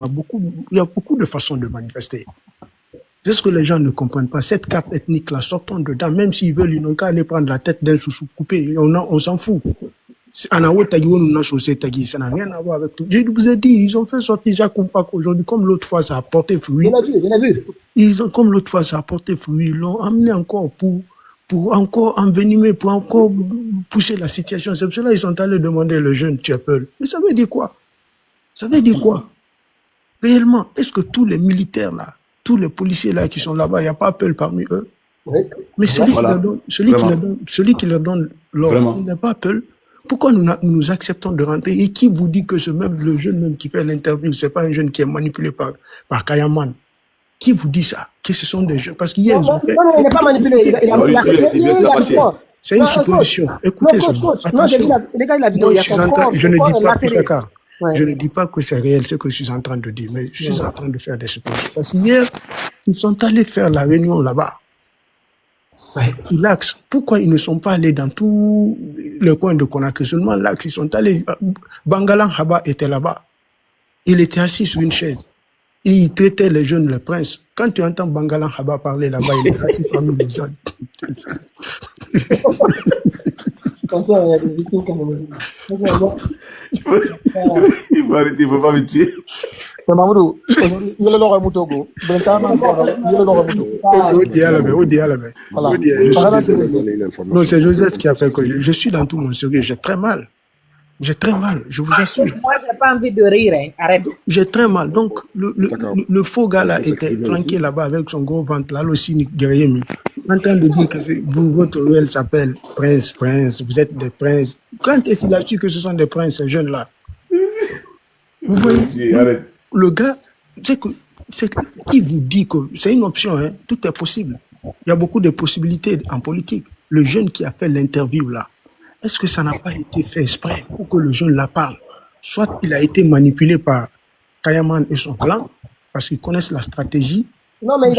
il y a beaucoup de façons de manifester. C'est ce que les gens ne comprennent pas. Cette carte ethnique-là, sortons dedans. Même s'ils veulent, ils n'ont qu'à aller prendre la tête d'un chouchou coupé. On s'en fout. Ça n'a rien à voir avec tout. Je vous ai dit, ils ont fait sortir Jacques Chirac aujourd'hui, comme l'autre fois, ça a porté fruit. Comme l'autre fois, ça a porté fruit. Ils l'ont amené encore pour encore envenimer, pour encore pousser la situation. C'est pour cela qu'ils sont allés demander le jeune Tchepel. Mais ça veut dire quoi? Ça veut dire quoi? Réellement, est-ce que tous les militaires là, tous les policiers là qui sont là-bas, il n'y a pas Appel parmi eux? Oui. Mais celui qui leur donne l'ordre, il n'est pas Appel. Pourquoi nous acceptons de rentrer? Et qui vous dit que le jeune même qui fait l'interview, c'est pas un jeune qui est manipulé par Kayaman? Qui vous dit ça? Que ce sont des jeunes? Parce qu'hier, ils ont fait... Non, il n'est pas manipulé. C'est une supposition. Écoutez, les gars, il a vidéo. Je ne dis pas, Pitaka, je ne dis pas que c'est réel ce que je suis en train de dire, mais je suis en train de faire des suppositions. Parce qu'hier, ils sont allés faire la réunion là-bas. L'Axe, pourquoi ils ne sont pas allés dans tous les coins de Conakry? Seulement l'Axe, ils sont allés. Bangalan Haba était là-bas. Il était assis sur une chaise. Et il traitait les jeunes, les princes. Quand tu entends Bangalan Haba parler là-bas, il est assis parmi les jeunes. Comme ça, il y a des victimes quand même. Il faut arrêter, il ne faut pas me tuer. Mamadou, il est là, Moutogo. Non, c'est Joseph qui a fait que je suis dans tout mon sérieux. J'ai très mal. J'ai très mal, je vous assure. Moi, je n'ai pas envie de rire, hein. Arrête. J'ai très mal. Donc, le faux gars là était flanqué là-bas avec son gros ventre, là, aussi, Guerrier, en train de dire que votre ruelle s'appelle Prince, vous êtes des princes. Quand est-ce qu'il a su que ce sont des princes, ces jeunes-là? Vous voyez, le gars, c'est qui vous dit que c'est une option, hein? Tout est possible. Il y a beaucoup de possibilités en politique. Le jeune qui a fait l'interview là, est-ce que ça n'a pas été fait exprès pour que le jeune la parle? Soit il a été manipulé par Kayaman et son clan, parce qu'ils connaissent la stratégie. Non, mais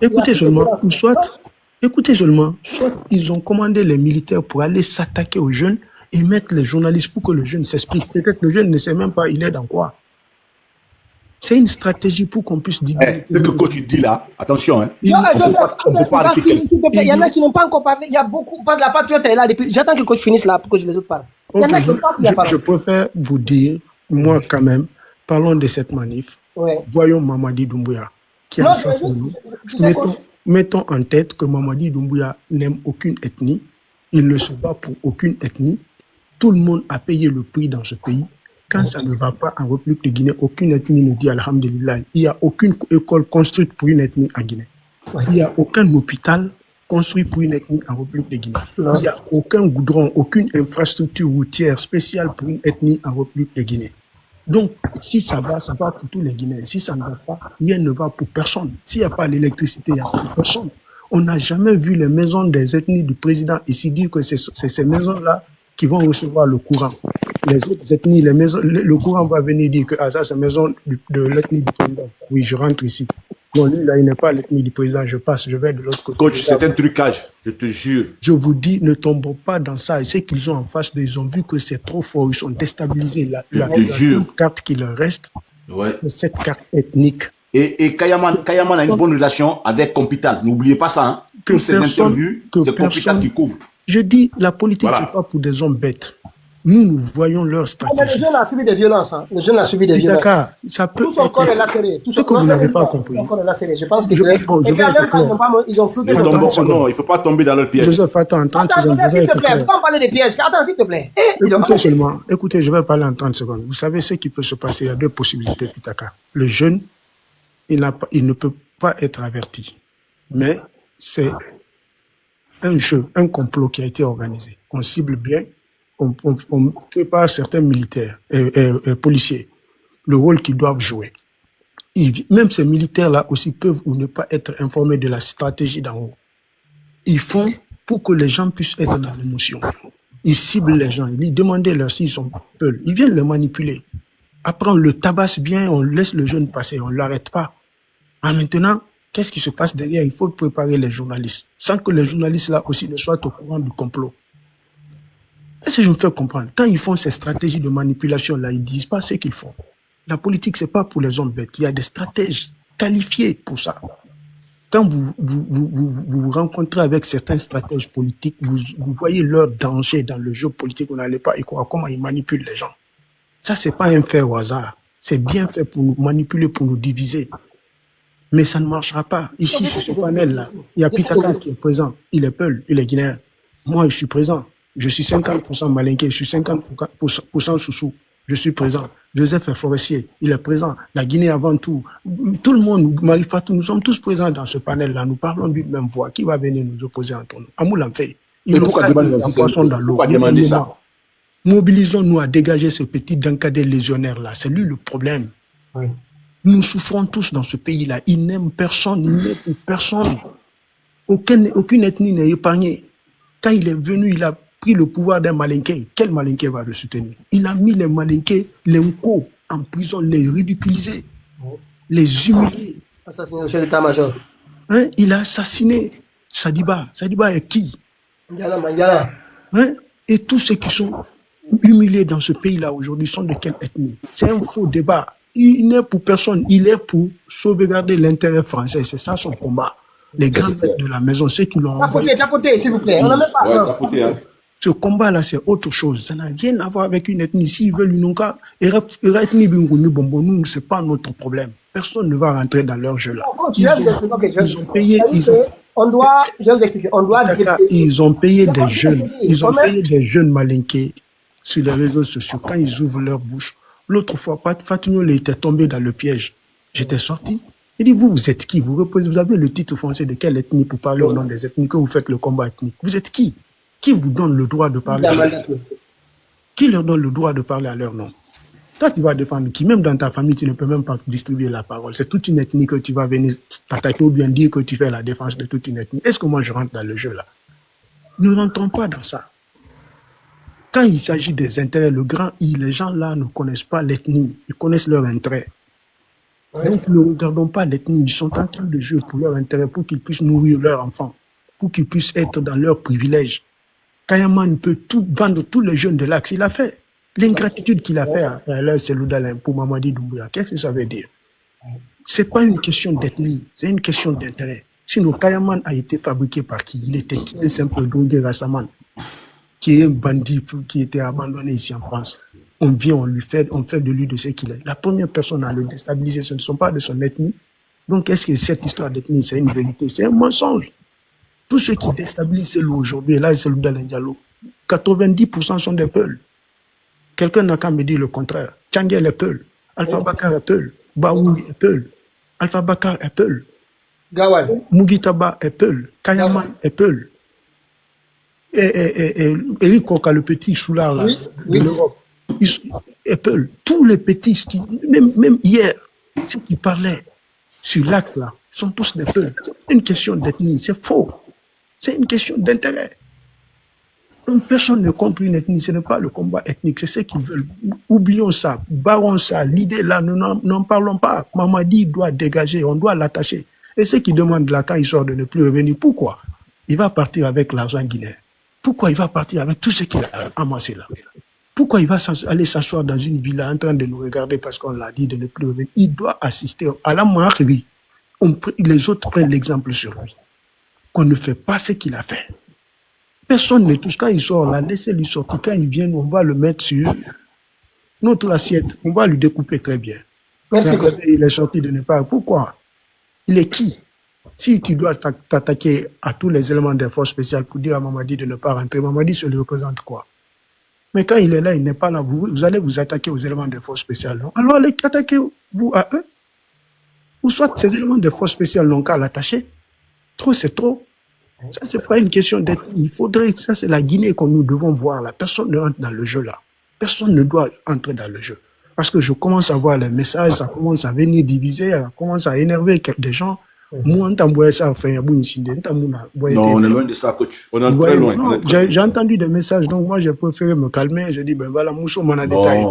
écoutez seulement, soit ils ont commandé les militaires pour aller s'attaquer aux jeunes et mettre les journalistes pour que le jeune s'explique. Peut-être que le jeune ne sait même pas il est dans quoi. C'est une stratégie pour qu'on puisse dire. Ce que coach dit là, attention, hein. Il y en a qui n'ont pas encore parlé. Il y a beaucoup, pas de la patriote est là depuis. J'attends que coach finisse là pour que je les autres parlent. Je préfère vous dire, moi quand même, parlons de cette manif. Ouais. Voyons Mamadi Doumbouya qui est en face de nous. Mettons en tête que Mamadi Doumbouya n'aime aucune ethnie. Il ne se bat pour aucune ethnie. Tout le monde a payé le prix dans ce pays. Quand ça ne va pas en République de Guinée, aucune ethnie ne dit Alhamdulillah. Il n'y a aucune école construite pour une ethnie en Guinée. Ouais. Il n'y a aucun hôpital construit pour une ethnie en République de Guinée. Ouais. Il n'y a aucun goudron, aucune infrastructure routière spéciale pour une ethnie en République de Guinée. Donc, si ça va pour tous les Guinéens. Si ça ne va pas, rien ne va pour personne. S'il n'y a pas l'électricité, il n'y a pour personne. On n'a jamais vu les maisons des ethnies du président ici dire que c'est ces maisons-là qui vont recevoir le courant. Les autres ethnies, le courant va venir dire que ça, c'est la maison de l'ethnie du président. Oui, je rentre ici. Non, lui, là, il n'est pas l'ethnie du président. Je passe, je vais de l'autre côté. Coach, c'est un trucage, je te jure. Je vous dis, ne tombons pas dans ça. Et ce qu'ils ont en face d'eux, ils ont vu que c'est trop fort. Ils sont déstabilisés. La seule carte qui leur reste, c'est cette carte ethnique. Et Kayaman a une bonne relation avec Compital. N'oubliez pas ça. Hein. Tous ces interviews, c'est Compital qui couvre. Je dis, la politique, c'est pas pour des hommes bêtes. Nous voyons leur stratégie. Mais le jeune a subi des violences. Hein. Le jeune a subi des violences. Ça peut tout son corps est lacéré. Tout ce que vous n'avez pas compris. Son corps est lacéré. Je pense que je vais être clair. Ils ont flouté son corps. Non, il ne faut pas tomber dans leur piège. Joseph, attends, 30 secondes. Je vais être clair. Il faut pas parler des pièges. Attends, s'il te plaît. Écoutez, je vais parler en 30 secondes. Vous savez ce qui peut se passer. Il y a deux possibilités, Pitaka. Le jeune, il ne peut pas être averti. Mais c'est un jeu, un complot qui a été organisé. On cible bien. On prépare certains militaires et policiers, le rôle qu'ils doivent jouer. Même ces militaires-là aussi peuvent ou ne pas être informés de la stratégie d'en haut. Ils font pour que les gens puissent être dans l'émotion. Ils ciblent les gens, ils demandent-leur s'ils sont peuls. Ils viennent les manipuler. Après, on le tabasse bien, on laisse le jeune passer, on ne l'arrête pas. Maintenant, qu'est-ce qui se passe derrière? Il faut préparer les journalistes, sans que les journalistes-là aussi ne soient au courant du complot. Est-ce que je me fais comprendre? Quand ils font ces stratégies de manipulation-là, ils ne disent pas ce qu'ils font. La politique, c'est pas pour les hommes bêtes. Il y a des stratèges qualifiés pour ça. Quand vous rencontrez avec certains stratèges politiques, vous voyez leur danger dans le jeu politique. Vous n'allez pas y croire comment ils manipulent les gens. Ça, c'est pas un fait au hasard. C'est bien fait pour nous manipuler, pour nous diviser. Mais ça ne marchera pas. Ici, sur ce panel-là, il y a Pitaka qui est présent. Il est Peul, il est guinéen. Moi, je suis présent. Je suis 50% malinqué, je suis 50% chouchou. Je suis présent. Joseph Forestier, il est présent. La Guinée avant tout. Tout le monde, Marie Fatou, nous sommes tous présents dans ce panel-là. Nous parlons d'une même voix. Qui va venir nous opposer entre nous? Amoul en fait. Il nous a demandé ça. Mobilisons-nous à dégager ce petit Dankadé légionnaire-là. C'est lui le problème. Oui. Nous souffrons tous dans ce pays-là. Il n'aime personne, il n'aime pour personne. Aucune ethnie n'est épargnée. Quand il est venu, il a pris le pouvoir d'un Malinké. Quel Malinké va le soutenir? Il a mis les Malinké, les Nko, en prison, les ridiculiser, les humilier. Assassiné le chef d'état-major. Hein? Il a assassiné Sadiba. Sadiba est qui? Mandiala. Hein? Et tous ceux qui sont humiliés dans ce pays-là aujourd'hui sont de quelle ethnie? C'est un faux débat. Il n'est pour personne. Il est pour sauvegarder l'intérêt français. C'est ça son combat. Les grands maîtres de la maison, ceux qui l'ont envoyé. Tapoter, s'il vous plaît. On n'a même pas. Hein. Ce combat-là, c'est autre chose. Ça n'a rien à voir avec une ethnie. S'ils veulent une onka, c'est pas notre problème. Personne ne va rentrer dans leur jeu-là. Ils ont payé. On doit, je vais vous expliquer, on doit... Ils ont payé des jeunes. Ils ont payé des jeunes malinqués sur les réseaux sociaux. Quand ils ouvrent leur bouche, l'autre fois, Fatou était tombé dans le piège. J'étais sorti. Il dit, vous êtes qui? Vous avez le titre français de quelle ethnie pour parler au nom des ethnies que vous faites le combat ethnique? Vous êtes qui? Qui vous donne le droit de parler à leur nom? Qui leur donne le droit de parler à leur nom? Toi, tu vas défendre qui? Même dans ta famille, tu ne peux même pas distribuer la parole. C'est toute une ethnie que tu vas venir t'attaquer ou bien dire que tu fais la défense de toute une ethnie. Est-ce que moi, je rentre dans le jeu là? Ne rentrons pas dans ça. Quand il s'agit des intérêts, le grand I, les gens là ne connaissent pas l'ethnie. Ils connaissent leur intérêt. Ouais. Donc, ne regardons pas l'ethnie. Ils sont en train de jouer pour leur intérêt, pour qu'ils puissent nourrir leurs enfants, pour qu'ils puissent être dans leurs privilèges. Kayaman peut tout vendre, tous les jeunes de l'Axe. Il a fait. L'ingratitude qu'il a fait à l'heure Seloudalin pour Mamadi Doumbouya, qu'est-ce que ça veut dire? C'est pas une question d'ethnie, c'est une question d'intérêt. Sinon, Kayaman a été fabriqué par qui? Il était un simple drogué Rassaman, qui est un bandit qui était abandonné ici en France. On vient, on fait de lui de ce qu'il est. La première personne à le déstabiliser, ce ne sont pas de son ethnie. Donc, est-ce que cette histoire d'ethnie, c'est une vérité? C'est un mensonge. Tous ceux qui déstabilisent Selou aujourd'hui, là, c'est Seloudalin Diallo, 90% sont des Peuls. Quelqu'un n'a qu'à me dire le contraire. Tchangel est Peul. Alpha Bakar est Peul. Baoui est Peul. Alpha Bakar est Peul. Gawal. Mugitaba est Peul. Kayaman est Peul. Et Eric Koka, le petit choulard là, de l'Europe, est Peul. Tous les petits, même hier, ceux qui parlaient sur l'acte là, sont tous des Peuls. C'est une question d'ethnie, c'est faux. C'est une question d'intérêt. Donc personne ne contre une ethnie, ce n'est pas le combat ethnique, c'est ce qu'ils veulent. Oublions ça, barrons ça, l'idée là, n'en parlons pas. Mamadi doit dégager, on doit l'attacher. Et ceux qui demandent là, quand il sort de ne plus revenir, pourquoi? Il va partir avec l'argent guinéen. Pourquoi il va partir avec tout ce qu'il a amassé là? Pourquoi il va aller s'asseoir dans une villa en train de nous regarder parce qu'on l'a dit de ne plus revenir? Il doit assister à la marquerie. Les autres prennent l'exemple sur lui. Qu'on ne fait pas ce qu'il a fait. Personne ne touche. Quand il sort là, laissez-lui sortir. Quand il vient, on va le mettre sur notre assiette. On va lui découper très bien. Merci. Il est sorti de ne pas. Pourquoi? Il est qui? Si tu dois t'attaquer à tous les éléments des forces spéciales pour dire à Mamadi de ne pas rentrer, Mamadi se le représente quoi? Mais quand il est là, il n'est pas là. Vous allez vous attaquer aux éléments des forces spéciales. Non? Alors allez attaquez-vous à eux. Ou soit ces éléments des forces spéciales n'ont qu'à l'attacher. Trop, c'est trop. Ça, c'est pas une question d'ethnie. Il faudrait, ça, c'est la Guinée que nous devons voir là. Personne ne rentre dans le jeu là. Personne ne doit entrer dans le jeu. Parce que je commence à voir les messages, ça commence à venir diviser, ça commence à énerver des gens. Moi, on t'envoie ça, enfin, non, on est loin de ça, coach. On est très loin. J'ai entendu des messages, donc moi, j'ai préféré me calmer. J'ai dit, ben voilà, Mousso m'en a détaillé.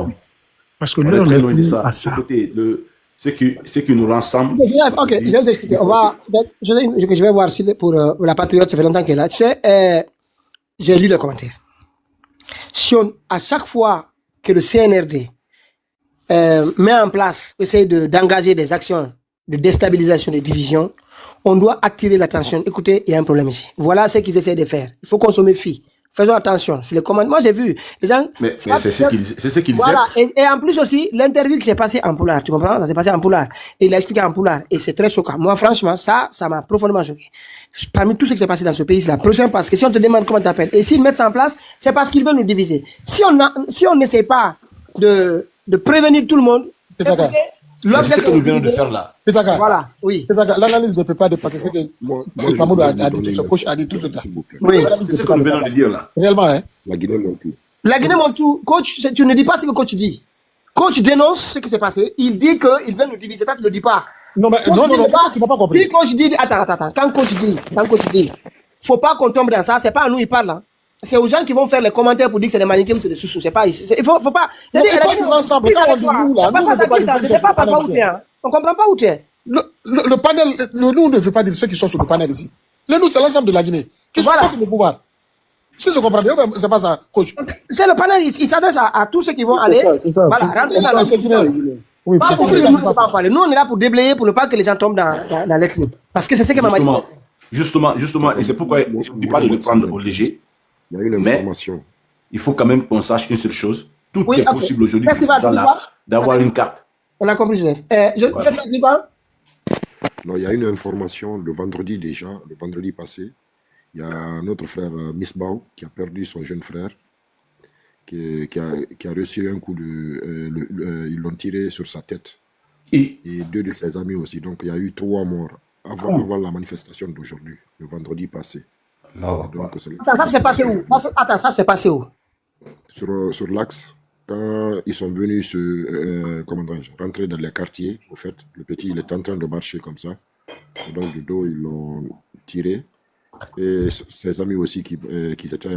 Parce que l'heure n'est plus à ça. Ce qui nous rassemble. Ok, je vais vous expliquer. Je vais voir si pour la Patriote, ça fait longtemps qu'elle est là. Tu sais, j'ai lu les commentaires. Si à chaque fois que le CNRD met en place, essaie d'engager des actions de déstabilisation des divisions, on doit attirer l'attention. Écoutez, il y a un problème ici. Voilà ce qu'ils essaient de faire. Il faut qu'on se méfie. Faisons attention sur les commandements. Moi, j'ai vu les gens. Mais c'est ce qu'ils voilà. Et en plus aussi, l'interview qui s'est passée en Poulard, tu comprends? Ça s'est passé en Poulard. Et il a expliqué en Poulard. Et c'est très choquant. Moi, franchement, ça m'a profondément choqué. Parmi tout ce qui s'est passé dans ce pays, c'est la prochaine parce que si on te demande comment tu t'appelles, et s'ils mettent ça en place, c'est parce qu'ils veulent nous diviser. Si on n'essaie pas de prévenir tout le monde, c'est ce que nous venons de faire là. Pitaka, voilà, oui. Pitaka, l'analyse ne peut pas dépasser ce que Mamoudou a dit, ce coach a dit tout le temps. Oui, c'est ce que nous venons de dire là. Réellement, hein. La Guinée monte tout. La Guinée monte tout. Coach, tu ne dis pas ce que le coach dit. Coach dénonce ce qui s'est passé. Il dit qu'ils veulent nous diviser. Toi, tu ne le dis pas. Non, mais non, tu n'as pas compris. Puis coach dit, attends. Quand coach dit, faut pas qu'on tombe dans ça. C'est pas à nous, il parle là. C'est aux gens qui vont faire les commentaires pour dire que c'est des manichéens ou c'est des sous-sous. C'est pas ici. Il faut pas. Non, c'est pas nous ensemble. Quand on dit nous là, nous ne veut pas dire ceux qui sont sur le panel ici. On comprend pas où tu es. Le panel, le nous ne veut pas dire ceux qui sont sur le panel ici. Le nous, c'est l'ensemble de la Guinée. Qui sont contre le pouvoir. Si je comprends bien, c'est pas ça, coach. C'est le panel, il s'adresse à tous ceux qui vont aller. C'est ça. Voilà, rentrer dans la Guinée. Oui, Pas pour nous, on pas en parler. Nous, on est là pour déblayer, pour ne pas que les gens tombent dans l'ethnie. Parce que c'est ce que Mamadi dit. Justement, et c'est pourquoi je ne dis pas de le prendre au léger. Il y a une information. Il faut quand même qu'on sache une seule chose. Tout Oui, est possible aujourd'hui pour ces gens-là d'avoir une carte. On a compris, Joseph. Festival, tu dis quoi? Non, il y a une information le vendredi passé. Il y a notre frère Misbao qui a perdu son jeune frère, qui a reçu un coup ils l'ont tiré sur sa tête. Et 2 de ses amis aussi. Donc il y a eu 3 morts avant la manifestation d'aujourd'hui, le vendredi passé. Donc, Attends, ça s'est passé où? Attends, ça s'est passé où? Sur l'axe, quand ils sont venus rentrer dans les quartiers, au fait, le petit il est en train de marcher comme ça. Et donc du dos, ils l'ont tiré. Et ses amis aussi qui étaient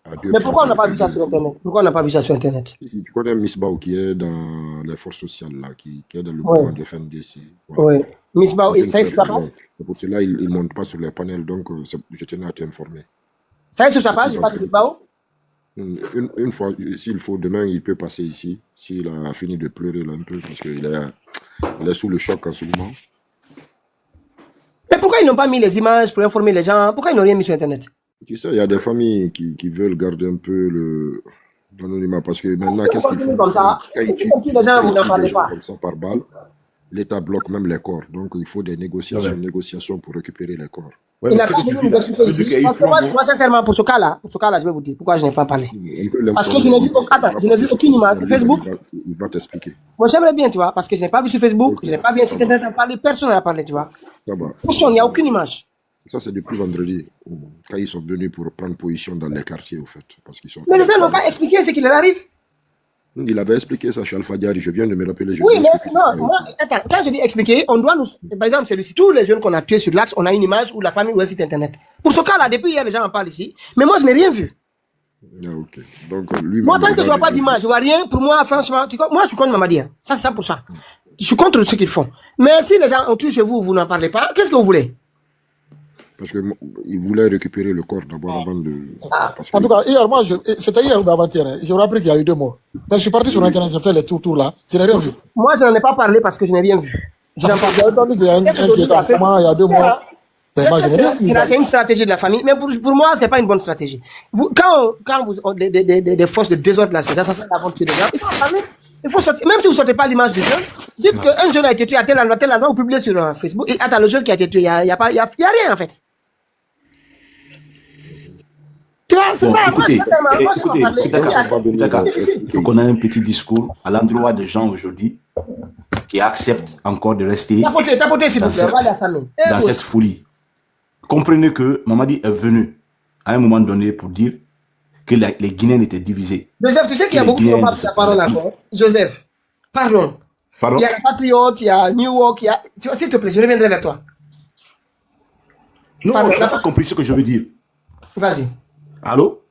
à 2. Mais pourquoi on n'a pas vu ça sur Internet? Pourquoi on n'a pas vu ça sur Internet? Si tu connais Misbao qui est dans les forces sociales, là, qui est dans le mouvement de FNDC. Voilà. Oui. Misbao, ça y est sur sa page? C'est pour cela qu'ils ne montent pas sur les panels, donc je tenais à t'informer. Ça y est sur sa page, j'ai pas de Misbao? Une fois, s'il faut, demain, il peut passer ici, s'il a fini de pleurer là, un peu, parce qu'il est sous le choc en ce moment. Mais pourquoi ils n'ont pas mis les images pour informer les gens? Pourquoi ils n'ont rien mis sur Internet? Tu sais, il y a des familles qui veulent garder un peu l'anonymat, parce que maintenant, qu'est-ce qu'ils font? Quand ils tuent des gens comme ça par balle, l'État bloque même les corps. Donc, il faut des négociations pour récupérer les corps. Ouais, il n'a pas voulu nous expliquer ici. Parce que moi, sincèrement, pour ce cas-là, je vais vous dire pourquoi je n'ai pas parlé. Parce que je n'ai vu aucune image sur Facebook. Il va t'expliquer. Moi, j'aimerais bien, tu vois, parce que je n'ai pas vu sur Facebook, je n'ai pas vu un site internet en parler, personne n'a parlé, tu vois. Ça va. Il n'y a aucune image. Ça, c'est depuis vendredi, quand ils sont venus pour prendre position dans les quartiers, au fait. Parce qu'ils sont... Mais le frère n'a pas expliqué ce qui leur arrive. Il avait expliqué ça chez Alpha Diari, je viens de me rappeler. Oui, mais non, moi, attends, quand je dis expliquer, on doit nous. Par exemple, celui-ci, tous les jeunes qu'on a tués sur l'axe, on a une image ou la famille ou un site internet. Pour ce cas-là, depuis hier, les gens en parlent ici, mais moi, je n'ai rien vu. Ah, ok. Donc, lui, moi, tant que je ne vois pas d'image, je ne vois rien, pour moi, franchement, moi, je suis contre Mamadi. Ça, c'est ça pour ça. Je suis contre ce qu'ils font. Mais si les gens ont tué chez vous, vous n'en parlez pas, qu'est-ce que vous voulez? Parce qu'il voulait récupérer le corps d'abord avant de... En tout cas, hier, c'était hier ou avant-hier, j'ai appris qu'il y a eu 2 morts. Mais je suis parti sur Internet, j'ai fait les tours là, je n'ai rien vu. Moi, je n'en ai pas parlé parce que je n'ai rien vu. J'ai entendu qu'il y a un qui est en coma, il y a 2 morts. C'est une stratégie de la famille, mais pour moi, ce n'est pas une bonne stratégie. Quand des forces de désordre là, c'est ça sert à tuer des gens, il faut en parler. Il faut sortir, même si vous ne sortez pas l'image du jeune, dites qu'un jeune a été tué à tel endroit, vous publiez sur Facebook, et attends, le jeune qui a été tué, il n'y a rien en fait. Tu vois, c'est ça, écoutez, il faut qu'on ait un petit discours à l'endroit des gens aujourd'hui qui acceptent encore de rester dans cette folie. Comprenez que Mamadi est venu à un moment donné pour dire que les Guinéens étaient divisés. Joseph, tu sais qu'il y a beaucoup de gens qui parlent encore. Joseph, pardon. Il y a la Patriote, il y a New York, il y a... S'il te plaît, je reviendrai vers toi. Non, tu n'as pas compris ce que je veux dire. Vas-y. Allô?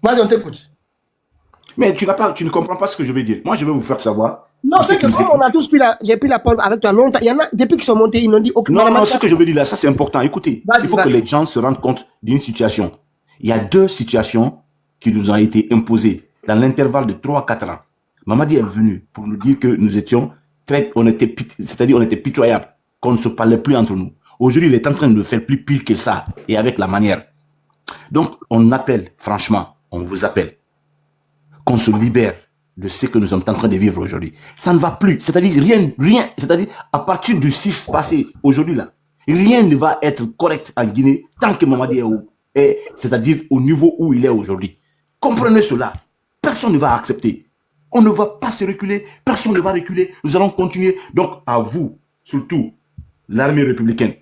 Vas-y, on t'écoute. Mais tu ne comprends pas ce que je veux dire. Moi, je vais vous faire savoir. Non, c'est que comme on a tous j'ai pris la parole avec toi longtemps, il y en a, depuis qu'ils sont montés, ils n'ont dit aucun. Non, ce que je veux dire là, ça c'est important. Écoutez, il faut que les gens se rendent compte d'une situation. Il y a 2 situations qui nous ont été imposées dans l'intervalle de 3 à 4 ans, Mamadi est venu pour nous dire que nous étions c'est-à-dire on était pitoyables, qu'on ne se parlait plus entre nous. Aujourd'hui, il est en train de faire plus pire que ça, et avec la manière. Donc, on appelle, franchement, on vous appelle, qu'on se libère de ce que nous sommes en train de vivre aujourd'hui. Ça ne va plus. C'est-à-dire, rien, c'est-à-dire, à partir du 6 passé, aujourd'hui, là, rien ne va être correct en Guinée tant que Mamadi est, c'est-à-dire au niveau où il est aujourd'hui. Comprenez cela. Personne ne va accepter. On ne va pas se reculer. Personne ne va reculer. Nous allons continuer. Donc, à vous, surtout, l'armée républicaine,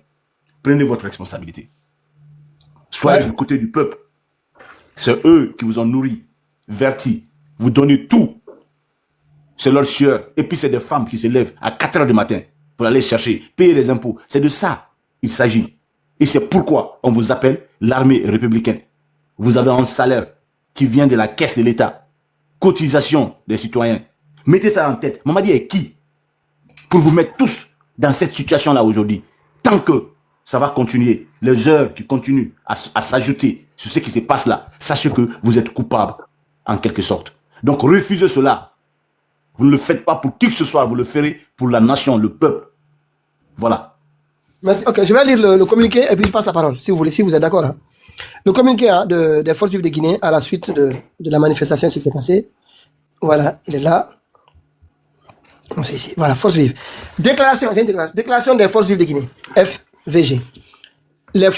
prenez votre responsabilité. Soyez du côté du peuple. C'est eux qui vous ont nourri, verti. Vous donnez tout. C'est leur sueur. Et puis, c'est des femmes qui se lèvent à 4 heures du matin pour aller chercher, payer les impôts. C'est de ça il s'agit. Et c'est pourquoi on vous appelle l'armée républicaine. Vous avez un salaire qui vient de la caisse de l'État. Cotisation des citoyens. Mettez ça en tête. Mamadi est qui pour vous mettre tous dans cette situation-là aujourd'hui? Tant que ça va continuer, les heures qui continuent à s'ajouter sur ce qui se passe là, sachez que vous êtes coupable en quelque sorte. Donc refusez cela. Vous ne le faites pas pour qui que ce soit, vous le ferez pour la nation, le peuple. Voilà. Merci. Ok, je vais lire le communiqué et puis je passe la parole, si vous voulez, si vous êtes d'accord. Hein. Le communiqué des forces vives de Guinée à la suite de la manifestation qui s'est passée. Voilà, il est là. C'est ici. Voilà, forces vives. Déclaration des forces vives de Guinée, FVG. Les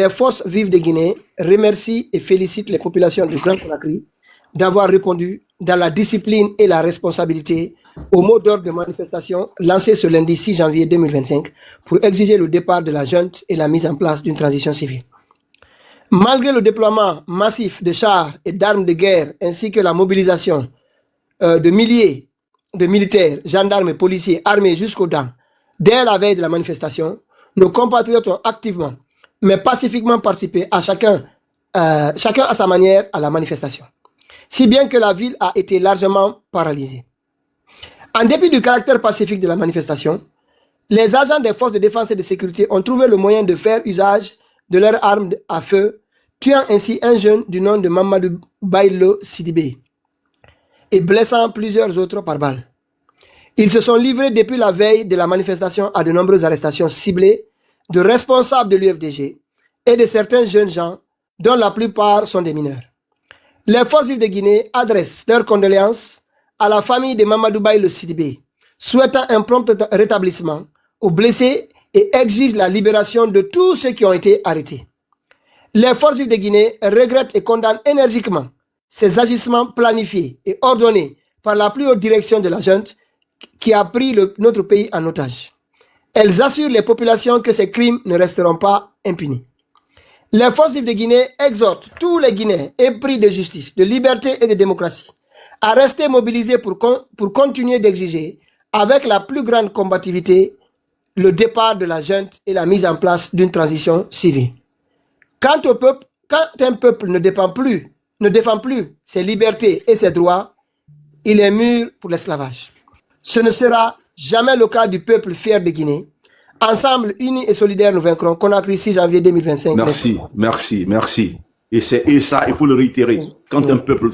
forces vives de Guinée remercient et félicitent les populations du Grand Conakry d'avoir répondu dans la discipline et la responsabilité au mot d'ordre de manifestation lancé ce lundi 6 janvier 2025 pour exiger le départ de la junte et la mise en place d'une transition civile. Malgré le déploiement massif de chars et d'armes de guerre ainsi que la mobilisation de milliers de militaires, gendarmes et policiers armés jusqu'aux dents dès la veille de la manifestation, nos compatriotes ont activement mais pacifiquement participé à chacun à sa manière à la manifestation, si bien que la ville a été largement paralysée. En dépit du caractère pacifique de la manifestation, les agents des forces de défense et de sécurité ont trouvé le moyen de faire usage de leurs armes à feu, tuant ainsi un jeune du nom de Mamadou Bailo Sidibé et blessant plusieurs autres par balle. Ils se sont livrés depuis la veille de la manifestation à de nombreuses arrestations ciblées de responsables de l'UFDG et de certains jeunes gens dont la plupart sont des mineurs. Les forces vives de Guinée adressent leurs condoléances à la famille de Mamadou Bailo Sidibé, souhaitant un prompt rétablissement aux blessés et exigent la libération de tous ceux qui ont été arrêtés. Les forces vives de Guinée regrettent et condamnent énergiquement ces agissements planifiés et ordonnés par la plus haute direction de la junte qui a pris notre pays en otage. Elles assurent les populations que ces crimes ne resteront pas impunis. Les forces vives de Guinée exhortent tous les Guinéens épris de justice, de liberté et de démocratie à rester mobilisés pour continuer d'exiger avec la plus grande combativité le départ de la junte et la mise en place d'une transition civile. Quand un peuple ne défend plus ses libertés et ses droits, il est mûr pour l'esclavage. Ce ne sera jamais le cas du peuple fier de Guinée. Ensemble, unis et solidaires, nous vaincrons. Conakry, 6 janvier 2025. Merci. Et ça, il faut le réitérer. Quand un peuple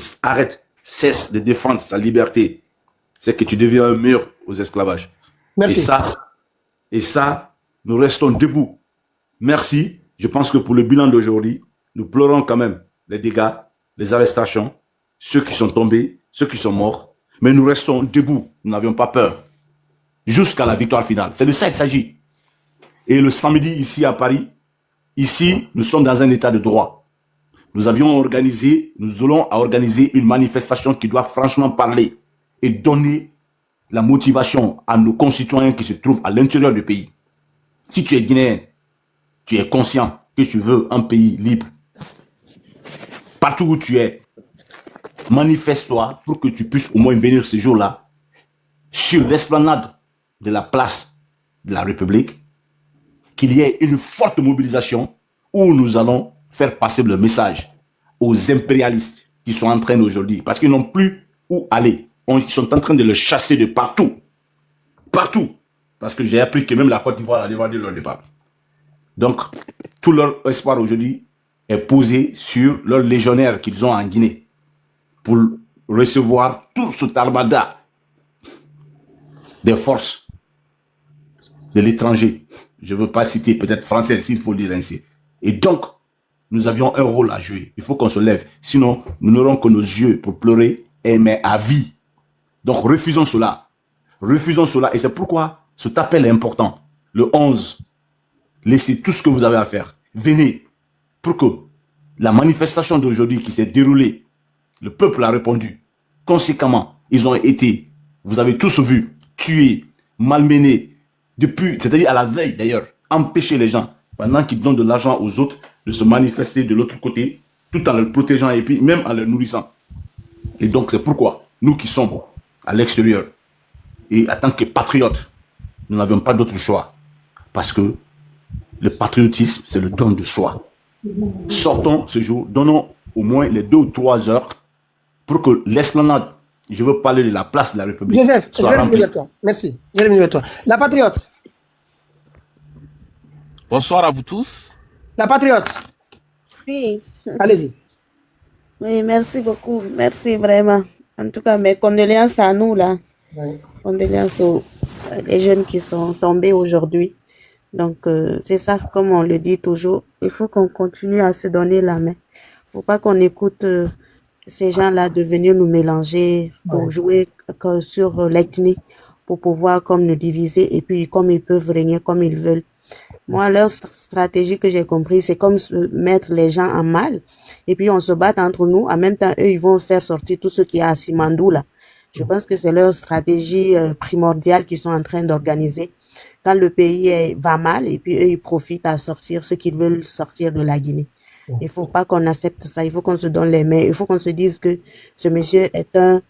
cesse de défendre sa liberté, c'est que tu deviens un mur aux esclavages. Merci. Et ça, nous restons debout. Merci. Je pense que pour le bilan d'aujourd'hui, nous pleurons quand même les dégâts, les arrestations, ceux qui sont tombés, ceux qui sont morts. Mais nous restons debout. Nous n'avions pas peur. Jusqu'à la victoire finale. C'est de ça qu'il s'agit. Et le samedi, ici à Paris, ici, nous sommes dans un état de droit. Nous allons organiser une manifestation qui doit franchement parler et donner la motivation à nos concitoyens qui se trouvent à l'intérieur du pays. Si tu es guinéen, tu es conscient que tu veux un pays libre. Partout où tu es, manifeste-toi pour que tu puisses au moins venir ce jour-là sur l'esplanade de la place de la République, qu'il y ait une forte mobilisation où nous allons faire passer le message aux impérialistes qui sont en train aujourd'hui, parce qu'ils n'ont plus où aller. Ils sont en train de le chasser de partout. Partout. Parce que j'ai appris que même la Côte d'Ivoire a demandé leur départ. Donc, tout leur espoir aujourd'hui est posé sur leurs légionnaires qu'ils ont en Guinée pour recevoir tout ce armada des forces de l'étranger. Je ne veux pas citer peut-être français s'il faut le dire ainsi. Et donc, nous avions un rôle à jouer. Il faut qu'on se lève. Sinon, nous n'aurons que nos yeux pour pleurer, mais à vie. Donc, refusons cela. Refusons cela. Et c'est pourquoi cet appel est important. Le 11, laissez tout ce que vous avez à faire. Venez pour que la manifestation d'aujourd'hui qui s'est déroulée, le peuple a répondu. Conséquemment, ils ont été, vous avez tous vu, tués, malmenés, depuis, c'est-à-dire à la veille d'ailleurs, empêcher les gens, pendant qu'ils donnent de l'argent aux autres, de se manifester de l'autre côté, tout en les protégeant et puis même en les nourrissant. Et donc c'est pourquoi, nous qui sommes à l'extérieur, et en tant que patriotes, nous n'avions pas d'autre choix. Parce que le patriotisme, c'est le don de soi. Sortons ce jour, donnons au moins les 2 ou 3 heures pour que l'esplanade, je veux parler de la place de la République, Joseph, soit remplie. Merci. Je vais venir toi. La patriote. Bonsoir à vous tous. La patriote. Oui. Allez-y. Oui, merci beaucoup. Merci vraiment. En tout cas, mes condoléances à nous, là. Oui. Condoléances aux les jeunes qui sont tombés aujourd'hui. Donc, c'est ça, comme on le dit toujours, il faut qu'on continue à se donner la main. Il ne faut pas qu'on écoute ces gens-là de venir nous mélanger pour jouer sur l'ethnie, pour pouvoir comme nous diviser et puis comme ils peuvent régner comme ils veulent. Moi, leur stratégie que j'ai compris, c'est comme mettre les gens en mal et puis on se bat entre nous. En même temps, eux, ils vont faire sortir tout ce qu'il y a à Simandou, là. Je pense que c'est leur stratégie primordiale qu'ils sont en train d'organiser. Quand le pays va mal et puis eux, ils profitent à sortir ce qu'ils veulent sortir de la Guinée. Il faut pas qu'on accepte ça. Il faut qu'on se donne les mains. Il faut qu'on se dise que ce monsieur est un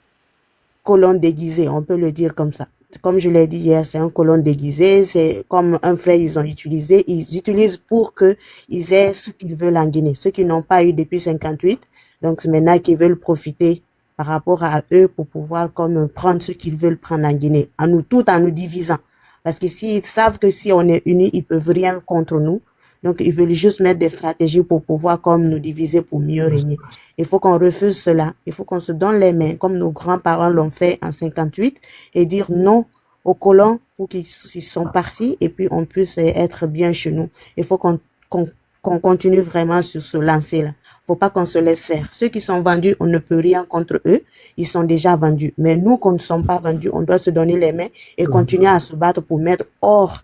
colon déguisé. On peut le dire comme ça. Comme je l'ai dit hier, c'est un colon déguisé. C'est comme un frère, ils ont utilisé. Ils utilisent pour que ils aient ce qu'ils veulent en Guinée. Ceux qui n'ont pas eu depuis 58. Donc, c'est maintenant qu'ils veulent profiter par rapport à eux pour pouvoir comme prendre ce qu'ils veulent prendre en Guinée. En nous, tout en nous divisant. Parce que s'ils savent que si on est unis, ils peuvent rien contre nous. Donc, ils veulent juste mettre des stratégies pour pouvoir comme nous diviser pour mieux régner. Il faut qu'on refuse cela. Il faut qu'on se donne les mains, comme nos grands-parents l'ont fait en 58, et dire non aux colons pour qu'ils sont partis et puis on puisse être bien chez nous. Il faut qu'on continue vraiment sur ce lancer-là. Faut pas qu'on se laisse faire. Ceux qui sont vendus, on ne peut rien contre eux. Ils sont déjà vendus. Mais nous, qu'on ne sommes pas vendus, on doit se donner les mains et continuer à se battre pour mettre hors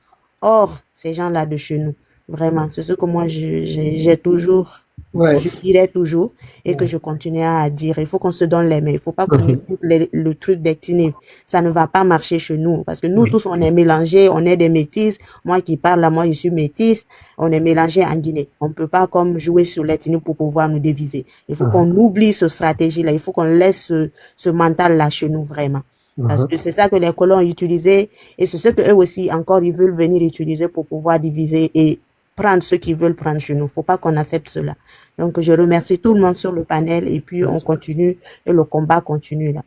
ces gens-là de chez nous. Vraiment, c'est ce que moi, j'ai toujours, je dirais toujours, et que je continue à dire. Il faut qu'on se donne les mains. Il faut pas qu'on écoute le truc d'ethnie. Ça ne va pas marcher chez nous. Parce que nous tous, on est mélangés, on est des métis. Moi qui parle là, moi, je suis métisse. On est mélangés en Guinée. On peut pas comme jouer sur l'ethnie pour pouvoir nous diviser. Il faut qu'on oublie cette stratégie-là. Il faut qu'on laisse ce mental-là chez nous, vraiment. Parce que c'est ça que les colons ont utilisé. Et c'est ce que eux aussi, encore, ils veulent venir utiliser pour pouvoir diviser et prendre ce qu'ils veulent prendre chez nous. Faut pas qu'on accepte cela. Donc, je remercie tout le monde sur le panel et puis on continue et le combat continue là.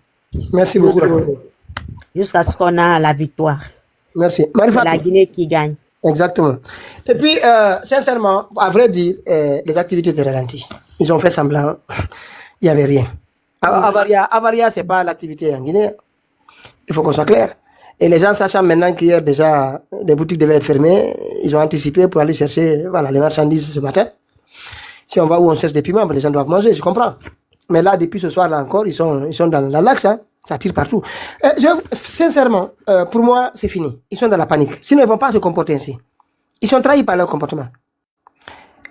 Merci beaucoup. Jusqu'à ce qu'on a la victoire. Merci. C'est la Guinée qui gagne. Exactement. Et puis, sincèrement, à vrai dire, les activités étaient ralenties. Ils ont fait semblant. Il n'y avait rien. Avaria, c'est pas l'activité en Guinée. Il faut qu'on soit clair. Et les gens sachant maintenant qu'hier déjà des boutiques devaient être fermées, ils ont anticipé pour aller chercher les marchandises ce matin. Si on va où on cherche des piments, les gens doivent manger, je comprends. Mais là, depuis ce soir là encore, ils sont dans l'axe, hein, ça tire partout. Sincèrement, pour moi, c'est fini. Ils sont dans la panique. Sinon, ils ne vont pas se comporter ainsi. Ils sont trahis par leur comportement.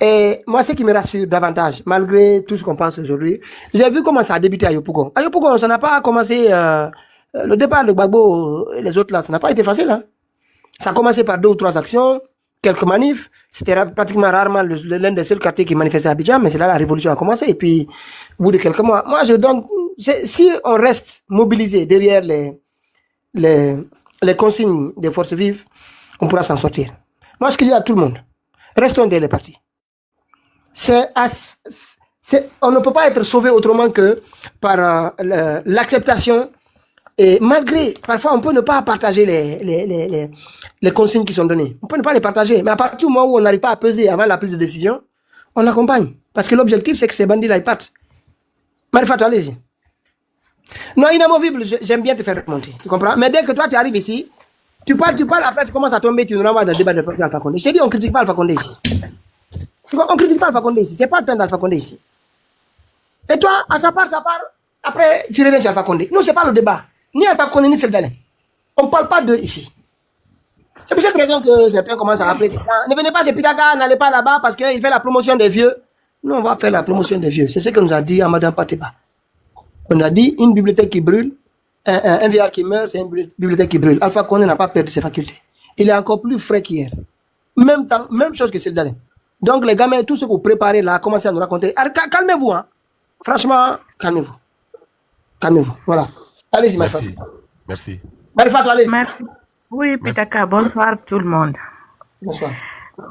Et moi, ce qui me rassure davantage, malgré tout ce qu'on pense aujourd'hui, j'ai vu comment ça a débuté à Yopougon. À Yopougon, ça n'a pas commencé... le départ de Gbagbo et les autres là, ça n'a pas été facile. Hein. Ça a commencé par 2 ou 3 actions, quelques manifs. C'était pratiquement rarement l'un des seuls quartiers qui manifestait à Abidjan, mais c'est là la révolution a commencé. Et puis, au bout de quelques mois, moi je donne... Si on reste mobilisé derrière les consignes des forces vives, on pourra s'en sortir. Moi, ce que je dis à tout le monde, restons derrière les partis. On ne peut pas être sauvé autrement que par l'acceptation. Et malgré, parfois, on peut ne pas partager les consignes qui sont données. On peut ne pas les partager. Mais à partir du moment où on n'arrive pas à peser avant la prise de décision, on accompagne. Parce que l'objectif, c'est que ces bandits-là, ils partent. Marifatou, allez-y. Non, inamovible, j'aime bien te faire remonter. Tu comprends? Mais dès que toi, tu arrives ici, tu parles, après, tu commences à tomber, tu nous renvoies dans le débat de Alpha Condé. Je t'ai dit, on ne critique pas Alpha Condé ici. On ne critique pas Alpha Condé ici. C'est pas le temps d'Alpha Condé ici. Et toi, à sa part, après, tu reviens sur Alpha Condé. Nous, ce n'est pas le débat. Ni Alpha Condé, ni Seldalin. On ne parle pas d'eux ici. C'est pour cette raison que certains commencent à appeler. Ne venez pas chez Pitaka, n'allez pas là-bas parce qu'il fait la promotion des vieux. Nous, on va faire la promotion des vieux. C'est ce que nous a dit Amadou Patiba. On a dit une bibliothèque qui brûle, un vieillard qui meurt, c'est une bibliothèque qui brûle. Alpha Condé n'a pas perdu ses facultés. Il est encore plus frais qu'hier. Même chose que Seldalin. Donc, les gamins, tout ce que vous préparez là, commencez à nous raconter. Calmez-vous, hein. Franchement, calmez-vous. Calmez-vous. Voilà. Allez-y, Marifa. Merci. Marifa, toi, allez-y. Merci. Oui, Pitaka, bonsoir tout le monde. Bonsoir.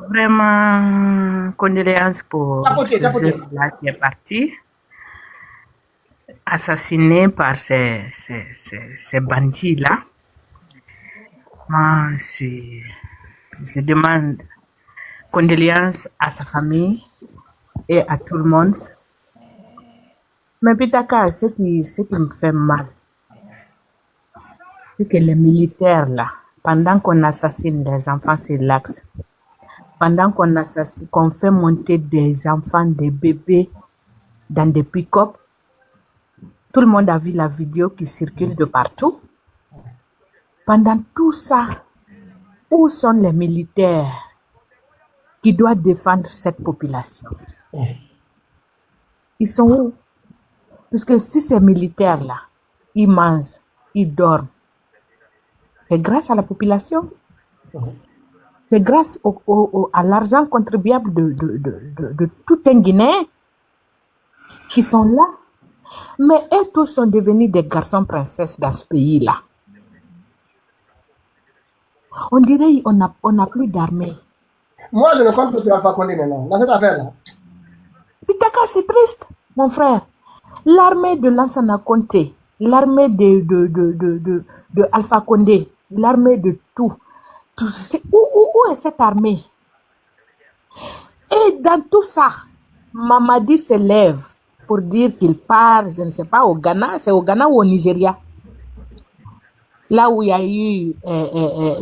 Vraiment, condoléances pour celui-là qui est parti, assassiné par ces bandits-là. Moi, je demande condoléances à sa famille et à tout le monde. Mais Pitaka, ce qui me fait mal, c'est que les militaires là, pendant qu'on assassine des enfants sur l'axe, pendant qu'on fait monter des enfants, des bébés dans des pick-up, tout le monde a vu la vidéo qui circule de partout. Pendant tout ça, où sont les militaires qui doivent défendre cette population? Ils sont où? Parce que si ces militaires-là, ils mangent, ils dorment, c'est grâce à la population. C'est grâce à l'argent contribuable de tout un Guinéen qui sont là. Mais eux tous sont devenus des garçons princesses dans ce pays-là. On dirait qu'on n'a plus d'armée. Moi, je ne compte que tu n'as pas Condé maintenant. Dans cette affaire-là. Pitaka, c'est triste, mon frère. L'armée de Lansana Conté, l'armée de Alpha Condé, l'armée de tout. Où est cette armée? Et dans tout ça, Mamadi se lève pour dire qu'il part, je ne sais pas, au Ghana. C'est au Ghana ou au Nigeria? Là où il y a eu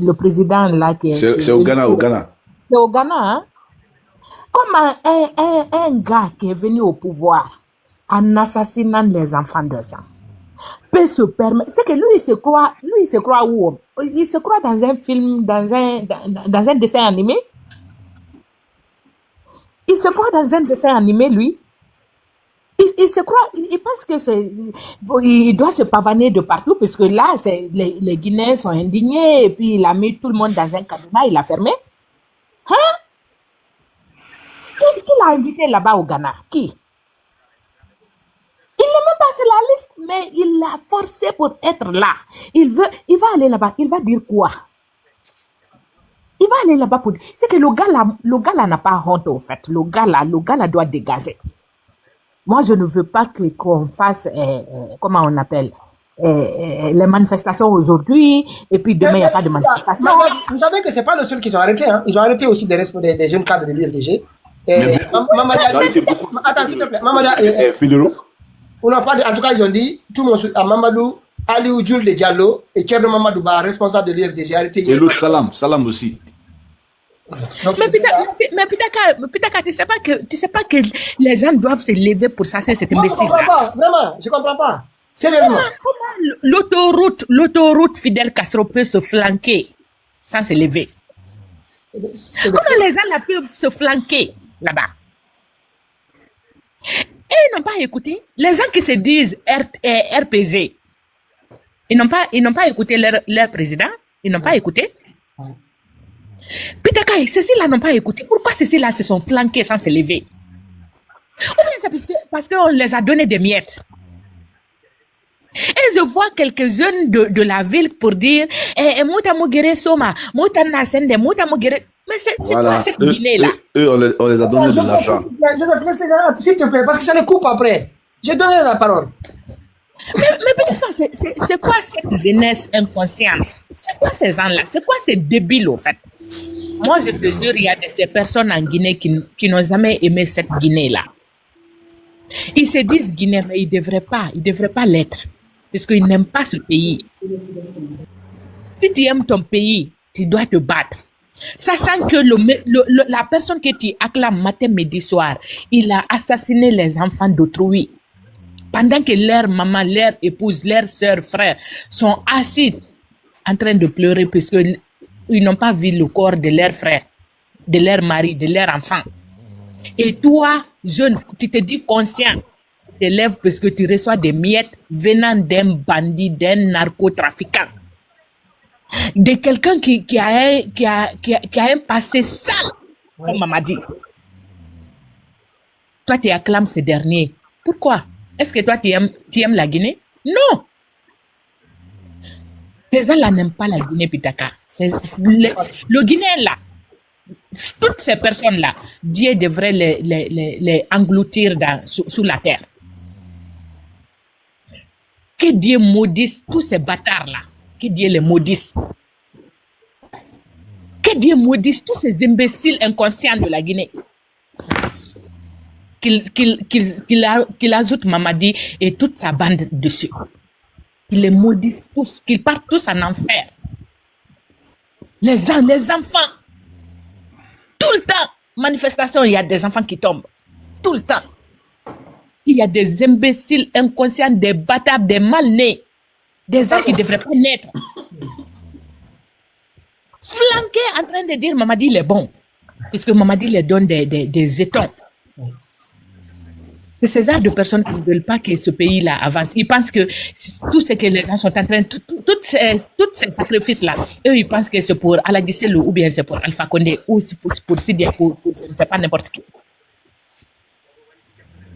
le président là qui est... C'est au Ghana, au Ghana. C'est au Ghana, hein? Comme un gars qui est venu au pouvoir en assassinant les enfants de sang peut se permettre... C'est que lui, il se croit où? Il se croit dans un film, dans un dessin animé. Il se croit dans un dessin animé, lui. Il se croit, il pense que il doit se pavaner de partout, puisque là, les Guinéens sont indignés, et puis il a mis tout le monde dans un cadenas, il a fermé. Hein? Qui l'a invité là-bas au Ghana? Qui? Il n'est même pas sur la liste, mais il l'a forcé pour être là. Il va aller là-bas, il va dire quoi? Il va aller là-bas pour dire... C'est que le gars là n'a pas honte, au fait. Le gars là doit dégager. Moi, je ne veux pas qu'on fasse, comment on appelle, les manifestations aujourd'hui, et puis demain, il n'y a pas de manifestation. Vous savez que ce n'est pas le seul qu'ils ont arrêté. Hein. Ils ont arrêté aussi des jeunes cadres de l'UFDG. Attends, s'il te plaît. En tout cas, ils ont dit, tout mon à Mamadou, Aliou Djoul de Diallo et Kerno Mamadou Ba, responsable de l'UFDG, arrêté. Et l'autre Salam aussi. Mais Pitaka, tu sais pas que les gens doivent se lever pour ça, c'est cet imbécile. Je comprends pas, vraiment, je comprends pas. Sérieusement. Comment l'autoroute Fidel Castro peut se flanquer sans se lever? Comment les gens peuvent se flanquer là-bas? Et ils n'ont pas écouté. Les gens qui se disent RPZ, ils n'ont pas écouté leur président, ils n'ont pas écouté. Pitaka, ceux-là n'ont pas écouté. Pourquoi ceux-là se sont flanqués sans se lever? Ou bien c'est parce qu'on les a donné des miettes. Et je vois quelques jeunes de la ville pour dire Mouta Mogere Soma, Mouta Nasende, Mouta Mogere. Mais c'est quoi cette Guinée-là? Eux, on les a donné de l'argent. S'il te plaît, parce que ça les coupe après. J'ai donné la parole. Mais peut-être c'est quoi cette jeunesse inconsciente? C'est quoi ces gens-là? C'est quoi ces débiles, au fait? Moi, je te jure, il y a de ces personnes en Guinée qui n'ont jamais aimé cette Guinée-là. Ils se disent Guinéens, mais ils ne devraient pas l'être. parce qu'ils n'aiment pas ce pays. Si tu aimes ton pays, tu dois te battre. Sachant que la personne que tu acclames matin, midi, soir, il a assassiné les enfants d'autrui. Pendant que leur maman, leur épouse, leur soeur, frère sont assis en train de pleurer puisqu'ils n'ont pas vu le corps de leur frère, de leur mari, de leur enfant. Et toi, jeune, tu te dis conscient, tu te lèves parce que tu reçois des miettes venant d'un bandit, d'un narcotrafiquant, de quelqu'un qui a un passé sale, comme maman dit. Toi, tu acclames ces derniers. Pourquoi? Est-ce que toi, tu aimes la Guinée? Non. Ces gens-là n'aiment pas la Guinée, Pitaka. Le Guinéen, là, toutes ces personnes-là, Dieu devrait les engloutir sous la terre. Que Dieu maudisse tous ces bâtards-là. Que Dieu les maudisse. Que Dieu maudisse tous ces imbéciles inconscients de la Guinée. Qu'il ajoute Mamadi et toute sa bande dessus. Qu'il les maudisse tous, qu'ils partent tous en enfer. Les enfants. Tout le temps, manifestation, il y a des enfants qui tombent. Tout le temps. Il y a des imbéciles inconscients, des bâtards, des mal-nés. Des gens qui ne devraient pas naître. Flanqués en train de dire Mamadi il est bon. Puisque Mamadi les donne des étons. C'est ces genres de personnes qui ne veulent pas que ce pays-là avance. Ils pensent que tout ce que les gens sont en train de... Tous ces sacrifices-là, eux, ils pensent que c'est pour Alagi Selou ou bien c'est pour Alpha Condé ou pour Sidia, pour je ne sais pas n'importe qui.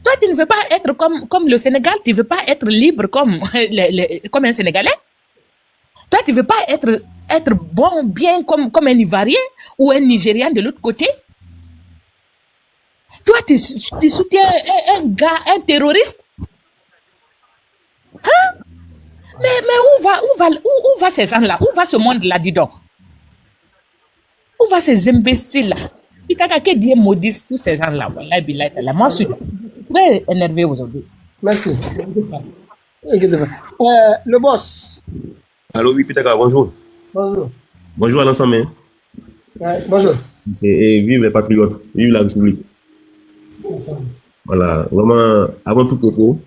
Toi, tu ne veux pas être comme le Sénégal, tu ne veux pas être libre comme un Sénégalais. Toi, tu ne veux pas être bon, bien comme un Ivoirien ou un Nigérian de l'autre côté. Toi, tu soutiens un terroriste. Hein? Mais où va ces gens-là? Où va ce monde-là, dis donc? Où va ces imbéciles-là? Que Dieu maudisse tous ces gens-là. Moi, je suis très énervé aujourd'hui. Merci. Le boss. Allô, oui, Pitaka, bonjour. Bonjour. Bonjour à l'ensemble. Bonjour. Et vive les patriotes, vive la République. Voilà, vraiment, avant tout propos,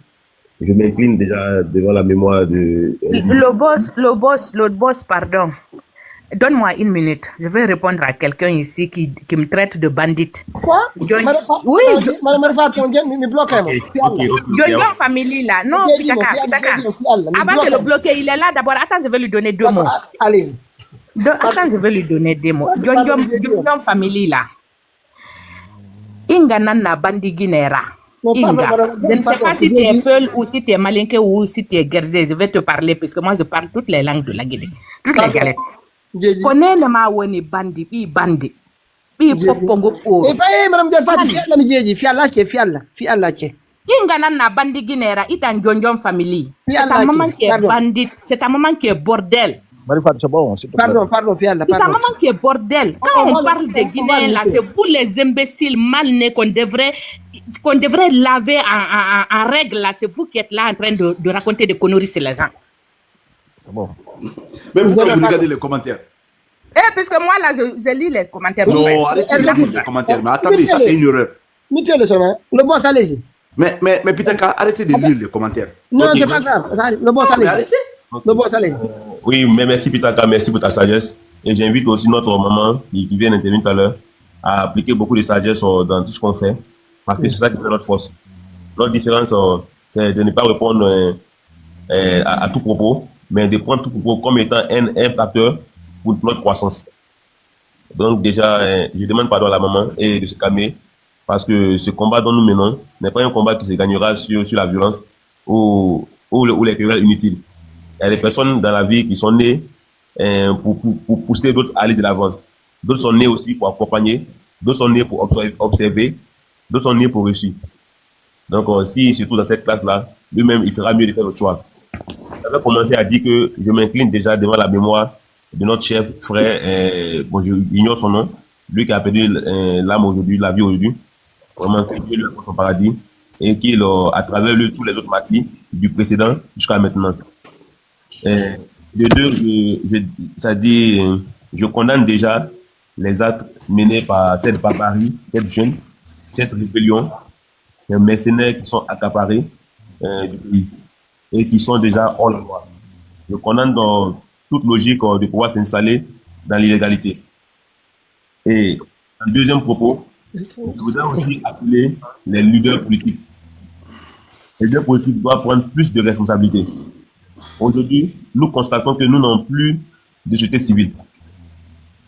je m'incline déjà devant la mémoire de... Le boss, pardon. Donne-moi une minute. Je vais répondre à quelqu'un ici qui me traite de bandit. Quoi? Oui. Madame Arfa, tu me bloques. Jojo Family là. Non, Pitaka. Avant de le bloquer, il est là d'abord. Attends, je vais lui donner 2 mots. Allez-y. Attends, je vais lui donner 2 mots. Jojo Family là. Inga nana bandi Guinera. Inga. Je ne sais pas si tu es Peul ou si tu es Malinké ou si tu es Guerzé. Je vais te parler parce que moi je parle toutes les langues de la Guinée. Toutes les galettes. Connais le maouani bandi, bandi. Popongo po. Et pas madame Delphati, fiala mi fiala qui. Inga nana bandi Guinera, itan Jonjon Family. C'est ta maman qui est bandit, c'est ta maman qui est bordel. Pardon, fiala. C'est ta maman qui est bordel. Quand on parle de Guinée, là, c'est pour les imbéciles mal nés qu'on devrait laver en règle. Là, c'est vous qui êtes là en train de raconter des conneries sur les gens. Bon. Mais pourquoi vous regardez les commentaires? Puisque moi, là, je lis les commentaires. Non, arrêtez de lire les commentaires. Mais attendez, ça, c'est une erreur. Le boss, allez-y. Mais Pitaka, arrêtez de lire les commentaires. Non, c'est pas grave. Le boss, allez-y. Arrêtez. Le boss, allez-y. Oui, mais merci Pitaka, merci pour ta sagesse. Et j'invite aussi notre maman qui vient d'intervenir tout à l'heure à appliquer beaucoup de sagesse dans tout ce qu'on fait. Parce que c'est ça qui fait notre force. Notre différence, c'est de ne pas répondre à tout propos, mais de prendre tout propos comme étant un facteur pour notre croissance. Donc déjà, je demande pardon à la maman et de se calmer, parce que ce combat dont nous menons n'est pas un combat qui se gagnera sur la violence ou les querelles inutiles. Il y a des personnes dans la vie qui sont nées pour pousser d'autres à aller de l'avant. D'autres sont nés aussi pour accompagner, d'autres sont nés pour observer, d'autres sont nés pour réussir. Donc si surtout dans cette classe-là, lui-même, il fera mieux de faire le choix. Ça va commencer à dire que je m'incline déjà devant la mémoire de notre chef frère, bon, je ignore son nom, lui qui a perdu l'âme aujourd'hui, la vie aujourd'hui, vraiment que Dieu lui accorde son paradis, et qui, à travers lui, tous les autres martyrs du précédent jusqu'à maintenant. De deux, c'est-à-dire, je condamne déjà les actes menés par cette barbarie, cette jeune, cette rébellion, des mercenaires qui sont accaparés du pays et qui sont déjà hors la loi. Je condamne dans toute logique de pouvoir s'installer dans l'illégalité. Et en deuxième propos, je voudrais aussi appeler les leaders politiques. Les leaders politiques doivent prendre plus de responsabilités. Aujourd'hui, nous constatons que nous n'avons plus de société civile.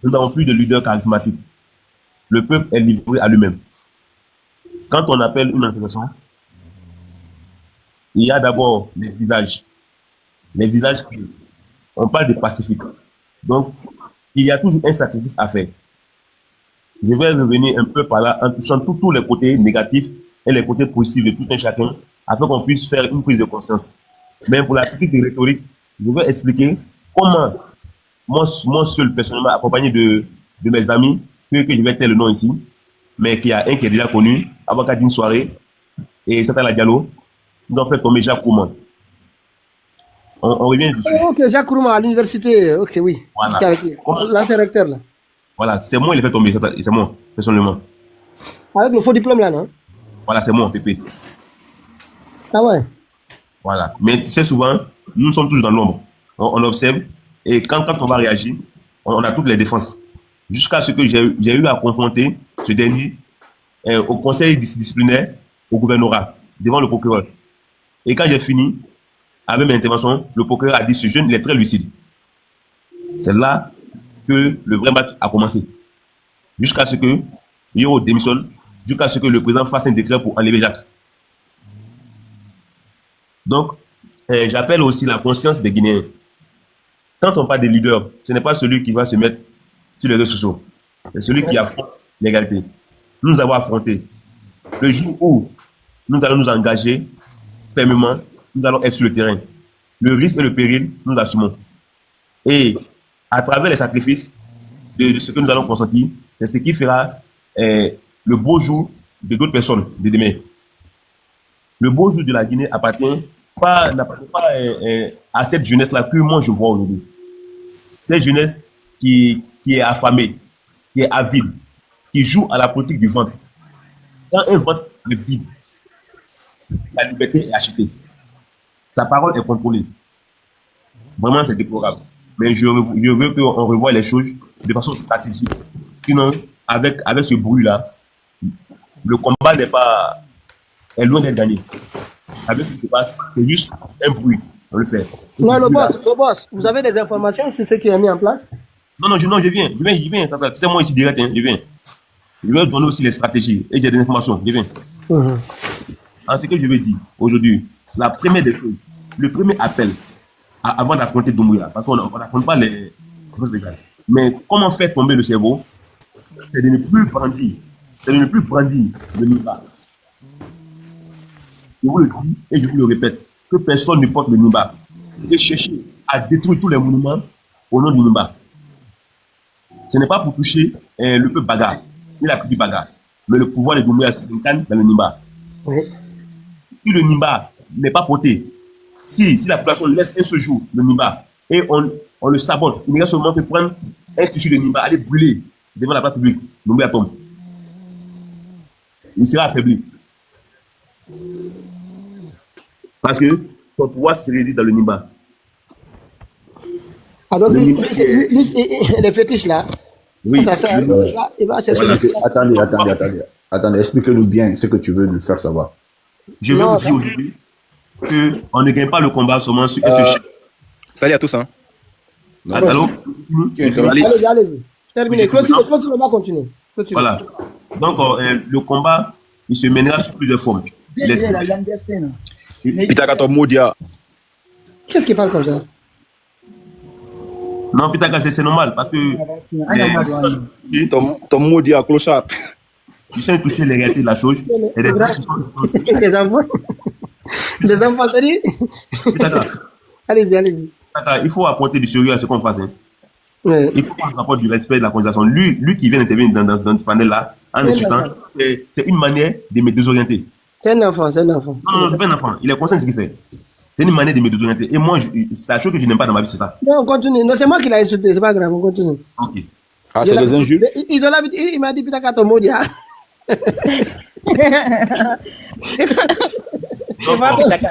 Nous n'avons plus de leaders charismatiques. Le peuple est livré à lui-même. Quand on appelle une manifestation, il y a d'abord les visages. Les visages qui... On parle de pacifique. Donc, il y a toujours un sacrifice à faire. Je vais revenir un peu par là en touchant tous les côtés négatifs et les côtés positifs de tout un chacun afin qu'on puisse faire une prise de conscience. Mais pour la critique de rhétorique, je vais expliquer comment moi seul, personnellement, accompagné de mes amis, que je vais taire le nom ici, mais qu'il y a un qui est déjà connu, avant qu'à une soirée, et Satan la Diallo, nous avons fait tomber Jacques Kouman. On revient dessus. Ok, Jacques Kouman à l'université, ok, oui. Voilà. L'ancien recteur, là. Voilà, c'est moi qui l'ai fait tomber, c'est moi, personnellement. Avec le faux diplôme, là, non? Voilà, c'est moi, Pépé. Ah ouais? Voilà. Mais tu sais, souvent, nous sommes toujours dans l'ombre. On observe, et quand on va réagir, on a toutes les défenses. Jusqu'à ce que j'ai eu à confronter ce dernier au conseil disciplinaire, au gouvernorat, devant le procureur. Et quand j'ai fini avec mes interventions, le procureur a dit ce jeune, il est très lucide. C'est là que le vrai match a commencé. Jusqu'à ce que Yoro démissionne, jusqu'à ce que le président fasse un décret pour enlever Jacques. Donc, j'appelle aussi la conscience des Guinéens. Quand on parle des leaders, ce n'est pas celui qui va se mettre sur les réseaux sociaux. C'est celui qui affronte l'égalité. Nous avons affronté. Le jour où nous allons nous engager fermement, nous allons être sur le terrain. Le risque et le péril, nous assumons. Et à travers les sacrifices de ce que nous allons consentir, c'est ce qui fera le beau jour de d'autres personnes de demain. Le beau jour de la Guinée n'appartient pas à cette jeunesse-là que moi je vois aujourd'hui. Cette jeunesse qui est affamée, qui est avide, qui joue à la politique du ventre. Quand un ventre est vide, la liberté est achetée. Sa parole est contrôlée. Vraiment, c'est déplorable. Mais je veux qu'on revoie les choses de façon stratégique. Sinon, avec ce bruit-là, le combat est loin d'être gagné. Avec ce qui se passe, c'est juste un bruit. On le fait. Non, le boss, vous avez des informations sur ce qui est mis en place? Non, je viens. C'est moi ici direct, je viens. Je vais donner aussi les stratégies et j'ai des informations, je viens. En ce que je veux dire aujourd'hui, la première des choses, le premier appel avant d'affronter Doumbouya, parce qu'on n'affronte pas les forces légales. Mais comment faire tomber le cerveau, c'est de ne plus brandir, le Nimba. Je vous le dis et je vous le répète, que personne ne porte le Nimba. Et chercher à détruire tous les monuments au nom du Nimba. Ce n'est pas pour toucher le peuple bagarre, ni la petite bagarre, mais le pouvoir de Doumbouya s'incarne dans le Nimba. Oui. Si le Nimba n'est pas porté, si la population laisse un seul jour le Nimba et on le sabote, il n'y a seulement que prendre un tissu de Nimba, aller brûler devant la place publique, Doumbouya tombe. Il sera affaibli. Parce que son pouvoir se réside dans le Nimba. Alors, les fétiches là, oui. Il va chercher. Attendez, explique-nous bien ce que tu veux nous faire savoir. Je vais vous dire aujourd'hui qu'on ne gagne pas le combat seulement sur ce chien. Salut à tous. Hein. Allô? Allez-y. Terminé. Clôture, on va continuer. Voilà. Donc, le combat, il se mènera sur plusieurs formes. Pitaka Modia. Qu'est-ce qui parle comme ça? Non, Pitaka, c'est normal parce que. Ton Modia, clochard. Tu sais toucher les réalités de la chose. Les enfants. Les enfants, t'as dit? Allez-y. Il faut apporter du sérieux à ce qu'on fasse. Hein. Ouais. Il faut qu'on apporte du respect de la conversation. Lui qui vient d'intervenir dans ce panel-là, en insultant, c'est une manière de me désorienter. C'est un enfant. Non, c'est pas un enfant. Il est conscient de ce qu'il fait. C'est une manière de me désorienter. Et moi, c'est la chose que je n'aime pas dans ma vie, c'est ça. Non, on continue. Non, c'est moi qui l'ai insulté, c'est pas grave, on continue. Ok. Ah, c'est des injures. Ils ont l'habitude, il m'a dit Pitaka ton Modia.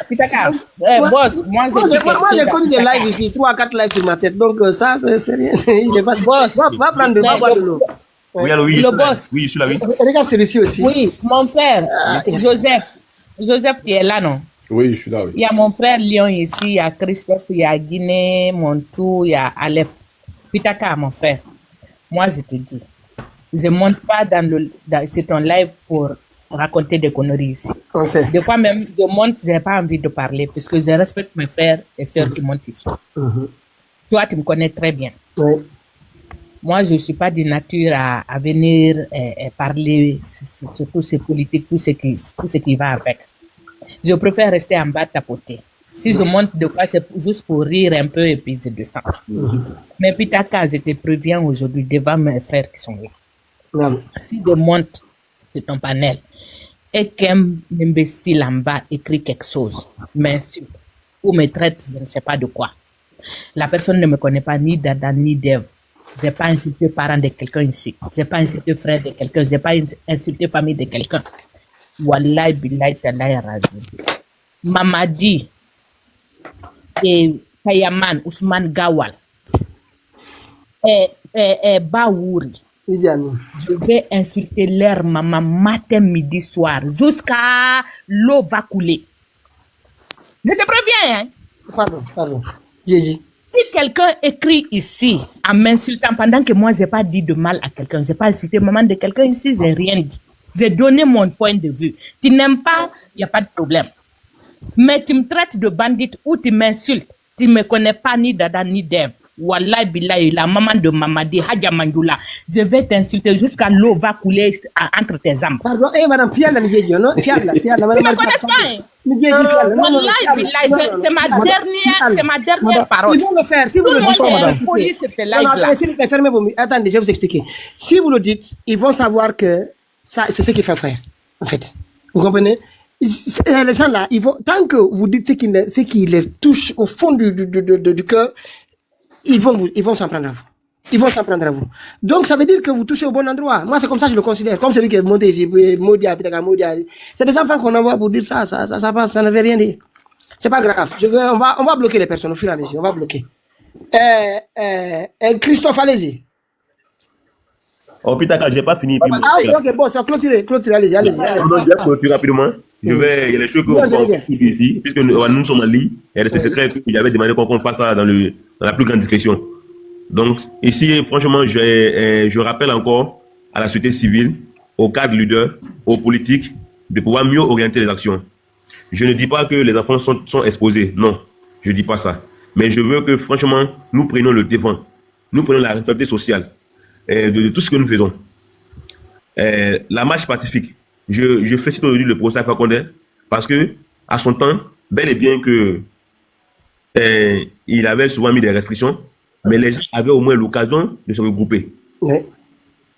Pitaka. Boss, moi j'ai connu des lives ici, 3-4 lives sur ma tête, donc ça, c'est rien. Il est facile. Boss, va prendre de l'eau. Oui, alors oui, le boss. Oui, je suis là, oui. Regarde celui-ci aussi. Oui, mon frère, Joseph. Joseph, tu es là, non? Oui, je suis là, oui. Il y a mon frère Lyon ici, il y a Christophe, il y a Guinée, Montou, il y a Aleph. Pitaka, mon frère. Moi, je te dis, je ne monte pas sur ton live pour raconter des conneries ici. Des fois même, je monte, je n'ai pas envie de parler puisque je respecte mes frères et sœurs qui montent ici. Toi, tu me connais très bien. Oui. Moi, je ne suis pas de nature à venir parler sur tous ces politiques, tout ce qui va avec. Je préfère rester en bas tapoter. Si je monte de quoi, c'est juste pour rire un peu et puis je descends. Mais Pitaka, je te préviens aujourd'hui devant mes frères qui sont là. Si je monte sur ton panel et qu'un imbécile en bas écrit quelque chose, m'insulte ou me traite, je ne sais pas de quoi. La personne ne me connaît pas ni Dada ni Dev. Je n'ai pas insulté parent de quelqu'un ici. Je n'ai pas insulté frère de quelqu'un. Je n'ai pas insulté famille de quelqu'un. Wallahi billahi talahi razim. Mamadi et Kayaman Ousmane Gawal et Baouri. Je vais insulter leur maman matin, midi, soir, jusqu'à l'eau va couler. Je te préviens, hein? Pardon. Gigi. Si quelqu'un écrit ici en m'insultant pendant que moi, je n'ai pas dit de mal à quelqu'un, je n'ai pas insulté maman de quelqu'un ici, je n'ai rien dit. J'ai donné mon point de vue. Tu n'aimes pas, il n'y a pas de problème. Mais tu me traites de bandite ou tu m'insultes. Tu ne me connais pas ni Dada ni Dev. Wallahi billahi, la maman de Mamadi, Hadja Mandoula. Je vais t'insulter jusqu'à l'eau va couler entre tes jambes. Pardon, madame, Fiala, non? Fiala. Tu ne me connais pas, hein? Wallahi billahi, c'est ma dernière parole. Ils vont le faire, si vous le dites. Attendez, je vais vous expliquer. Si vous le dites, ils vont savoir que c'est ce qu'il fait frère, en fait. Vous comprenez? Les gens là, ils vont, tant que vous dites ce qui les touche au fond du cœur, ils vont s'en prendre à vous. Ils vont s'en prendre à vous. Donc, ça veut dire que vous touchez au bon endroit. Moi, c'est comme ça que je le considère. Comme celui qui est monté ici, Modia. C'est des enfants qu'on envoie pour dire ça passe, ça ne veut rien dire. C'est pas grave. On va bloquer les personnes au fur et à mesure. On va bloquer. Christophe, allez-y. Oh, Pitaka, je n'ai pas fini. Ok, bon, ça clôturez, allez-y. Je vais clôturer rapidement. Il y a les choses qu'on peut ici, puisque nous sommes en ligne, et c'est secret qu'il avait demandé qu'on fasse ça dans la plus grande discrétion. Donc, ici, franchement, je rappelle encore à la société civile, aux cadres leaders, aux politiques, de pouvoir mieux orienter les actions. Je ne dis pas que les enfants sont exposés, non, je ne dis pas ça. Mais je veux que, franchement, nous prenions le devant. Nous prenons la responsabilité sociale de tout ce que nous faisons. La marche pacifique. Je félicite aujourd'hui le professeur Alpha Condé parce que, à son temps, bel et bien que il avait souvent mis des restrictions, mais les gens avaient au moins l'occasion de se regrouper. Ouais.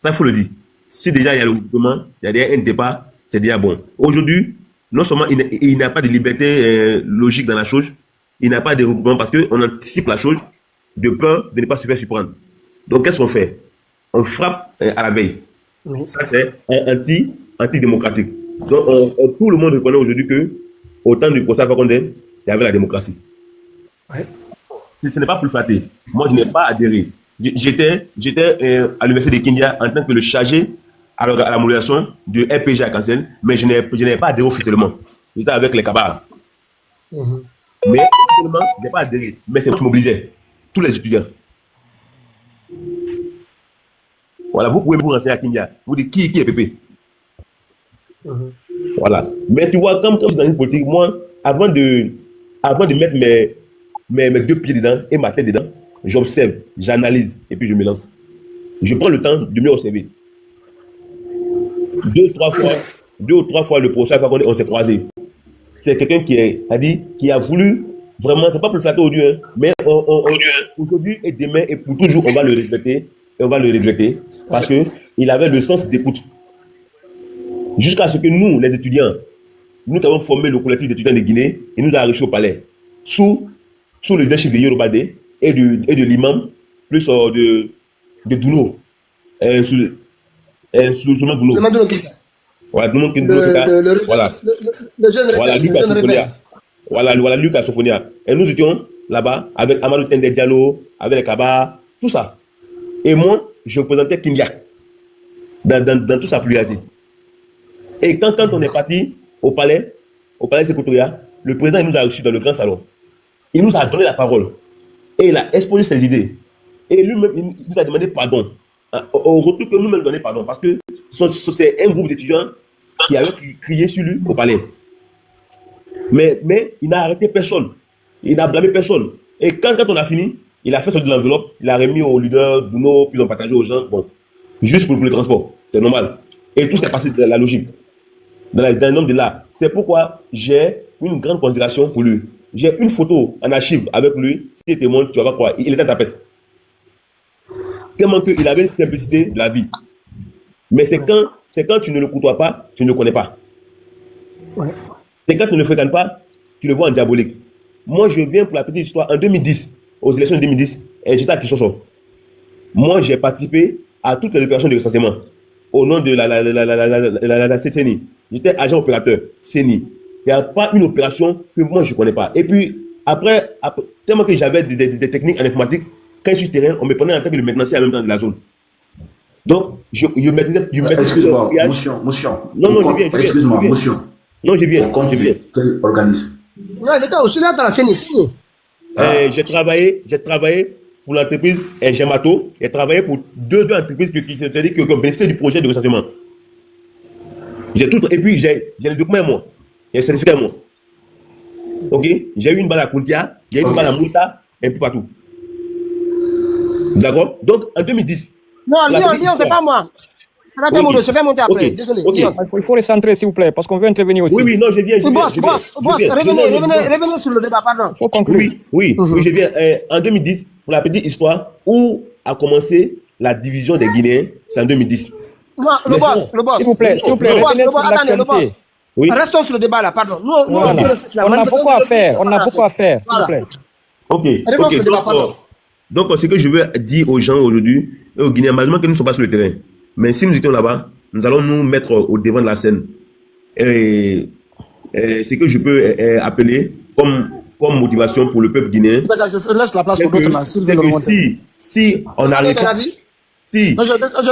Ça, il faut le dire. Si déjà il y a le regroupement, il y a un débat, c'est déjà bon. Aujourd'hui, non seulement il n'y a pas de liberté logique dans la chose, il n'y a pas de regroupement parce qu'on anticipe la chose de peur de ne pas se faire surprendre. Donc, qu'est-ce qu'on fait? On frappe à la veille. Oui. Ça, c'est antidémocratique. Donc, tout le monde reconnaît aujourd'hui que, au temps du professeur Alpha Condé, il y avait la démocratie. Ouais. Ce n'est pas plus flatté. Moi, je n'ai pas adhéré. J'étais à l'université de Kenya en tant que le chargé à la modération de RPG à Cancel, mais je n'ai pas adhéré officiellement. J'étais avec les cabards. Mais officiellement, je n'ai pas adhéré. Mais c'est moi qui m'obligeait. Tous les étudiants. Voilà, vous pouvez vous renseigner à Kenya. Vous dites qui est Pépé. Voilà. Mais tu vois, comme je suis dans une politique, moi, avant de mettre mes deux pieds dedans et ma tête dedans, j'observe, j'analyse et puis je me lance. Je prends le temps de mieux observer. Deux ou trois fois le professeur, on s'est croisés. C'est quelqu'un qui a voulu vraiment, c'est pas pour le flatter aujourd'hui, hein, mais aujourd'hui et demain et pour toujours, on va le regretter. Et on va le regretter parce qu'il avait le sens d'écoute. Jusqu'à ce que nous, les étudiants, nous avons formé le collectif d'étudiants de Guinée et nous avons reçus au palais. sous le leadership de Yorubade et de l'imam, plus de Duno. Sous le nom Duno. Voilà, Duno voilà. Le jeune rebelle. Voilà, Lucas Sophonia. Et nous étions là-bas avec Amadou Tende Diallo, avec les Kaba, tout ça. Et moi, je représentais Kindia dans toute sa pluralité. Et quand on est parti au palais Sékou-Touré, le président il nous a reçus dans le grand salon. Il nous a donné la parole. Et il a exposé ses idées. Et lui-même, il nous a demandé pardon. Au retour que nous-mêmes donnons pardon. Parce que c'est un groupe d'étudiants qui avait crié sur lui au palais. Mais il n'a arrêté personne. Il n'a blâmé personne. Et quand on a fini, il a fait sortir de l'enveloppe, il a remis aux leaders de nos, puis ils ont partagé aux gens. Bon, juste pour le transport. C'est normal. Et tout s'est passé dans la logique. Dans le nom de là. C'est pourquoi j'ai une grande considération pour lui. J'ai une photo en archive avec lui. Si tu témoignes, tu vas voir quoi. Il était à tapette. Tellement qu'il avait une simplicité de la vie. Mais c'est quand tu ne le côtoies pas, tu ne le connais pas. Ouais. C'est quand tu ne le fréquentes pas, tu le vois en diabolique. Moi, je viens pour la petite histoire. En 2010, aux élections de 2010, j'étais à Kissoso. Moi, j'ai participé à toutes les opérations de recensement au nom de la CENI. J'étais agent opérateur, CENI. Il n'y a pas une opération que moi, je ne connais pas. Et puis, après tellement que j'avais des techniques en informatique, quand je suis terrain, on me prenait en tant que le maintenancier en même temps de la zone. Donc, je maîtrisais. Excuse-moi, motion. Non, je viens. Excuse-moi, motion. Non, je viens. Quel organisme? Non, il était aussi là dans la CENI. J'ai travaillé pour l'entreprise Gemato. J'ai travaillé pour deux entreprises qui ont bénéficié du projet de recensement. J'ai tout. Et puis, j'ai les documents, moi. J'ai les certificats, moi. Ok? J'ai eu une balle à Kuntia, j'ai eu une balle à Mouta, et puis partout. D'accord? Donc, en 2010. Non, Lyon, c'est pas moi. Je vais monter après. Désolé. Il faut les centrer, s'il vous plaît, parce qu'on veut intervenir aussi. Oui, non, je viens. Boss, revenez sur le débat, pardon. Il faut conclure. Oui, je viens. En 2010, pour la petite histoire, où a commencé la division des Guinéens, c'est en 2010. Non, le boss. S'il vous plaît, revenez sur l'actualité. Oui. Restons sur le débat là, pardon. On a beaucoup à faire, s'il vous plaît. Ok. Donc, ce que je veux dire aux gens aujourd'hui, et aux Guinéens, malheureusement que nous ne sommes pas sur le terrain, mais si nous étions là-bas, nous allons nous mettre au devant de la scène. Et ce que je peux appeler comme motivation pour le peuple guinéen. Je laisse la place pour d'autres là. Si on arrive. J'ai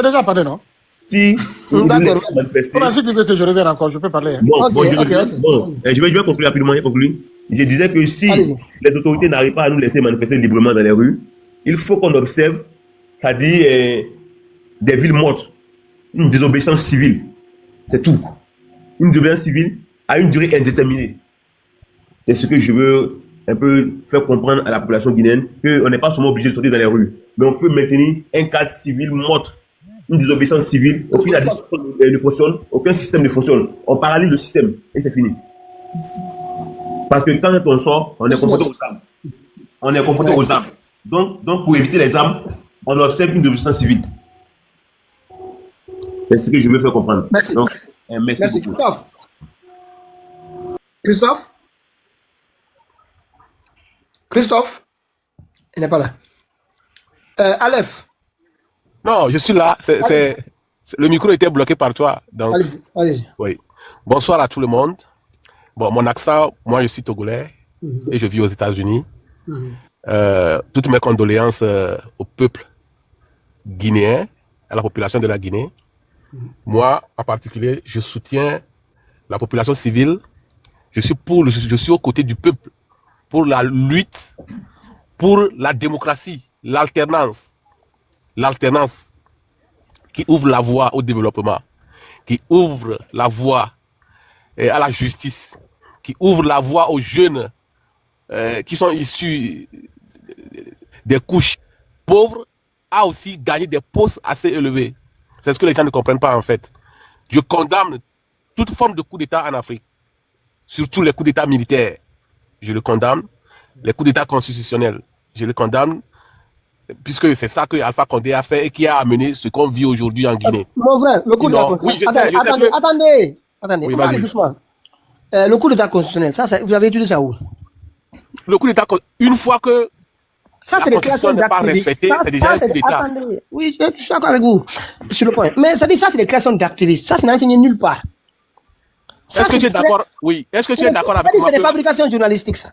déjà parlé, non? Si vous voulez manifester. Si tu veux que je revienne encore, je peux parler. Je vais conclure rapidement. Je disais que si les autorités n'arrivent pas à nous laisser manifester librement dans les rues, il faut qu'on observe, c'est-à-dire des villes mortes, une désobéissance civile. C'est tout. Une désobéissance civile à une durée indéterminée. C'est ce que je veux un peu faire comprendre à la population guinéenne, qu'on n'est pas seulement obligé de sortir dans les rues, mais on peut maintenir un cadre civil mort, une désobéissance civile, aucune administration ne fonctionne, aucun système ne fonctionne. On paralyse le système et c'est fini. Parce que quand on sort, on est confronté aux armes. Donc, pour éviter les armes, on observe une désobéissance civile. C'est ce que je veux faire comprendre. Merci. Donc, merci beaucoup. Christophe, il n'est pas là. Aleph. Non, je suis là. Le micro était bloqué par toi. Donc, allez-y. Oui. Bonsoir à tout le monde. Bon, mon accent, moi je suis togolais et je vis aux États-Unis. Toutes mes condoléances au peuple guinéen, à la population de la Guinée. Moi, en particulier, je soutiens la population civile. Je suis aux côtés du peuple pour la lutte, pour la démocratie, l'alternance qui ouvre la voie au développement, qui ouvre la voie à la justice, qui ouvre la voie aux jeunes qui sont issus des couches pauvres à aussi gagner des postes assez élevés. C'est ce que les gens ne comprennent pas en fait. Je condamne toute forme de coup d'État en Afrique, surtout les coups d'État militaires. Je le condamne. Les coups d'État constitutionnels, je le condamne, puisque c'est ça que Alpha Condé a fait et qui a amené ce qu'on vit aujourd'hui en Guinée. Mon frère, le coup d'État constitutionnel. Attendez, oui, doucement. Le coup d'État constitutionnel, ça, vous avez étudié ça où? le coup d'État, une fois que ça, c'est des créations d'activistes. C'est déjà un coup d'État. Oui, je suis d'accord avec vous sur le point. Mais ça dit ça, c'est des créations d'activistes. Ça, c'est enseigné nulle part. Est-ce que tu es d'accord? Oui. Est-ce que tu es d'accord avec moi? C'est des fabrications journalistiques, ça.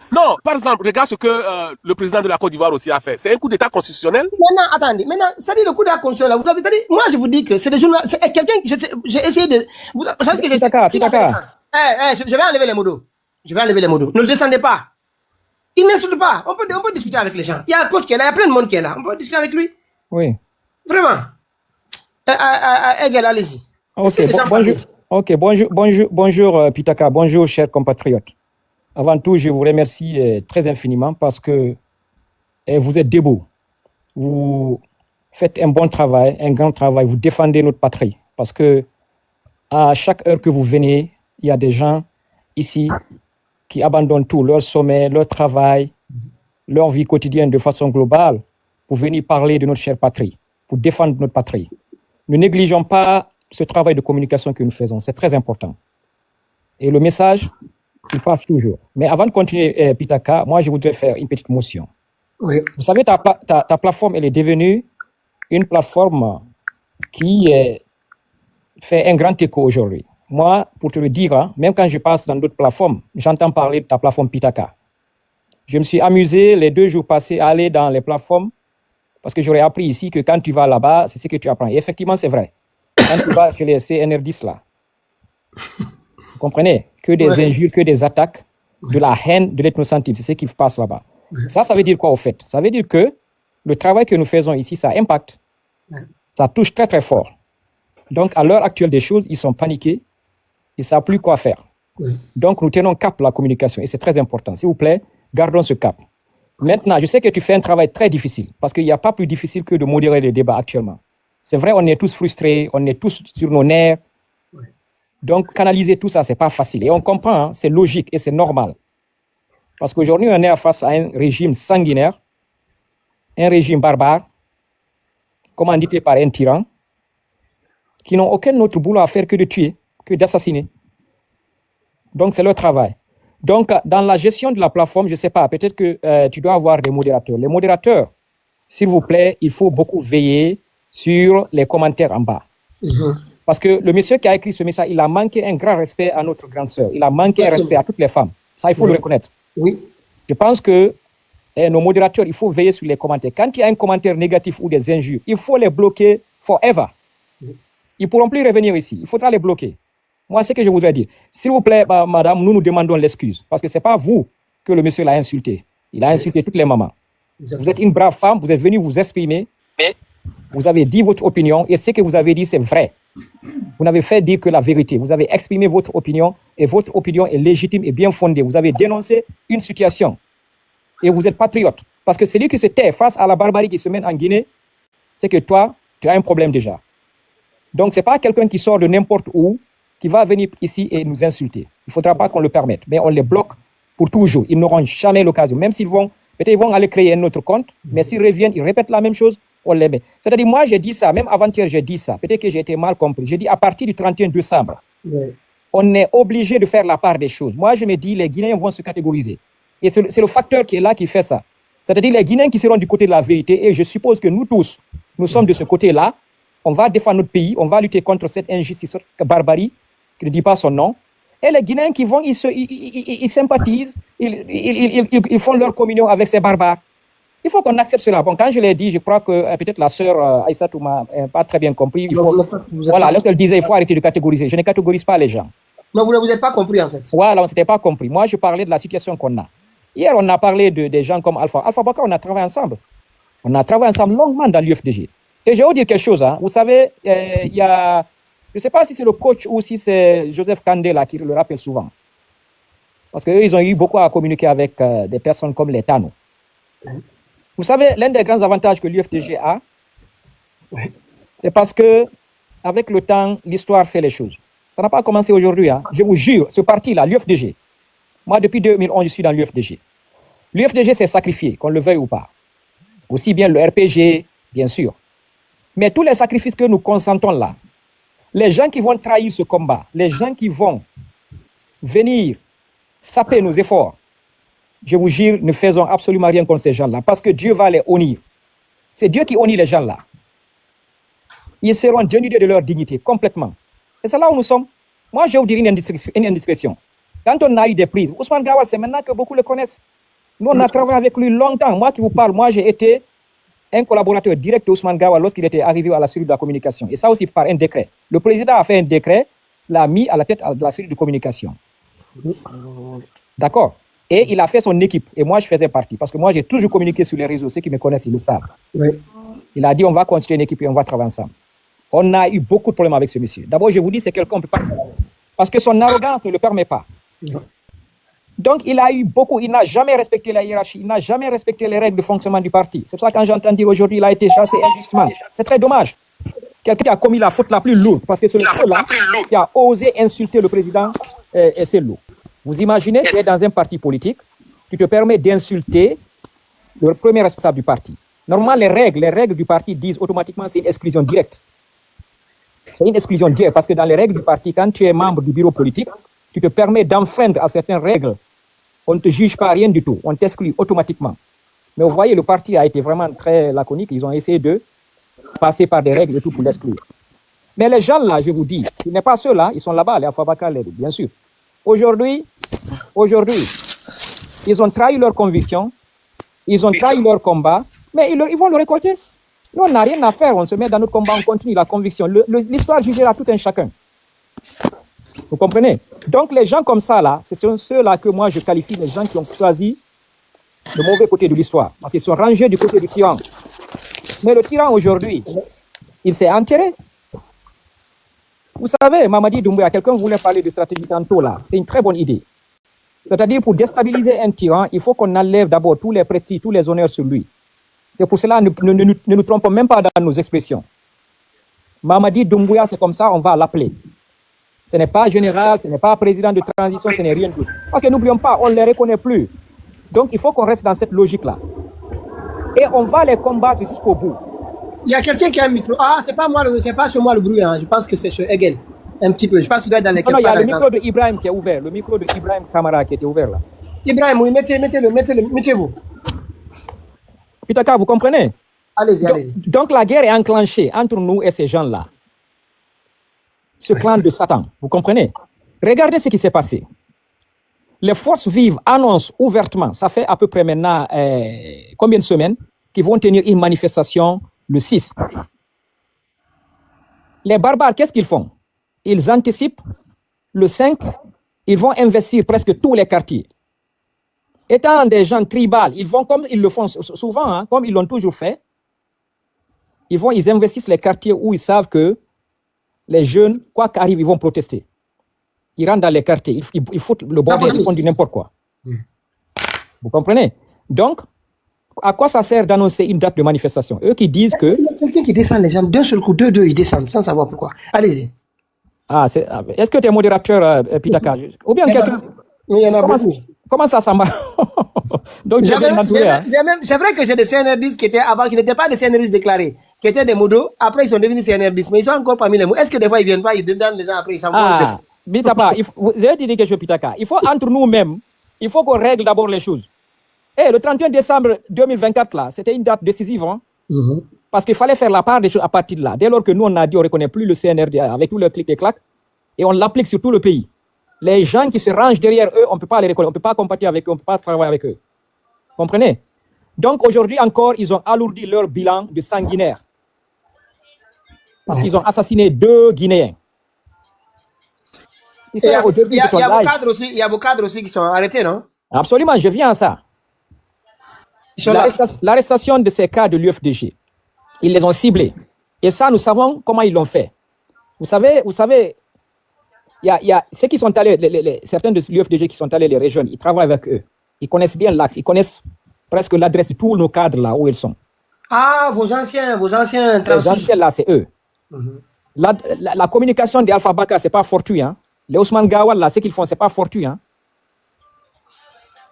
Non, par exemple, regarde ce que le président de la Côte d'Ivoire aussi a fait. C'est un coup d'État constitutionnel. Maintenant, attendez. Maintenant, ça dit le coup d'État constitutionnel. Vous avez dit, moi, je vous dis que c'est des journalistes. C'est quelqu'un qui. J'ai essayé de. Vous savez ce que j'ai fait? Je vais enlever les mots. Je vais enlever les mots. Ne le descendez pas. Il n'insulte pas. On peut discuter avec les gens. Il y a un coach qui est là, il y a plein de monde qui est là. On peut discuter avec lui. Oui. Vraiment. Allez-y. Bonjour, Pitaka. Bonjour, chers compatriotes. Avant tout, je vous remercie très infiniment parce que vous êtes debout. Vous faites un bon travail, un grand travail. Vous défendez notre patrie. Parce que à chaque heure que vous venez, il y a des gens ici qui abandonnent tout, leur sommeil, leur travail, leur vie quotidienne de façon globale pour venir parler de notre chère patrie, pour défendre notre patrie. Ne négligeons pas ce travail de communication que nous faisons, c'est très important. Et le message, il passe toujours. Mais avant de continuer, Pitaka, moi je voudrais faire une petite motion. Oui. Vous savez, ta plateforme, elle est devenue une plateforme qui fait un grand écho aujourd'hui. Moi, pour te le dire, hein, même quand je passe dans d'autres plateformes, j'entends parler de ta plateforme Pitaka. Je me suis amusé les 2 jours passés à aller dans les plateformes parce que j'aurais appris ici que quand tu vas là-bas, c'est ce que tu apprends. Et effectivement, c'est vrai. Quand tu vas chez les CNR10 là, vous comprenez? Que des injures, que des attaques, de la haine, de l'ethnocentrisme, c'est ce qui se passe là-bas. Ça veut dire quoi au fait? Ça veut dire que le travail que nous faisons ici, ça impacte. Ça touche très très fort. Donc, à l'heure actuelle des choses, ils sont paniqués. Ils ne savent plus quoi faire. Donc, nous tenons cap la communication et c'est très important. S'il vous plaît, gardons ce cap. Maintenant, je sais que tu fais un travail très difficile parce qu'il n'y a pas plus difficile que de modérer les débats actuellement. C'est vrai, on est tous frustrés, on est tous sur nos nerfs. Donc, canaliser tout ça, ce n'est pas facile. Et on comprend, hein, c'est logique et c'est normal. Parce qu'aujourd'hui, on est face à un régime sanguinaire, un régime barbare, commandité par un tyran, qui n'ont aucun autre boulot à faire que de tuer, que d'assassiner. Donc, c'est leur travail. Donc, dans la gestion de la plateforme, je ne sais pas, peut-être que tu dois avoir des modérateurs. Les modérateurs, s'il vous plaît, il faut beaucoup veiller sur les commentaires en bas. Parce que le monsieur qui a écrit ce message, il a manqué un grand respect à notre grande sœur. Il a manqué un respect à toutes les femmes. Ça, il faut le reconnaître. Oui. Je pense que nos modérateurs, il faut veiller sur les commentaires. Quand il y a un commentaire négatif ou des injures, il faut les bloquer forever. Ils ne pourront plus revenir ici. Il faudra les bloquer. Moi, c'est ce que je voudrais dire. S'il vous plaît, madame, nous demandons l'excuse. Parce que ce n'est pas vous que le monsieur l'a insulté. Il a insulté toutes les mamans. Vous êtes une brave femme, vous êtes venue vous exprimer. Vous avez dit votre opinion et ce que vous avez dit, c'est vrai. Vous n'avez fait dire que la vérité. Vous avez exprimé votre opinion et votre opinion est légitime et bien fondée. Vous avez dénoncé une situation et vous êtes patriote. Parce que celui qui se tait face à la barbarie qui se mène en Guinée, c'est que toi, tu as un problème déjà. Donc, ce n'est pas quelqu'un qui sort de n'importe où qui va venir ici et nous insulter. Il ne faudra pas qu'on le permette. Mais on les bloque pour toujours. Ils n'auront jamais l'occasion. Même s'ils vont, peut-être ils vont aller créer un autre compte, mais s'ils reviennent, ils répètent la même chose, on les met. C'est-à-dire, moi, j'ai dit ça, même avant-hier, j'ai dit ça. Peut-être que j'ai été mal compris. J'ai dit à partir du 31 décembre, on est obligé de faire la part des choses. Moi, je me dis, les Guinéens vont se catégoriser. Et c'est le facteur qui est là qui fait ça. C'est-à-dire, les Guinéens qui seront du côté de la vérité, et je suppose que nous tous, nous sommes de ce côté-là, on va défendre notre pays, on va lutter contre cette injustice, cette barbarie, qui ne dit pas son nom. Et les Guinéens qui vont, ils sympathisent, ils font leur communion avec ces barbares. Il faut qu'on accepte cela. Bon, quand je l'ai dit, je crois que peut-être la sœur Aïssatou m'a pas très bien compris. Voilà, lorsqu'elle disait il faut arrêter de catégoriser. Je ne catégorise pas les gens. Non, vous ne vous êtes pas compris en fait. Voilà, on ne s'était pas compris. Moi, je parlais de la situation qu'on a. Hier, on a parlé des gens comme Alpha. Alpha Baka, on a travaillé ensemble. On a travaillé ensemble longuement dans l'UFDG. Et je vais vous dire quelque chose. Hein. Vous savez, il y a... Je ne sais pas si c'est le coach ou si c'est Joseph Kandé là, qui le rappelle souvent. Parce qu'eux, ils ont eu beaucoup à communiquer avec des personnes comme les Tano. Vous savez, l'un des grands avantages que l'UFDG a, c'est parce que avec le temps, l'histoire fait les choses. Ça n'a pas commencé aujourd'hui. Hein. Je vous jure, ce parti-là, l'UFDG, moi, depuis 2011, je suis dans l'UFDG. L'UFDG s'est sacrifié, qu'on le veuille ou pas. Aussi bien le RPG, bien sûr. Mais tous les sacrifices que nous consentons là, les gens qui vont trahir ce combat, les gens qui vont venir saper nos efforts, je vous jure, ne faisons absolument rien contre ces gens-là, parce que Dieu va les honir. C'est Dieu qui honit les gens-là. Ils seront dénudés de leur dignité, complètement. Et c'est là où nous sommes. Moi, je vais vous dire une indiscrétion. Quand on a eu des prises, Ousmane Gawal, c'est maintenant que beaucoup le connaissent. Nous, on a travaillé avec lui longtemps. Moi qui vous parle, moi, j'ai été un collaborateur direct d'Ousmane Gawal lorsqu'il était arrivé à la cellule de la communication. Et ça aussi par un décret. Le président a fait un décret, l'a mis à la tête de la cellule de communication. D'accord? Et il a fait son équipe. Et moi, je faisais partie. Parce que moi, j'ai toujours communiqué sur les réseaux. Ceux qui me connaissent, ils le savent. Oui. Il a dit, on va constituer une équipe et on va travailler ensemble. On a eu beaucoup de problèmes avec ce monsieur. D'abord, je vous dis, c'est quelqu'un qu'on ne peut pas... Parce que son arrogance ne le permet pas. Donc, il a eu beaucoup... Il n'a jamais respecté la hiérarchie. Il n'a jamais respecté les règles de fonctionnement du parti. C'est pour ça que quand j'entends dire aujourd'hui, il a été chassé injustement. C'est très dommage. Quelqu'un qui a commis la faute la plus lourde. Parce que c'est le seul-là qui a osé insulter le président et c'est lourd. Vous imaginez, tu es dans un parti politique, tu te permets d'insulter le premier responsable du parti. Normalement, les règles du parti disent automatiquement que c'est une exclusion directe. C'est une exclusion directe parce que dans les règles du parti, quand tu es membre du bureau politique, tu te permets d'enfreindre à certaines règles. On ne te juge pas rien du tout, on t'exclut automatiquement. Mais vous voyez, le parti a été vraiment très laconique. Ils ont essayé de passer par des règles et tout pour l'exclure. Mais les gens là, je vous dis, ce n'est pas ceux-là, ils sont là-bas, les Afabaka, bien sûr. Aujourd'hui, ils ont trahi leurs convictions, ils ont trahi leur combat, mais ils vont le récolter. Nous, on n'a rien à faire, on se met dans notre combat, on continue la conviction. L'histoire jugera tout un chacun. Vous comprenez? Donc, les gens comme ça, là, ce sont ceux-là que moi, je qualifie les gens qui ont choisi le mauvais côté de l'histoire, parce qu'ils sont rangés du côté du tyran. Mais le tyran, aujourd'hui, il s'est enterré. Vous savez, Mamadi Doumbouya, quelqu'un voulait parler de stratégie tantôt là. C'est une très bonne idée. C'est-à-dire, pour déstabiliser un tyran, il faut qu'on enlève d'abord tous les prestige, tous les honneurs sur lui. C'est pour cela que ne nous trompons même pas dans nos expressions. Mamadi Doumbouya, c'est comme ça, on va l'appeler. Ce n'est pas général, ce n'est pas président de transition, ce n'est rien d'autre. Parce que n'oublions pas, on ne les reconnaît plus. Donc, il faut qu'on reste dans cette logique-là. Et on va les combattre jusqu'au bout. Il y a quelqu'un qui a un micro. Ah, c'est pas chez moi le bruit. Hein. Je pense que c'est chez Hegel. Un petit peu. Je pense qu'il doit être dans les... Non, il y a le micro de Ibrahim qui est ouvert. Le micro de Ibrahim Kamara qui était ouvert là. Ibrahim, oui, mettez-vous. Pitaka, vous comprenez? Allez-y. Donc la guerre est enclenchée entre nous et ces gens-là. Ce clan de Satan, vous comprenez? Regardez ce qui s'est passé. Les forces vives annoncent ouvertement, ça fait à peu près maintenant combien de semaines, qu'ils vont tenir une manifestation le 6. Les barbares, qu'est-ce qu'ils font? Ils anticipent. Le 5, ils vont investir presque tous les quartiers. Étant des gens tribaux, ils vont comme ils le font souvent, hein, comme ils l'ont toujours fait. Ils investissent les quartiers où ils savent que les jeunes, quoi qu'arrive, ils vont protester. Ils rentrent dans les quartiers, ils foutent le bordel, ils font du n'importe quoi. Vous comprenez? Donc, à quoi ça sert d'annoncer une date de manifestation? Eux qui disent que... Il y a quelqu'un qui descend les gens d'un seul coup, deux, ils descendent sans savoir pourquoi. Allez-y. Est-ce que tu es modérateur, Pitaka? Ou bien quelqu'un... Il y en a beaucoup. Comment ça marche? Donc, c'est vrai que j'ai des CNR10 qui étaient avant, qui n'étaient pas des CNR10 déclarés, qui étaient des modos. Après, ils sont devenus CNR10, mais ils sont encore parmi les mots. Est-ce que des fois, ils ne viennent pas, ils donnent les gens après, ils s'en vont? Pitaka, je vais te dire quelque chose, Pitaka. Il faut, entre nous-mêmes, il faut qu'on règle d'abord les choses. Le 31 décembre 2024, là, c'était une date décisive, hein? Parce qu'il fallait faire la part des choses à partir de là. Dès lors que nous, on a dit, on ne reconnaît plus le CNRD avec tout le clic et clac, et on l'applique sur tout le pays. Les gens qui se rangent derrière eux, on ne peut pas les reconnaître, on ne peut pas compatir avec eux, on ne peut pas travailler avec eux. Comprenez? Donc aujourd'hui encore, ils ont alourdi leur bilan de sanguinaire. Parce qu'ils ont assassiné 2 Guinéens. Il y a vos cadres aussi qui sont arrêtés, non? Absolument, je viens à ça. L'arrestation de ces cas de l'UFDG, ils les ont ciblés. Et ça, nous savons comment ils l'ont fait. Vous savez, il y a ceux qui sont allés, certains de l'UFDG qui sont allés les rejoindre, ils travaillent avec eux. Ils connaissent bien l'axe, ils connaissent presque l'adresse de tous nos cadres là où ils sont. Ah, vos anciens les anciens là, c'est eux. La communication des Alpha Baka, c'est pas fortuit. Hein. Les Ousmane Gawal là, ce qu'ils font, c'est pas fortuit. Hein.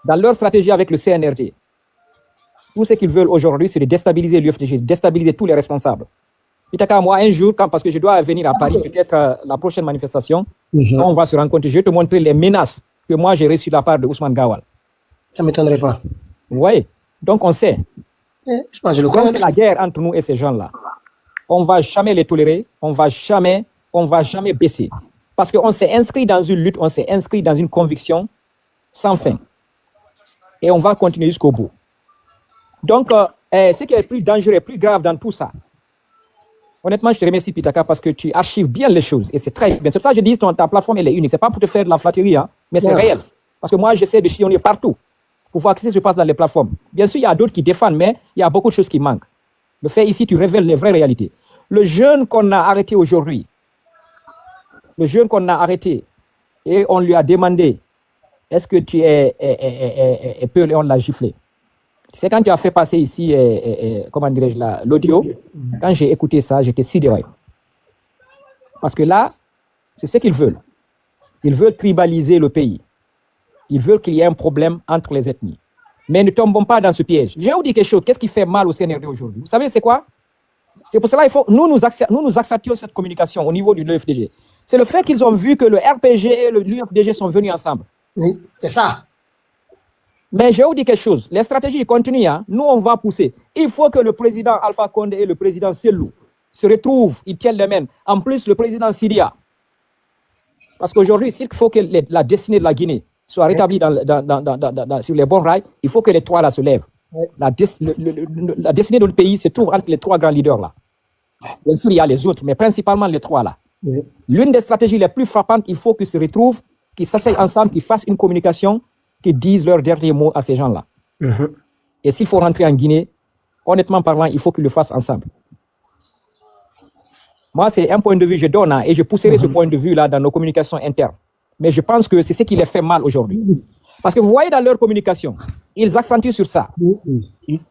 Dans leur stratégie avec le CNRD, tout ce qu'ils veulent aujourd'hui, c'est de déstabiliser l'UFDG, déstabiliser tous les responsables. Pitaka, moi, un jour, parce que je dois venir à Paris, peut-être la prochaine manifestation, on va se rencontrer. Je vais te montrer les menaces que moi j'ai reçues de la part de Ousmane Gawal. Ça ne m'étonnerait pas. Vous voyez? Donc on sait. Je pense que comme c'est la guerre entre nous et ces gens-là, on ne va jamais les tolérer, on va jamais baisser. Parce qu'on s'est inscrit dans une lutte, on s'est inscrit dans une conviction sans fin. Et on va continuer jusqu'au bout. Donc, ce qui est plus dangereux, plus grave dans tout ça, honnêtement, je te remercie, Pitaka, parce que tu archives bien les choses. Et c'est très bien. C'est pour ça que je dis que ta plateforme, elle est unique. Ce n'est pas pour te faire de la flatterie, hein, mais c'est réel. Parce que moi, j'essaie de sillonner partout pour voir ce qui se passe dans les plateformes. Bien sûr, il y a d'autres qui défendent, mais il y a beaucoup de choses qui manquent. Le fait ici, tu révèles les vraies réalités. Le jeune qu'on a arrêté aujourd'hui, et on lui a demandé, est-ce que tu es peur, et on l'a giflé. C'est quand tu as fait passer ici, comment dirais-je là, l'audio, quand j'ai écouté ça, j'étais sidéré. Parce que là, c'est ce qu'ils veulent. Ils veulent tribaliser le pays. Ils veulent qu'il y ait un problème entre les ethnies. Mais ne tombons pas dans ce piège. Je vais vous dire quelque chose. Qu'est-ce qui fait mal au CNRD aujourd'hui? Vous savez, c'est quoi? C'est pour cela qu'il faut nous acceptions cette communication au niveau du l'UFDG. C'est le fait qu'ils ont vu que le RPG et l'UFDG sont venus ensemble. Oui, c'est ça. Mais je vais vous dire quelque chose. Les stratégies continuent. Hein. Nous, on va pousser. Il faut que le président Alpha Condé et le président Sellou se retrouvent. Ils tiennent les mains. En plus, le président Syria. Parce qu'aujourd'hui, s'il faut que la destinée de la Guinée soit rétablie sur les bons rails, il faut que les trois là se lèvent. La destinée de notre pays se trouve entre les trois grands leaders là. Bien sûr, il y a les autres, mais principalement les trois là. L'une des stratégies les plus frappantes, il faut qu'ils se retrouvent, qu'ils s'asseyent ensemble, qu'ils fassent une communication, qu'ils disent leurs derniers mots à ces gens-là. Et s'il faut rentrer en Guinée, honnêtement parlant, il faut qu'ils le fassent ensemble. Moi, c'est un point de vue que je donne, hein, et je pousserai ce point de vue-là dans nos communications internes. Mais je pense que c'est ce qui les fait mal aujourd'hui. Parce que vous voyez dans leur communication, ils accentuent sur ça.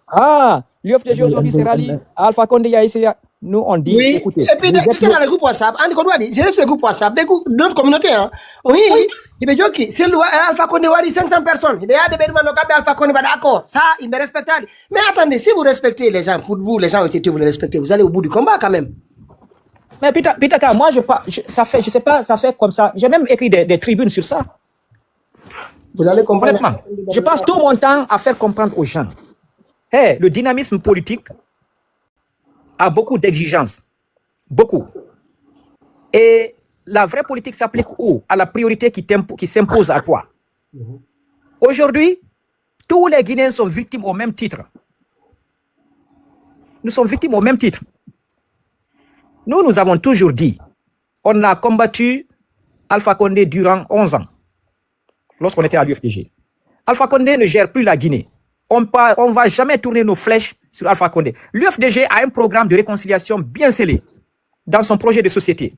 Ah, l'UFDG aujourd'hui c'est rallye, Alpha Condé, nous on dit, oui. Écoutez. Et puis, c'est dans le groupe WhatsApp, j'ai reçu le groupe WhatsApp, d'autres communautés. Hein. Oui, il me dit, ok, c'est Alpha Condé, 500 personnes. Il me dit, Alpha Condé, d'accord, ça, il me respecte. Mais attendez, si vous respectez les gens, pour vous, les gens vous les respectez, vous allez au bout du combat quand même. Mais Pitaka, moi, je sais pas, ça fait comme ça. J'ai même écrit des tribunes sur ça. Vous allez comprendre. Honnêtement, je passe tout mon temps à faire comprendre aux gens. Hey, le dynamisme politique a beaucoup d'exigences. Beaucoup. Et la vraie politique s'applique où? À la priorité qui s'impose à toi. Aujourd'hui, tous les Guinéens sont victimes au même titre. Nous sommes victimes au même titre. Nous avons toujours dit, on a combattu Alpha Condé durant 11 ans, lorsqu'on était à l'UFDG. Alpha Condé ne gère plus la Guinée. On ne va jamais tourner nos flèches sur Alpha Condé. L'UFDG a un programme de réconciliation bien scellé dans son projet de société.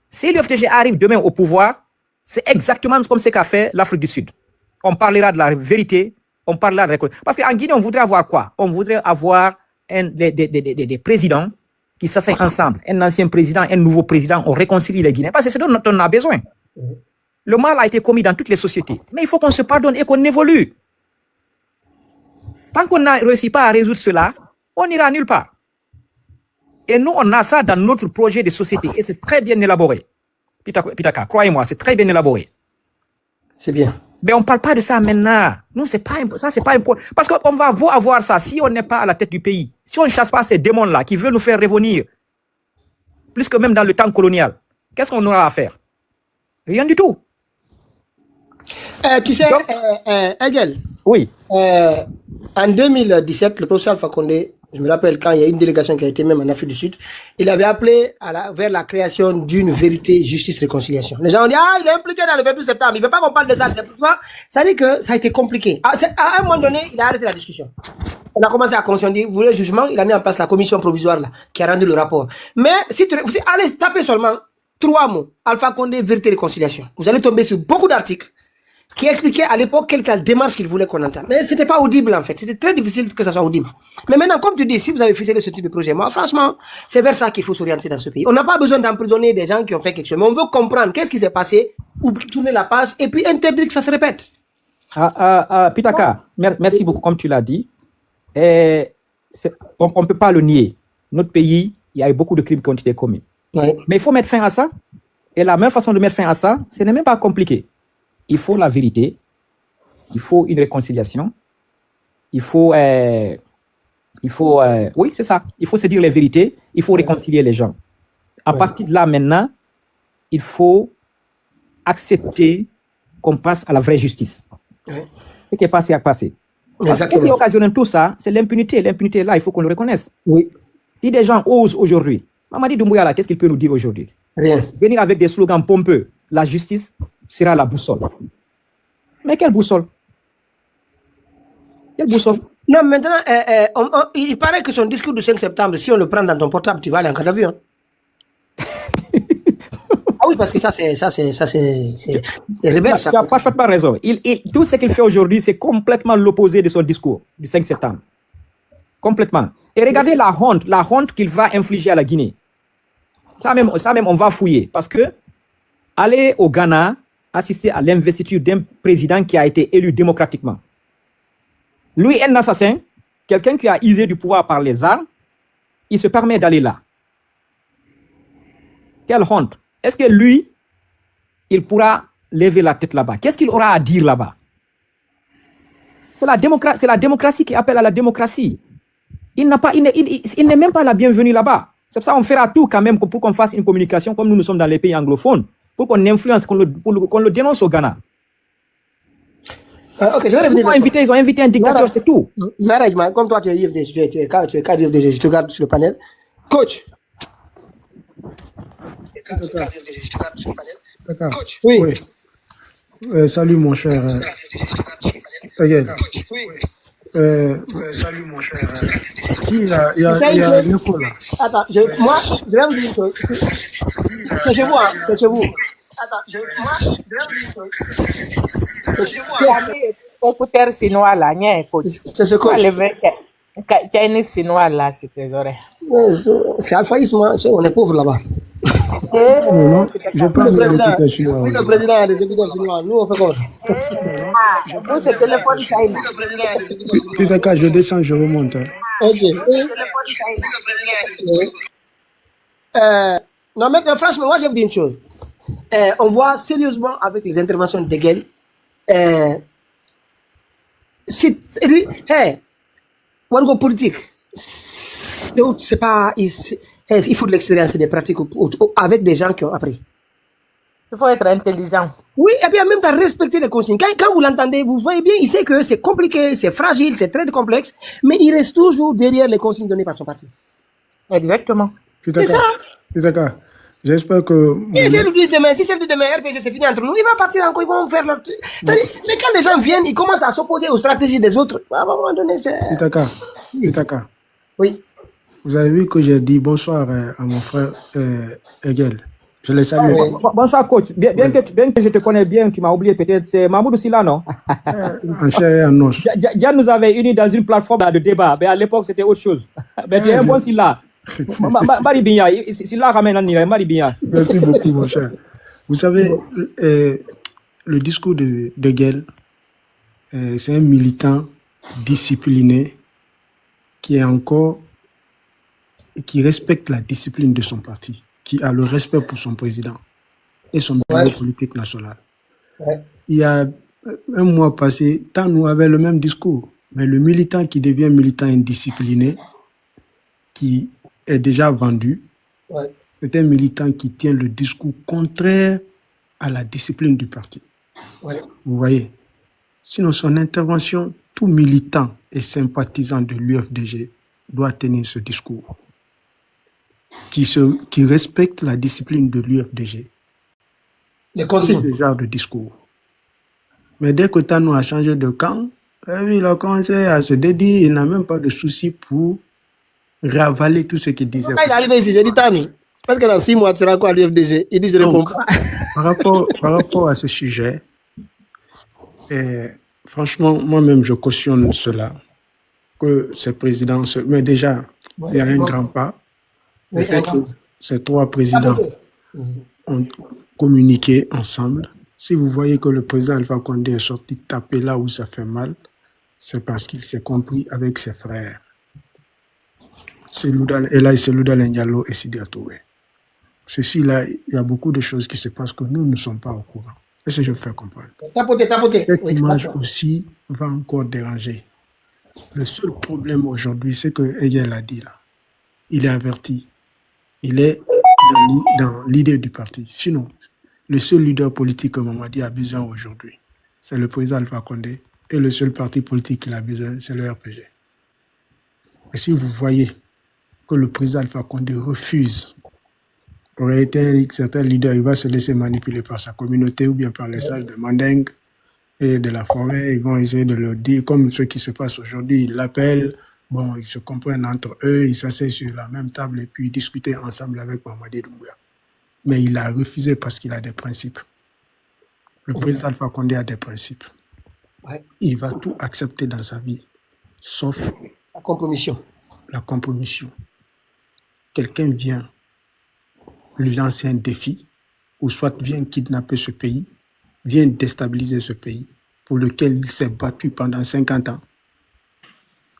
Si l'UFDG arrive demain au pouvoir, c'est exactement comme ce qu'a fait l'Afrique du Sud. On parlera de la vérité, on parlera de la réconciliation. Parce qu'en Guinée, on voudrait avoir quoi? On voudrait avoir des présidents qui s'asseyent ensemble. Un ancien président, un nouveau président, on réconcilie les Guinéens. Parce que c'est ce dont on a besoin. Le mal a été commis dans toutes les sociétés. Mais il faut qu'on se pardonne et qu'on évolue. Tant qu'on n'a réussi pas à résoudre cela, on n'ira nulle part. Et nous, on a ça dans notre projet de société. Et c'est très bien élaboré. Pitaka, croyez-moi, c'est très bien élaboré. C'est bien. Mais on ne parle pas de ça maintenant. Nous, c'est pas important. Parce qu'on va avoir ça si on n'est pas à la tête du pays. Si on ne chasse pas ces démons-là qui veulent nous faire revenir, plus que même dans le temps colonial, qu'est-ce qu'on aura à faire? Rien du tout. Tu sais, Egel, oui. En 2017, le professeur Alpha Condé, je me rappelle quand il y a une délégation qui a été même en Afrique du Sud, il avait appelé vers la création d'une vérité, justice, réconciliation. Les gens ont dit, il est impliqué dans le 22 septembre, il ne veut pas qu'on parle de ça. Ça dit que ça a été compliqué. À un moment donné, il a arrêté la discussion. On a commencé à conscientiser, vous voulez le jugement, il a mis en place la commission provisoire là, qui a rendu le rapport. Mais si vous allez taper seulement 3 mots, Alpha Condé, vérité, réconciliation, vous allez tomber sur beaucoup d'articles qui expliquait à l'époque quelle démarche qu'il voulait qu'on entende. Mais c'était pas audible en fait. C'était très difficile que ça soit audible. Mais maintenant, comme tu dis, si vous avez ficelé ce type de projet, moi, franchement, c'est vers ça qu'il faut s'orienter dans ce pays. On n'a pas besoin d'emprisonner des gens qui ont fait quelque chose. Mais on veut comprendre qu'est-ce qui s'est passé, ou tourner la page, et puis interdire que ça se répète. Pitaka, merci beaucoup, comme tu l'as dit. On ne peut pas le nier. Notre pays, il y a eu beaucoup de crimes qui ont été commis. Ouais. Mais il faut mettre fin à ça. Et la meilleure façon de mettre fin à ça, ce n'est même pas compliqué. Il faut la vérité, Il faut une réconciliation. Il faut oui, c'est ça. Il faut se dire les vérités. Il faut réconcilier les gens. À partir de là, maintenant, il faut accepter qu'on passe à la vraie justice. Ce qui est passé a passé. Ce qui occasionne tout ça, c'est l'impunité. L'impunité, là, il faut qu'on le reconnaisse. Oui. Si des gens osent aujourd'hui, Mamadi Doumbouya, là, qu'est-ce qu'il peut nous dire aujourd'hui? Rien. Venir avec des slogans pompeux, la justice sera la boussole. Mais quelle boussole? Quelle boussole? Non, maintenant, il paraît que son discours du 5 septembre, si on le prend dans ton portable, tu vas aller en garde à vue. Hein? Ah oui, parce que ça, c'est rebelle. Tu as parfaitement raison. Tout ce qu'il fait aujourd'hui, c'est complètement l'opposé de son discours du 5 septembre. Complètement. Et regardez la honte qu'il va infliger à la Guinée. Ça même, on va fouiller. Parce que aller au Ghana, assister à l'investiture d'un président qui a été élu démocratiquement. Lui, un assassin, quelqu'un qui a usé du pouvoir par les armes, il se permet d'aller là. Quelle honte. Est-ce que lui, il pourra lever la tête là-bas? Qu'est-ce qu'il aura à dire là-bas? C'est la démocratie qui appelle à la démocratie. Il n'est même pas la bienvenue là-bas. C'est pour ça qu'on fera tout quand même pour qu'on fasse une communication comme nous sommes dans les pays anglophones, pour qu'on influence, qu'on le dénonce au Ghana. Ok, je vais revenir. Ils ont invité un dictateur, c'est tout. Maraj, comme toi, tu es IFD, tu es cadre IFD, je te garde sur le panel. Coach. Coach. Oui. Salut mon cher. Salut mon cher. Il y a une fois là. Attends, moi, je vais vous dire une chose. C'est chez vous, hein, c'est chez vous. Attends, moi, je vais vous dire une chose. C'est chez vous, hein. Écouteur chinois là, coach. C'est ce coach. Chinese chinois là, c'est tes oreilles. C'est alphaïsme, on est pauvre là-bas. Non, je parle de l'écouteur chinois. Le président a des écouteurs chinois, nous on fait quoi? Vous, c'est téléphone China. Putain, quand je descends, je remonte. Ok. Non, mais franchement, moi je vais vous dire une chose. On voit sérieusement avec les interventions de Degel. Wargo politique, c'est pas. Il faut de l'expérience et des pratiques avec des gens qui ont appris. Il faut être intelligent. Oui, et puis en même temps respecter les consignes. Quand vous l'entendez, vous voyez bien, il sait que c'est compliqué, c'est fragile, c'est très complexe, mais il reste toujours derrière les consignes données par son parti. Exactement. C'est ça. D'accord. J'espère que. Si celle de demain, RPG, c'est fini entre nous, il va partir encore, ils vont faire leur. Mais quand les gens viennent, ils commencent à s'opposer aux stratégies des autres. À un moment donné, c'est. Pitaka. Oui. Vous avez vu que j'ai dit bonsoir à mon frère Egel. Je l'ai salué. Bonsoir, coach. Bien que je te connais bien, tu m'as oublié peut-être. C'est Mahmoud Silla, non? En chair et en os. Diane nous avait unis dans une plateforme de débat. Mais à l'époque, c'était autre chose. Mais tu es un bon Silla. Maribia, Silla ramène en Maribia. Merci beaucoup, mon cher. Vous savez, le discours de Egel, c'est un militant discipliné qui respecte la discipline de son parti, qui a le respect pour son président et son bureau politique national. Il y a un mois passé, tant nous avions le même discours, mais le militant qui devient militant indiscipliné, qui est déjà vendu, c'est un militant qui tient le discours contraire à la discipline du parti. Vous voyez? Sinon, son intervention, tout militant et sympathisant de l'UFDG doit tenir ce discours qui respecte la discipline de l'UFDG. Les consignes. Ce genre de discours. Mais dès que Tano a changé de camp, il a commencé à se dédier, il n'a même pas de souci pour ravaler tout ce qu'il disait. Quand il est arrivé ici, j'ai dit Tano, parce que dans 6 mois, tu seras quoi à l'UFDG? Il dit je réponds pas. Par rapport à ce sujet, franchement, moi-même, je cautionne cela, que ce président, mais déjà, il y a un grand pas. Le fait que ces 3 présidents ont communiqué ensemble. Si vous voyez que le président Alpha Condé est sorti taper là où ça fait mal, c'est parce qu'il s'est compris avec ses frères. Elaï Selouda et Sidi Touré. Ceci-là, il y a beaucoup de choses qui se passent que nous ne sommes pas au courant. Est-ce que je me fais comprendre? Tapoter. Cette image aussi va encore déranger. Le seul problème aujourd'hui, c'est que Eyel a dit là, il est averti. Il est dans l'idée du parti. Sinon, le seul leader politique que Mamadi a besoin aujourd'hui, c'est le président Alpha Condé. Et le seul parti politique qu'il a besoin, c'est le RPG. Et si vous voyez que le président Alpha Condé refuse, aurait été un certain leader, il va se laisser manipuler par sa communauté ou bien par les salles de Mandingue et de la forêt, ils vont essayer de le dire, comme ce qui se passe aujourd'hui, ils l'appellent, bon, ils se comprennent entre eux, ils s'asseyent sur la même table et puis discutent ensemble avec Mamadi Doumbouya. Mais il a refusé parce qu'il a des principes. Le président Alpha Condé a des principes. Ouais. Il va tout accepter dans sa vie, sauf la compromission. La compromission. Quelqu'un vient lui lancer un défi, ou soit vient kidnapper ce pays, vient déstabiliser ce pays, pour lequel il s'est battu pendant 50 ans.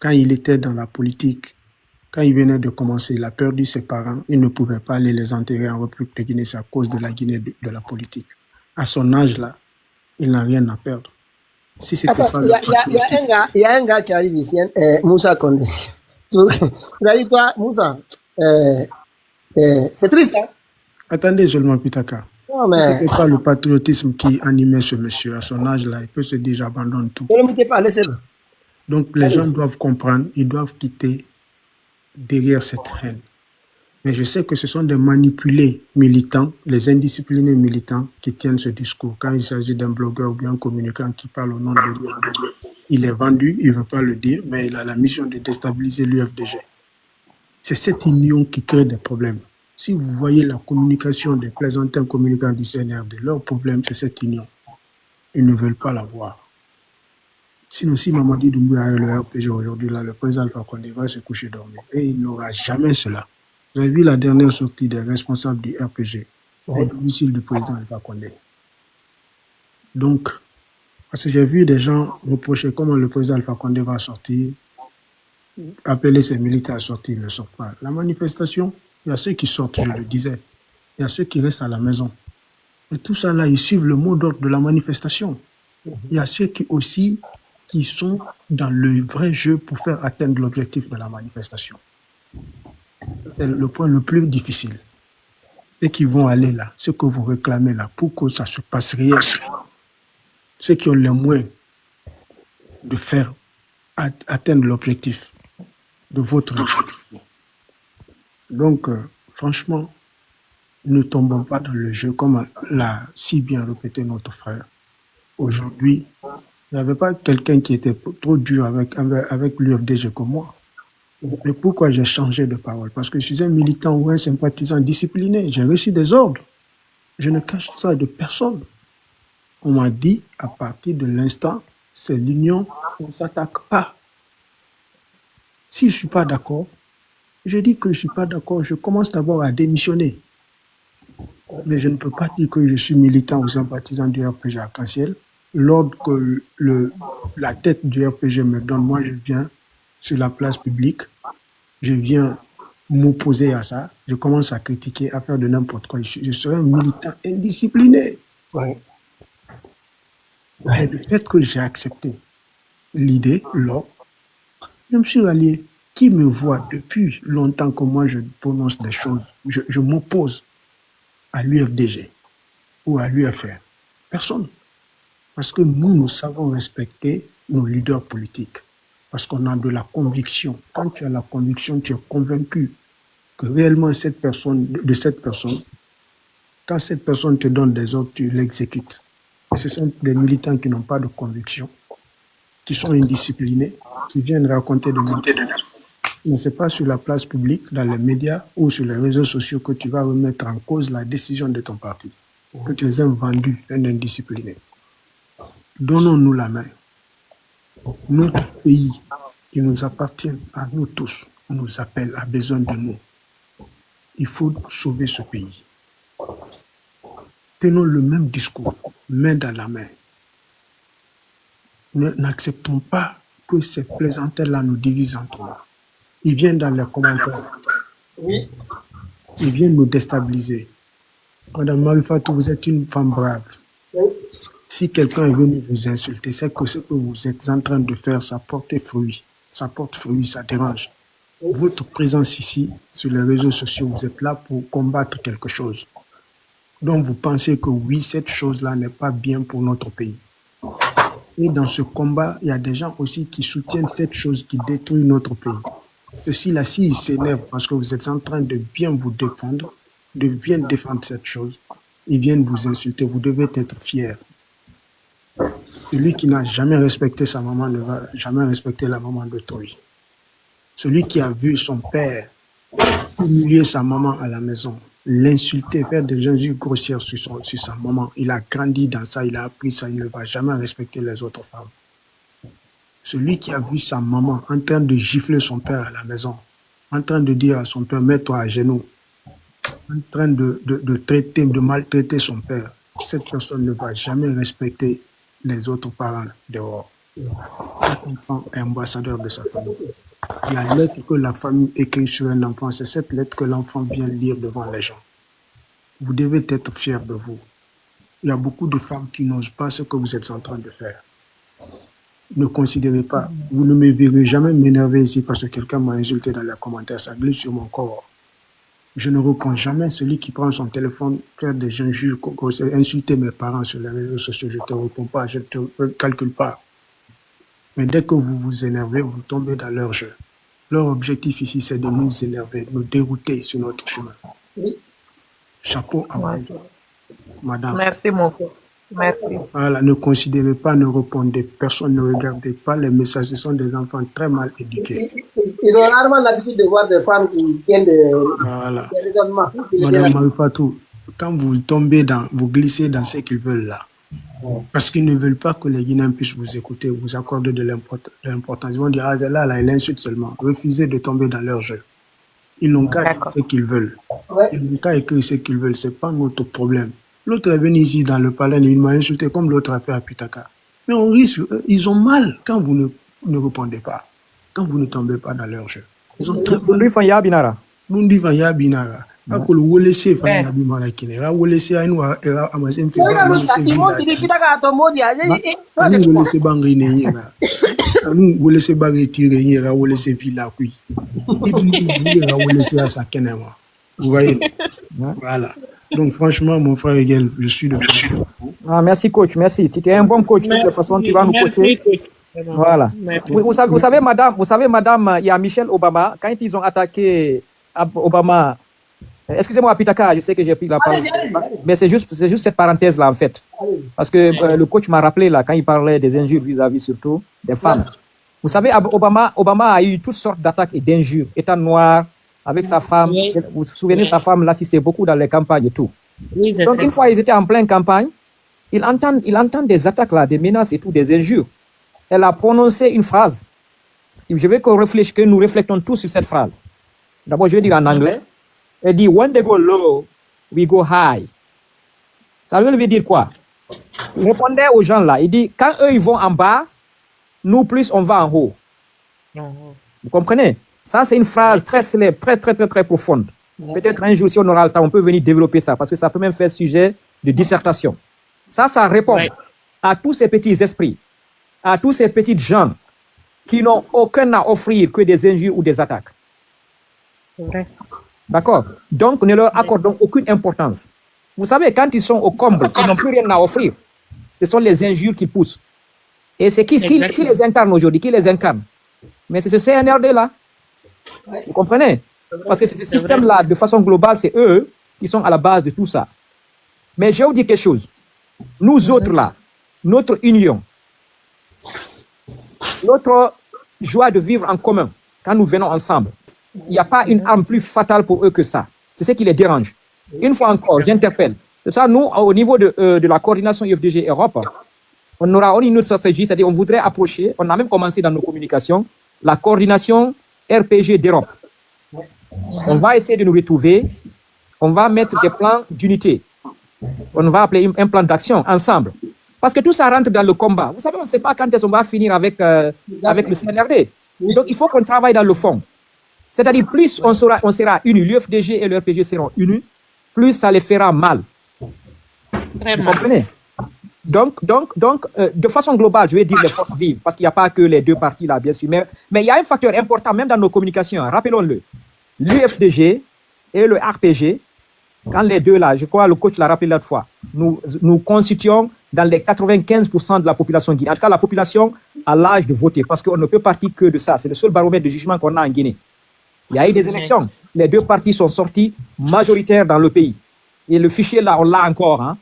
Quand il était dans la politique, quand il venait de commencer, il a perdu ses parents, il ne pouvait pas aller les enterrer en République de Guinée, c'est à cause de la Guinée, de la politique. À son âge-là, il n'a rien à perdre. Si c'était pas il y a un gars qui arrive ici, Moussa Condé. Il a dit, toi, Moussa, c'est triste, hein? Attendez seulement, Pitaka. Non, mais... Si ce n'était pas le patriotisme qui animait ce monsieur, à son âge-là, il peut se dire, j'abandonne tout. Ne le mettez pas, laissez-le. Donc, les gens doivent comprendre, ils doivent quitter derrière cette haine. Mais je sais que ce sont des manipulés militants, les indisciplinés militants qui tiennent ce discours. Quand il s'agit d'un blogueur ou bien un communicant qui parle au nom de l'UFDG, il est vendu, il ne veut pas le dire, mais il a la mission de déstabiliser l'UFDG. C'est cette union qui crée des problèmes. Si vous voyez la communication des plaisantins communicants du CNRD, leur problème, c'est cette union. Ils ne veulent pas la voir. Sinon, si Mamadi Doumbouya a le RPG aujourd'hui, là, le président Alpha Condé va se coucher dormir. Et il n'aura jamais cela. Vous avez vu la dernière sortie des responsables du RPG au domicile du président Alpha Condé. Donc, parce que j'ai vu des gens reprocher comment le président Alpha Condé va sortir, appeler ses militaires à sortir, ils ne sortent pas. La manifestation, il y a ceux qui sortent, je le disais. Il y a ceux qui restent à la maison. Et tout ça là, ils suivent le mot d'ordre de la manifestation. Il y a ceux qui sont dans le vrai jeu pour faire atteindre l'objectif de la manifestation. C'est le point le plus difficile. Ceux qui vont aller là, ceux que vous réclamez là, pour que ça se passe réel. Ceux qui ont les moyens de faire atteindre l'objectif de votre objectif. Donc, franchement, ne tombons pas dans le jeu, comme l'a si bien répété notre frère. Aujourd'hui, il n'y avait pas quelqu'un qui était trop dur avec l'UFDG comme moi. Mais pourquoi j'ai changé de parole? Parce que je suis un militant ou un sympathisant discipliné. J'ai reçu des ordres. Je ne cache ça de personne. On m'a dit, à partir de l'instant, c'est l'union, on ne s'attaque pas. Si je ne suis pas d'accord, je dis que je ne suis pas d'accord, je commence d'abord à démissionner. Mais je ne peux pas dire que je suis militant ou sympathisant du RPG Arc-en-Ciel. L'ordre que la tête du RPG me donne, moi je viens sur la place publique, je viens m'opposer à ça, je commence à critiquer, à faire de n'importe quoi. Je serai un militant indiscipliné. Ouais. Et le fait que j'ai accepté l'idée, l'ordre, je me suis rallié. Qui me voit depuis longtemps que moi je prononce des choses, je m'oppose à l'UFDG ou à l'UFR? Personne. Parce que nous savons respecter nos leaders politiques. Parce qu'on a de la conviction. Quand tu as la conviction, tu es convaincu que réellement cette personne, quand cette personne te donne des ordres, tu l'exécutes. Et ce sont des militants qui n'ont pas de conviction, qui sont indisciplinés, qui viennent raconter de mentir. Mais ce n'est pas sur la place publique, dans les médias ou sur les réseaux sociaux que tu vas remettre en cause la décision de ton parti. Que tu es un vendu, un indiscipliné. Donnons-nous la main. Notre pays qui nous appartient à nous tous, nous appelle, a besoin de nous. Il faut sauver ce pays. Tenons le même discours, main dans la main. N'acceptons pas que ces plaisantels-là nous divisent entre nous. Ils viennent dans les commentaires. Oui. Ils viennent nous déstabiliser. Madame Marifatou, vous êtes une femme brave. Oui. Si quelqu'un est venu vous insulter, c'est que ce que vous êtes en train de faire, ça porte fruit. Ça porte fruit, ça dérange. Votre présence ici, sur les réseaux sociaux, vous êtes là pour combattre quelque chose. Donc vous pensez que oui, cette chose-là n'est pas bien pour notre pays. Et dans ce combat, il y a des gens aussi qui soutiennent cette chose qui détruit notre pays. Ceux-là, s'ils s'énervent parce que vous êtes en train de bien vous défendre, de bien défendre cette chose, ils viennent vous insulter, vous devez être fiers. Celui qui n'a jamais respecté sa maman ne va jamais respecter la maman d'autrui. Celui qui a vu son père humilier sa maman à la maison, l'insulter, faire des injures grossières sur sa maman, il a grandi dans ça, il a appris ça, il ne va jamais respecter les autres femmes. Celui qui a vu sa maman en train de gifler son père à la maison, en train de dire à son père, mets-toi à genoux, en train de maltraiter son père, cette personne ne va jamais respecter les autres parents dehors. Chaque enfant est ambassadeur de sa famille. La lettre que la famille écrit sur un enfant, c'est cette lettre que l'enfant vient lire devant les gens. Vous devez être fiers de vous. Il y a beaucoup de femmes qui n'osent pas ce que vous êtes en train de faire. Ne considérez pas. Vous ne me verrez jamais m'énerver ici parce que quelqu'un m'a insulté dans les commentaires. Ça glisse sur mon corps. Je ne reconnais jamais celui qui prend son téléphone, faire des injures, insulter mes parents sur les réseaux sociaux. Je ne te réponds pas, je ne te calcule pas. Mais dès que vous vous énervez, vous tombez dans leur jeu. Leur objectif ici, c'est de nous énerver, de nous dérouter sur notre chemin. Oui. Chapeau à vous, madame. Merci, mon frère. Merci. Voilà, ne considérez pas, ne répondez, personne ne regardez pas les messages. Ce sont des enfants très mal éduqués. Ils ont rarement l'habitude de voir des femmes qui viennent de... Voilà. Madame Marifatou, quand vous tombez vous glissez dans ce qu'ils veulent là, parce qu'ils ne veulent pas que les Guinéens puissent vous écouter, vous accorder de l'importance. Ils vont dire, ah, c'est là, il insulte seulement. Refusez de tomber dans leur jeu. Ils n'ont qu'à dire ce qu'ils veulent. Ils n'ont qu'à écrire ce qu'ils veulent. Ce n'est pas notre problème. L'autre est venu ici dans le palais, il m'a insulté comme l'autre a fait à Pitaka. Mais on risque, ils ont mal quand vous ne répondez pas, quand vous ne tombez pas dans leur jeu. Ils ont très mal. Lundi Fanya Binara. Ako le wolese Fanya Binara kinera wolese ainwa era amasen fi ba wolese wolese bangi ne yera anu wolese bangi tire yera wolese villa kui yera wolese asa kenema. Vous voyez? Voilà. Donc franchement, mon frère Egel, je suis de merci coach, merci. Tu es un bon coach de toute façon, tu vas nous coacher. Voilà. Vous savez, madame, il y a Michelle Obama, quand ils ont attaqué Obama, excusez-moi Pitaka, je sais que j'ai pris la parole, mais c'est juste cette parenthèse-là en fait. Parce que le coach m'a rappelé là, quand il parlait des injures vis-à-vis surtout des femmes. Vous savez, Obama a eu toutes sortes d'attaques et d'injures, étant noir, avec sa femme. Vous vous souvenez, sa femme l'assistait beaucoup dans les campagnes et tout. Oui, donc une fois ils étaient en pleine campagne, il entend des attaques là, des menaces et tout, des injures. Elle a prononcé une phrase. Je veux que nous réfléchissons tous sur cette phrase. D'abord, je vais dire en anglais. Elle dit, when they go low, we go high. Ça veut dire quoi? Il répondait aux gens là. Il dit, quand eux ils vont en bas, nous plus on va en haut. Vous comprenez? Ça, c'est une phrase très célèbre, très profonde. Peut-être un jour, si on aura le temps, on peut venir développer ça, parce que ça peut même faire sujet de dissertation. Ça répond à tous ces petits esprits, à tous ces petites gens qui n'ont aucun à offrir que des injures ou des attaques. D'accord? Donc, ne leur accordons aucune importance. Vous savez, quand ils sont au comble, ils n'ont plus rien à offrir. Ce sont les injures qui poussent. Et c'est qui les incarne aujourd'hui? Qui les incarne? Mais c'est ce CNRD-là. Vous comprenez? Parce que ce système-là, de façon globale, c'est eux qui sont à la base de tout ça. Mais je vais vous dire quelque chose. Nous autres là, notre union, notre joie de vivre en commun, quand nous venons ensemble, il n'y a pas une arme plus fatale pour eux que ça. C'est ce qui les dérange. Une fois encore, j'interpelle. C'est ça, nous, au niveau de la coordination IFDG Europe, on aura une autre stratégie, c'est-à-dire on voudrait approcher, on a même commencé dans nos communications, la coordination RPG d'Europe. On va essayer de nous retrouver, on va mettre des plans d'unité. On va appeler un plan d'action ensemble. Parce que tout ça rentre dans le combat. Vous savez, on ne sait pas quand est-ce qu'on va finir avec le CNRD. Donc, il faut qu'on travaille dans le fond. C'est-à-dire, plus on sera unis, l'UFDG et le RPG seront unis, plus ça les fera mal. Vous comprenez? De façon globale, je vais dire les forces vives, parce qu'il n'y a pas que les deux partis là, bien sûr. Mais il y a un facteur important, même dans nos communications, rappelons-le. L'UFDG et le RPG, quand les deux là, je crois le coach l'a rappelé l'autre fois, nous constituons dans les 95% de la population guinéenne. En tout cas, la population a l'âge de voter, parce qu'on ne peut partir que de ça. C'est le seul baromètre de jugement qu'on a en Guinée. Il y a eu des élections. Les deux partis sont sortis majoritaires dans le pays. Et le fichier là, on l'a encore. Hein.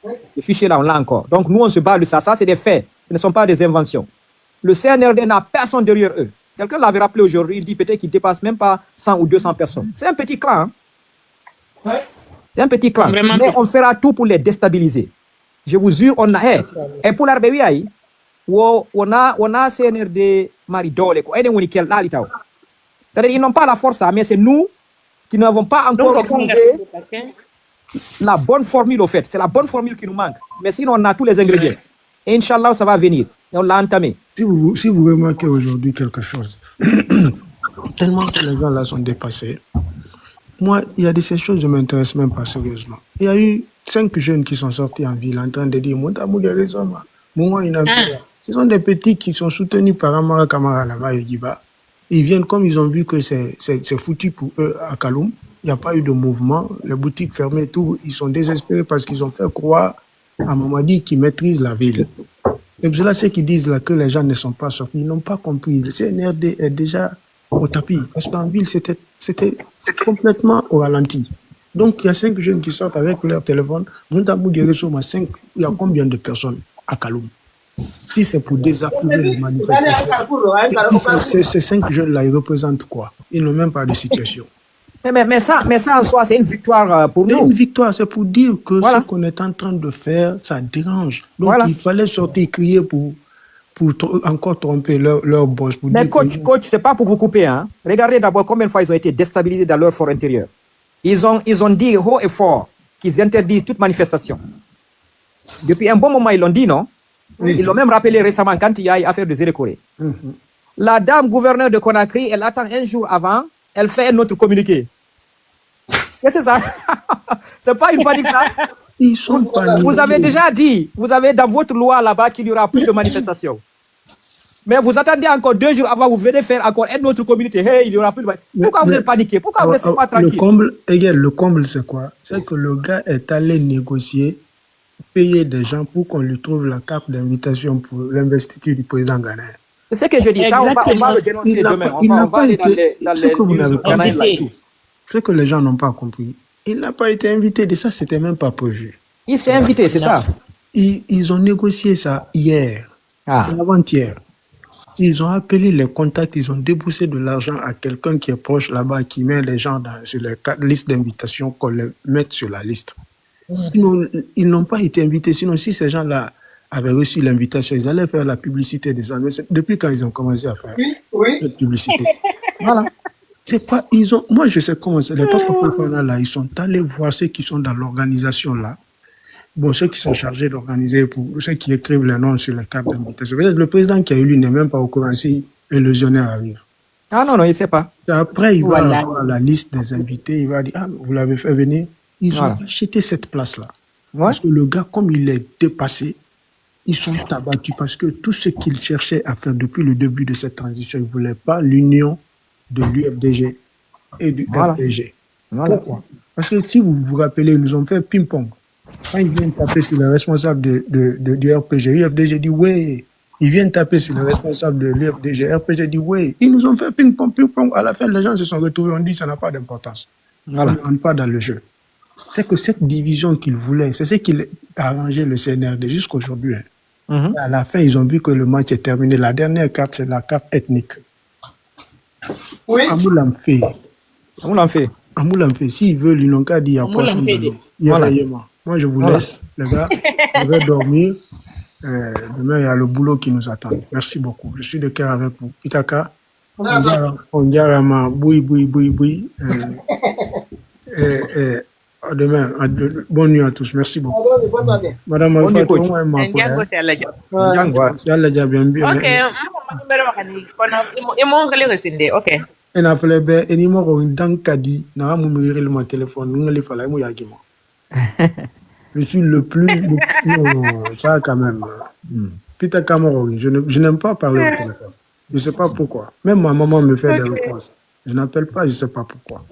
Le fichier là, on l'a encore. Donc nous, on se bat de ça. Ça, c'est des faits. Ce ne sont pas des inventions. Le CNRD n'a personne derrière eux. Quelqu'un l'avait rappelé aujourd'hui, il dit peut-être qu'il ne dépasse même pas 100 ou 200 personnes. C'est un petit clan. Hein. C'est un petit clan. Vraiment. Mais on fera tout pour les déstabiliser. Je vous jure, on a... Et pour l'armée, on a CNRD Maridole. C'est-à-dire qu'ils n'ont pas la force, mais c'est nous qui n'avons pas encore trouvé la bonne formule, au fait. C'est la bonne formule qui nous manque. Mais sinon, on a tous les ingrédients. Et Inch'Allah, ça va venir. Et on l'a entamé. Si vous remarquez aujourd'hui quelque chose, tellement que les gens là sont dépassés, moi, il y a ces choses, je ne m'intéresse même pas sérieusement. Il y a eu 5 jeunes qui sont sortis en ville en train de dire ce sont des petits qui sont soutenus par Amara Kamara là-bas et Giba. Ils viennent comme ils ont vu que c'est foutu pour eux à Kaloum. Il n'y a pas eu de mouvement, les boutiques fermées, tout. Ils sont désespérés parce qu'ils ont fait croire à Mamadi qui maîtrise la ville. Et pour cela, ceux qui disent là que les gens ne sont pas sortis, ils n'ont pas compris. Le CNRD est déjà au tapis. Parce qu'en ville, c'était complètement au ralenti. Donc, il y a 5 jeunes qui sortent avec leur téléphone. Il y a combien de personnes à Kaloum? Si c'est pour désapprouver les manifestations, ces 5 jeunes-là, ils représentent quoi? Ils n'ont même pas de situation. Mais ça en soi, c'est une victoire pour nous. C'est une victoire, c'est pour dire que ce qu'on est en train de faire, ça dérange. Donc, il fallait sortir crier pour encore tromper leur boss. Mais coach, c'est pas pour vous couper. Hein. Regardez d'abord combien de fois ils ont été déstabilisés dans leur fort intérieur. Ils ont dit haut et fort qu'ils interdisent toute manifestation. Depuis un bon moment, ils l'ont dit, non? Oui. Ils l'ont même rappelé récemment quand il y a eu affaire de Zérekoré. La dame gouverneure de Conakry, elle attend un jour avant, elle fait un autre communiqué. Qu'est-ce que c'est ça? C'est pas une panique, ça? Vous avez déjà dit, vous avez dans votre loi là-bas qu'il y aura plus de manifestations. Mais vous attendez encore 2 jours avant, vous venez faire encore un autre communiqué. Hey, il y aura plus de manifestations. Pourquoi vous êtes paniqué? Pourquoi vous ne restez pas tranquille? Le comble, c'est quoi? C'est que le gars est allé négocier, payer des gens pour qu'on lui trouve la carte d'invitation pour l'investiture du président ghanéen. C'est ce que je dis. Ça, on va le dénoncer demain. On va aller dans les ce que les gens n'ont pas compris. Il n'a pas été invité de ça, c'était même pas prévu. Il s'est invité, c'est ça. Ils ont négocié ça hier, avant-hier. Ils ont appelé les contacts, ils ont déboursé de l'argent à quelqu'un qui est proche là-bas, qui met les gens sur les listes d'invitation, qu'on les mette sur la liste. Sinon, ils n'ont pas été invités. Sinon, si ces gens-là avaient reçu l'invitation, ils allaient faire la publicité des amis. Depuis quand ils ont commencé à faire cette publicité. Voilà. C'est pas, moi, je sais comment c'est. Les papas Fofana, là, ils sont allés voir ceux qui sont dans l'organisation, là. Bon, ceux qui sont chargés d'organiser, pour ceux qui écrivent les noms sur les cartes d'invitation. Le président qui a élu n'est même pas au courant si un légionnaire arrive. Ah non, il ne sait pas. Après, il va avoir la liste des invités, il va dire, vous l'avez fait venir. Ils ont acheté cette place-là. Parce que le gars, comme il est dépassé, ils sont abattus parce que tout ce qu'ils cherchaient à faire depuis le début de cette transition, ils ne voulaient pas l'union de l'UFDG et du FDG. Pourquoi? Parce que si vous vous rappelez, ils nous ont fait ping-pong. Quand ils viennent taper sur les responsables du RPG, l'UFDG dit oui. Ils viennent taper sur les responsables de l'UFDG, RPG dit oui. Ils nous ont fait ping-pong, ping-pong. À la fin, les gens se sont retrouvés, on dit ça n'a pas d'importance. On ne rentre pas dans le jeu. C'est que cette division qu'ils voulaient, c'est ce qu'il a arrangé le CNRD jusqu'aujourd'hui. À la fin, ils ont vu que le match est terminé. La dernière carte, c'est la carte ethnique. Oui. Amoulam fait. S'ils veulent, ils n'ont qu'à dire il y a moi, je vous laisse, les gars. Je vais dormir. Demain, il y a le boulot qui nous attend. Merci beaucoup. Je suis de cœur avec vous. Itaka, on dirait ma boui. Demain, bonne nuit à tous. Merci beaucoup. Madame Alpha, Ok, Je suis le plus... Non, ça quand même. Peter Cameron, je n'aime pas parler au téléphone. Je ne sais pas pourquoi. Même ma maman me fait des réponses. Je n'appelle pas, je ne sais pas pourquoi.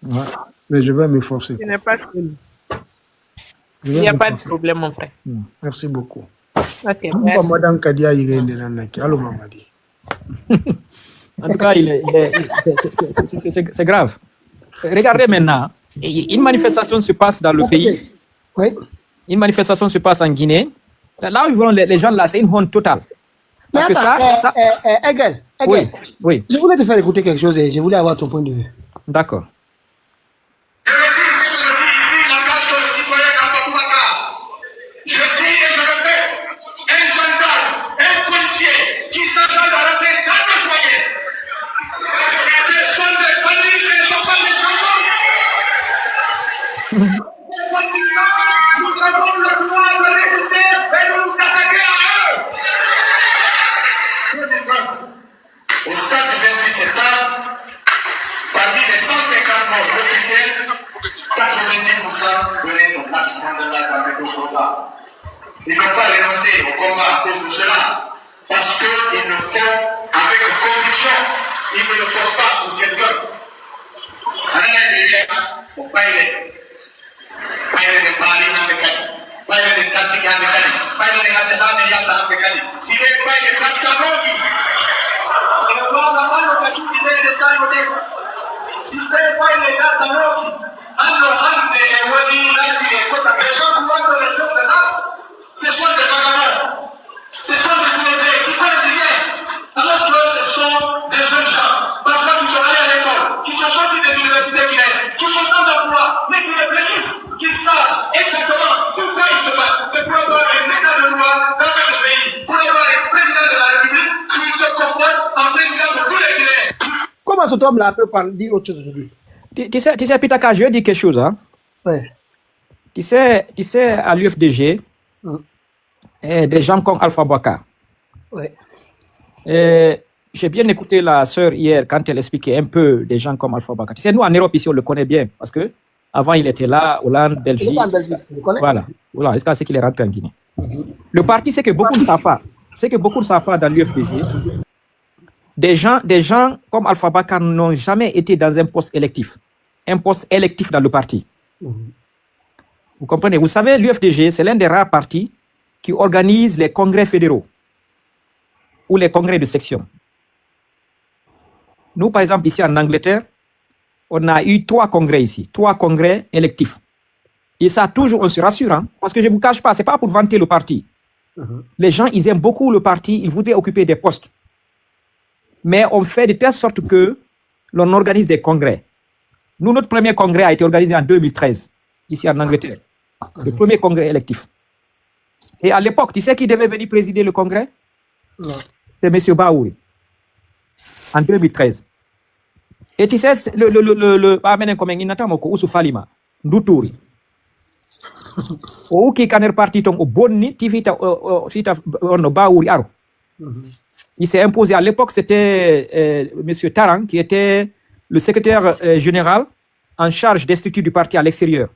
Ouais. Mais je vais m'efforcer. Il n'y a pas de problème, mon frère. Merci beaucoup. Ok, Allô, Mamadi. En tout cas, c'est grave. Regardez maintenant, une manifestation se passe dans le pays. Oui. Une manifestation se passe en Guinée. Là où ils vont les gens, là, c'est une honte totale. Parce que ça... Egel, oui. Je voulais te faire écouter quelque chose et je voulais avoir ton point de vue. D'accord. Je dis et je répète, un gendarme, un policier qui s'engage à rentrer dans le foyer, ce sont des familles, ce ne sont pas des gendarmes. Nous avons le droit de résister et de nous attaquer à eux. 2009, au stade du 28 septembre, parmi les 150 morts officiels, 90% venaient de l'action de la Caméro Rosa. Ils n'ont pas renoncé au combat à cause de cela, parce qu'ils le font avec conviction, ils ne le font pas pour quelqu'un. Ce sont des vagabonds, ce sont des illettrés qui connaissent rien, alors que ce sont des jeunes gens, parfois qui sont allés à l'école, qui sont sortis des universités guinéennes, qui sont sans emploi, mais qui réfléchissent, qui savent exactement pourquoi ils se battent. C'est pour avoir un état de droit dans notre pays, pour avoir un président de la République qui se comporte en président de tous les Guinéens. Comment cet homme-là peut dire autre chose aujourd'hui? Tu sais, Pitaka, je vais dire quelque chose. Hein? Ouais. Tu sais, à l'UFDG, des gens comme Alpha Bouaka. Ouais. J'ai bien écouté la sœur hier quand elle expliquait un peu des gens comme Alpha Bouaka. Tu sais, nous en Europe ici, on le connaît bien parce que avant il était là, Hollande, Belgique. Il est en Belgique, tu le connais? Voilà. Jusqu'à ce qu'il est rentré en Guinée. Le parti, c'est que beaucoup ne savent pas. C'est que beaucoup ne savent pas dans l'UFDG. Des gens comme Alpha Bouaka n'ont jamais été dans un poste électif. Un poste électif dans le parti. Vous comprenez? Vous savez, l'UFDG, c'est l'un des rares partis qui organise les congrès fédéraux ou les congrès de section. Nous, par exemple, ici en Angleterre, on a eu 3 congrès ici, 3 congrès électifs. Et ça, toujours, on se rassure, hein, parce que je ne vous cache pas, ce n'est pas pour vanter le parti. Les gens, ils aiment beaucoup le parti, ils voudraient occuper des postes. Mais on fait de telle sorte que l'on organise des congrès. Nous, notre premier congrès a été organisé en 2013, ici en Angleterre. Le premier congrès électif. Et à l'époque, tu sais qui devait venir présider le congrès? C'est M. Baouri. En 2013. Et tu sais, le Falima, Ndoutouri. Ou qui est parti au Bonni, Baouri Aro. Il s'est imposé. À l'époque, c'était M. Tarang qui était le secrétaire général en charge des structures du parti à l'extérieur.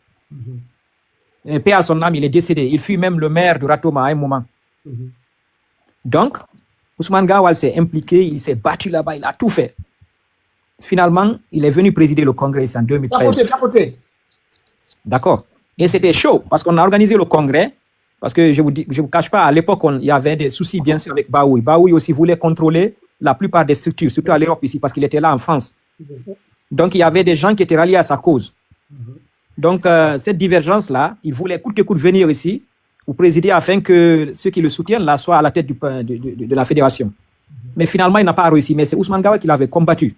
Paix à son âme, il est décédé. Il fut même le maire de Ratoma à un moment. Donc, Ousmane Gawal s'est impliqué, il s'est battu là-bas, il a tout fait. Finalement, il est venu présider le congrès en 2013. Capoté. D'accord. Et c'était chaud, parce qu'on a organisé le congrès, parce que je vous cache pas, à l'époque, il y avait des soucis, bien sûr, avec Baoui. Baoui aussi voulait contrôler la plupart des structures, surtout à l'Europe ici, parce qu'il était là en France. Donc, il y avait des gens qui étaient ralliés à sa cause. Donc, cette divergence-là, il voulait coûte que coûte venir ici ou présider afin que ceux qui le soutiennent là soient à la tête de la fédération. Mais finalement, il n'a pas réussi. Mais c'est Ousmane Gawal qui l'avait combattu.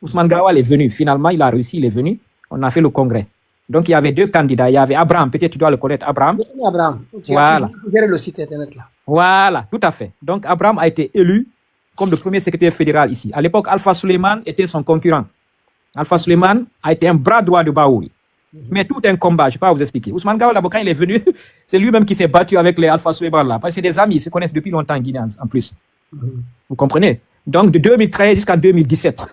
Ousmane Gawal est venu. Finalement, il a réussi, il est venu. On a fait le congrès. Donc, il y avait 2 candidats. Il y avait Abraham, peut-être tu dois le connaître, Abraham. Voilà. Le site internet là. Voilà, tout à fait. Donc, Abraham a été élu comme le premier secrétaire fédéral ici. À l'époque, Alpha Suleiman était son concurrent. Alpha Suleiman a été un bras droit de Baouri. Mais tout un combat, je ne vais pas vous expliquer. Ousmane Gawal, quand il est venu, c'est lui-même qui s'est battu avec les Alpha Suleiman là. Parce que c'est des amis, ils se connaissent depuis longtemps en Guinée en plus. Vous comprenez? Donc, de 2013 jusqu'en 2017.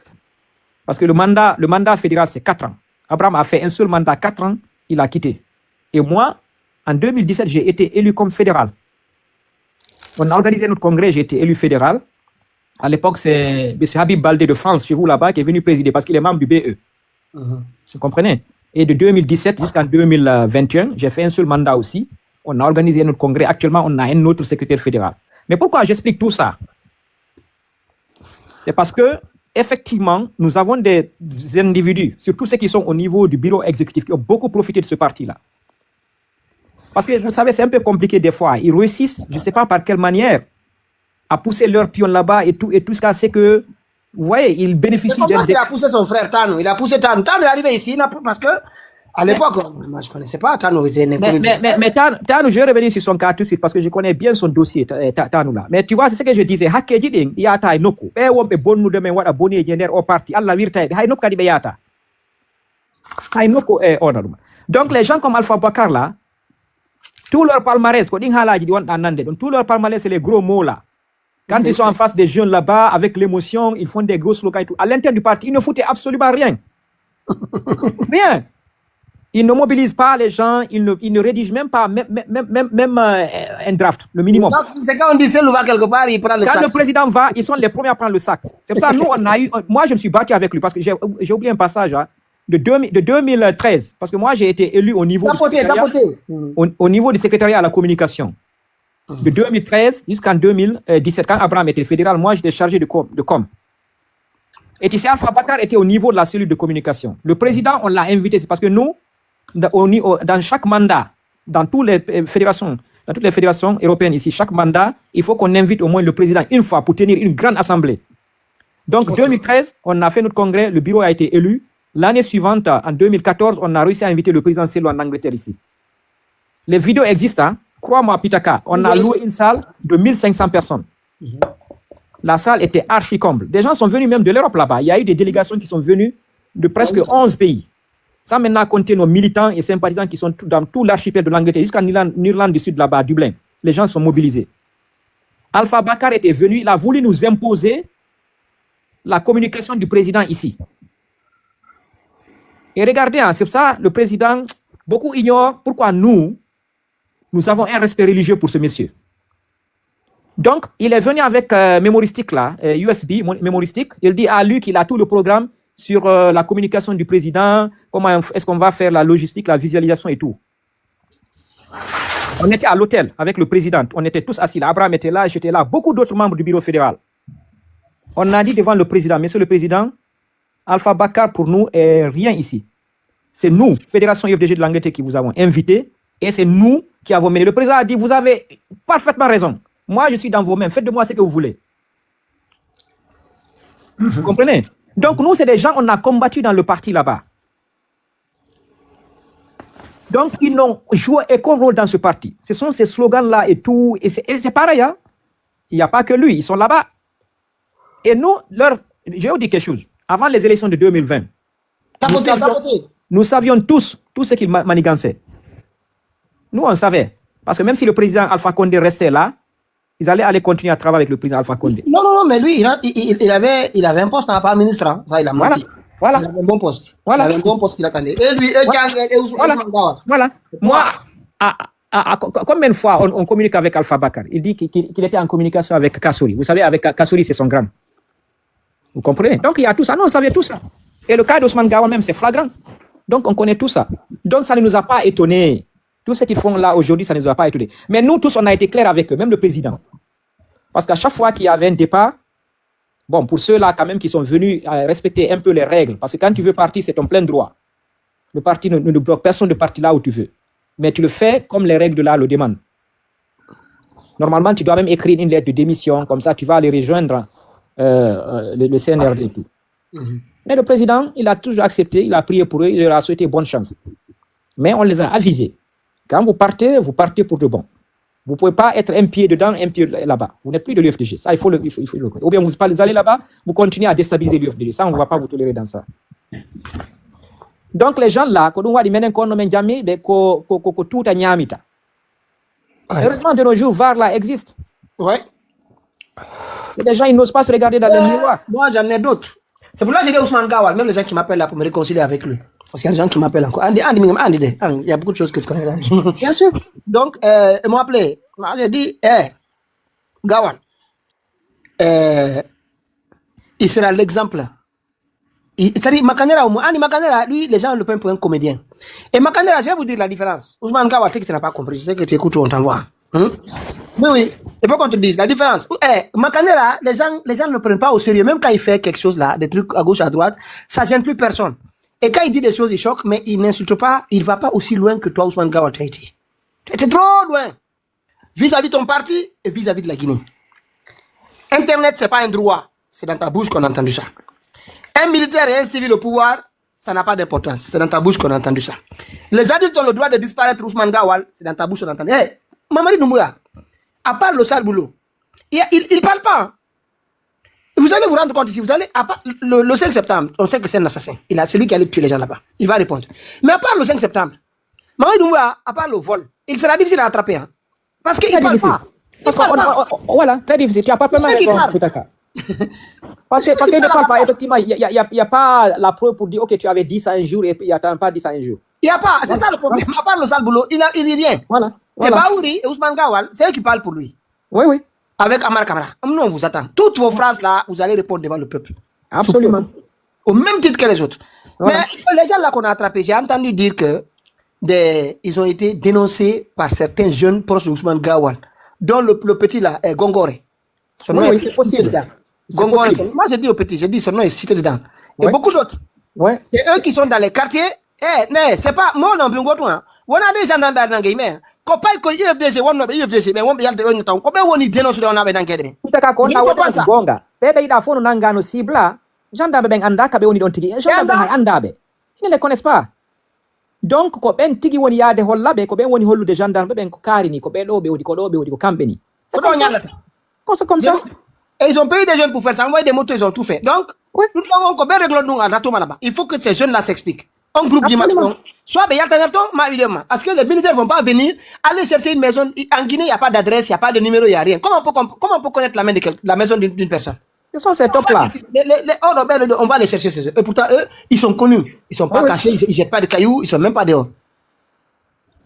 Parce que le mandat fédéral, c'est 4 ans. Abraham a fait un seul mandat 4 ans, il a quitté. Et moi, en 2017, j'ai été élu comme fédéral. On a organisé notre congrès, j'ai été élu fédéral. À l'époque, c'est M. Habib Baldé de France, chez vous là-bas, qui est venu présider parce qu'il est membre du BE. Vous comprenez? Et de 2017 jusqu'en 2021, j'ai fait un seul mandat aussi. On a organisé notre congrès. Actuellement, on a un autre secrétaire fédéral. Mais pourquoi j'explique tout ça? C'est parce que, effectivement, nous avons des individus, surtout ceux qui sont au niveau du bureau exécutif, qui ont beaucoup profité de ce parti-là. Parce que, vous savez, c'est un peu compliqué des fois. Ils réussissent, je ne sais pas par quelle manière, à pousser leur pion là-bas et tout ce cas, c'est que, vous voyez, ils bénéficient d'un... Il a poussé son frère Tano. Il a poussé Tano. Tano est arrivé ici parce que, à l'époque, moi, je ne connaissais pas Tano. Mais Tano, je vais revenir sur son cas tout de suite parce que je connais bien son dossier, Tano là. Mais tu vois, c'est ce que je disais. Hakeji ding, yata inoko. E wombe bonu de me wada boni gender au parti. Allah virta. Hainoko kadi beyata. Hainoko honorable. Donc, les gens comme Alpha Bakar là, tout leur palmarès, tout leur palmarès, c'est les gros mots là. Quand ils sont en face des jeunes là-bas, avec l'émotion, ils font des gros slogans et tout. À l'intérieur du parti, ils ne foutaient absolument rien. Rien. Ils ne mobilisent pas les gens, ils ne rédigent même pas, même un draft, le minimum. C'est quand on dit seul va quelque part, il prend le sac. Quand le président va, ils sont les premiers à prendre le sac. C'est pour ça que nous, on a eu... Moi, je me suis battu avec lui parce que j'ai oublié un passage hein, de 2013. Parce que moi, j'ai été élu au niveau, au niveau du secrétariat à la communication. De 2013 jusqu'en 2017, quand Abraham était fédéral, moi, j'étais chargé de com. Et tu sais, Alpha Bakar était au niveau de la cellule de communication. Le président, on l'a invité, c'est parce que nous, dans chaque mandat, dans toutes les fédérations européennes ici, chaque mandat, il faut qu'on invite au moins le président une fois pour tenir une grande assemblée. Donc, 2013, on a fait notre congrès, le bureau a été élu. L'année suivante, en 2014, on a réussi à inviter le président Selou en Angleterre ici. Les vidéos existent, hein? Crois-moi, Pitaka, on a loué une salle de 1500 personnes. La salle était archi comble. Des gens sont venus même de l'Europe là-bas. Il y a eu des délégations qui sont venues de presque 11 pays. Ça maintenant compter nos militants et sympathisants qui sont dans tout l'archipel de l'Angleterre, jusqu'en Irlande du Sud là-bas, Dublin. Les gens sont mobilisés. Alpha Bakar était venu, il a voulu nous imposer la communication du président ici. Et regardez, hein, c'est pour ça le président, beaucoup ignorent pourquoi nous avons un respect religieux pour ce monsieur. Donc, il est venu avec mémoristique là, USB, mémoristique. Il dit à lui qu'il a tout le programme sur la communication du président, comment est-ce qu'on va faire la logistique, la visualisation et tout. On était à l'hôtel avec le président, on était tous assis là, Abraham était là, j'étais là, beaucoup d'autres membres du bureau fédéral. On a dit devant le président, monsieur le président, Alpha Bakar pour nous est rien ici. C'est nous, Fédération IFDG de l'Angleterre, qui vous avons invité et c'est nous qui avons mené. Le président a dit, vous avez parfaitement raison. Moi, je suis dans vos mains, faites de moi ce que vous voulez. Vous comprenez? Donc, nous, c'est des gens, on a combattu dans le parti là-bas. Donc, ils n'ont joué aucun rôle dans ce parti. Ce sont ces slogans-là et tout. Et c'est pareil, hein? Il n'y a pas que lui, ils sont là-bas. Et nous, je vais vous dire quelque chose. Avant les élections de 2020, nous savions tous ce qu'ils manigançaient. Nous, on savait. Parce que même si le président Alpha Condé restait là, ils allaient aller continuer à travailler avec le président Alpha Condé. Non, mais lui, il avait un poste en ministre. Hein. Ça, il a menti. Voilà. Il avait un bon poste. Voilà. Il avait un bon poste qu'il a candidaté. Et lui, voilà. Moi, combien de fois on communique avec Alpha Bakar? Il dit qu'il était en communication avec Kassouri. Vous savez, avec Kassouri, c'est son grand. Vous comprenez? Donc, il y a tout ça. Nous, on savait tout ça. Et le cas d'Ousmane Gawal même, c'est flagrant. Donc, on connaît tout ça. Donc, ça ne nous a pas étonnés. Tout ce qu'ils font là aujourd'hui, ça ne nous a pas étonnés. Mais nous tous, on a été clairs avec eux, même le président. Parce qu'à chaque fois qu'il y avait un départ, bon, pour ceux-là quand même qui sont venus respecter un peu les règles, parce que quand tu veux partir, c'est ton plein droit. Le parti ne bloque personne de partir là où tu veux. Mais tu le fais comme les règles de là le demandent. Normalement, tu dois même écrire une lettre de démission, comme ça tu vas aller rejoindre le CNRD et tout. Mais le président, il a toujours accepté, il a prié pour eux, il leur a souhaité bonne chance. Mais on les a avisés. Quand vous partez pour de bon. Vous ne pouvez pas être un pied dedans, un pied là-bas. Vous n'êtes plus de l'UFDG. Ça, il faut le connaître. Ou bien vous allez là-bas, vous continuez à déstabiliser l'UFDG. Ça, on ne va pas vous tolérer dans ça. Donc, les gens là, heureusement, de nos jours, VAR là existe. Ouais. Et les gens, ils n'osent pas se regarder dans le miroir. Moi, j'en ai d'autres. C'est pour ça que j'ai dit Ousmane Gawal, même les gens qui m'appellent là pour me réconcilier avec lui. Parce qu'il y a des gens qui m'appellent encore. Andy, il y a beaucoup de choses que tu connais. Bien sûr. Donc, ils m'ont appelé. J'ai dit, Gawan, il sera l'exemple. C'est-à-dire, Makanera, Makanera, lui, les gens le prennent pour un comédien. Et Makanera, je vais vous dire la différence. Ousmane Gawan, c'est que tu n'as pas compris. Je sais que tu écoutes, on t'envoie. Oui, il faut qu'on te dise la différence. Makanera, les gens ne le prennent pas au sérieux. Même quand il fait quelque chose là, des trucs à gauche, à droite, ça gêne plus personne. Et quand il dit des choses, il choque, mais il n'insulte pas, il ne va pas aussi loin que toi, Ousmane Gawan, tu as été. Tu étais trop loin. Vis-à-vis de ton parti et vis-à-vis de la Guinée. Internet, c'est pas un droit. C'est dans ta bouche qu'on a entendu ça. Un militaire et un civil au pouvoir, ça n'a pas d'importance. C'est dans ta bouche qu'on a entendu ça. Les adultes ont le droit de disparaître, Ousmane Gawan, c'est dans ta bouche qu'on a entendu. Hey, Mamadi Doumbouya, à part le sale boulot, il ne parle pas. Vous allez vous rendre compte ici, vous allez, à part le 5 septembre, on sait que c'est un assassin. C'est lui qui allait tuer les gens là-bas. Il va répondre. Mais à part le 5 septembre, Mamadi Doumbouya, à part le vol, il sera difficile à attraper. Hein, parce qu'il ne parle pas. Voilà, très difficile. Tu n'as pas peur de Pitaka. Parce qu'il ne parle pas, effectivement, il n'y a pas la preuve pour dire, ok, tu avais dit ça un jour et puis il n'y a pas dit ça un jour. Il n'y a pas, c'est ça le problème. À part le sale boulot, il dit rien. Voilà. Et Baouri et Ousmane Gawan, c'est eux qui parlent pour lui. Oui. Avec Amar Kamara. Nous, on vous attend. Toutes vos phrases là, vous allez répondre devant le peuple. Absolument. Au même titre que les autres. Voilà. Mais les gens là qu'on a attrapés, j'ai entendu dire que ils ont été dénoncés par certains jeunes proches de Ousmane Gawan, dont le petit là, Gongore. Son nom est possible. Gongore. Moi, j'ai dit au petit, j'ai dit son nom est cité dedans. Et beaucoup d'autres. Ouais. Et eux qui sont dans les quartiers, c'est pas moi non plus hein. On a des gens dans le game. Quand pas que UFDG, on a UFDG, mais on a des gens qui ont dénoncé dans le game. Utaka konda wona gonga. Bebe ida fono nangano sibla. Janda be anda kabe woni don tigi. Janda be anda be. Ils ne les connaissent pas. Donc ko ben tigi woni yade hollabe ko ben woni hollude gendarme ben ko karini ko be do be wodi ko kambeni. C'est comme ça. Et ils ont payé des jeunes pour faire ça, envoyé des motos, ils ont tout fait. Donc, nous avons combien de règles nous à là-bas. Il faut que ces jeunes-là s'expliquent. Un groupe d'imams. Soit parce que les militaires ne vont pas venir aller chercher une maison. En Guinée, il n'y a pas d'adresse, il n'y a pas de numéro, il n'y a rien. Comment on peut connaître la maison d'une personne? Ce sont ces top-là. On va les chercher chez eux. Et pourtant, eux, ils sont connus. Ils ne sont pas cachés, ils ne jettent pas de cailloux, ils ne sont même pas dehors.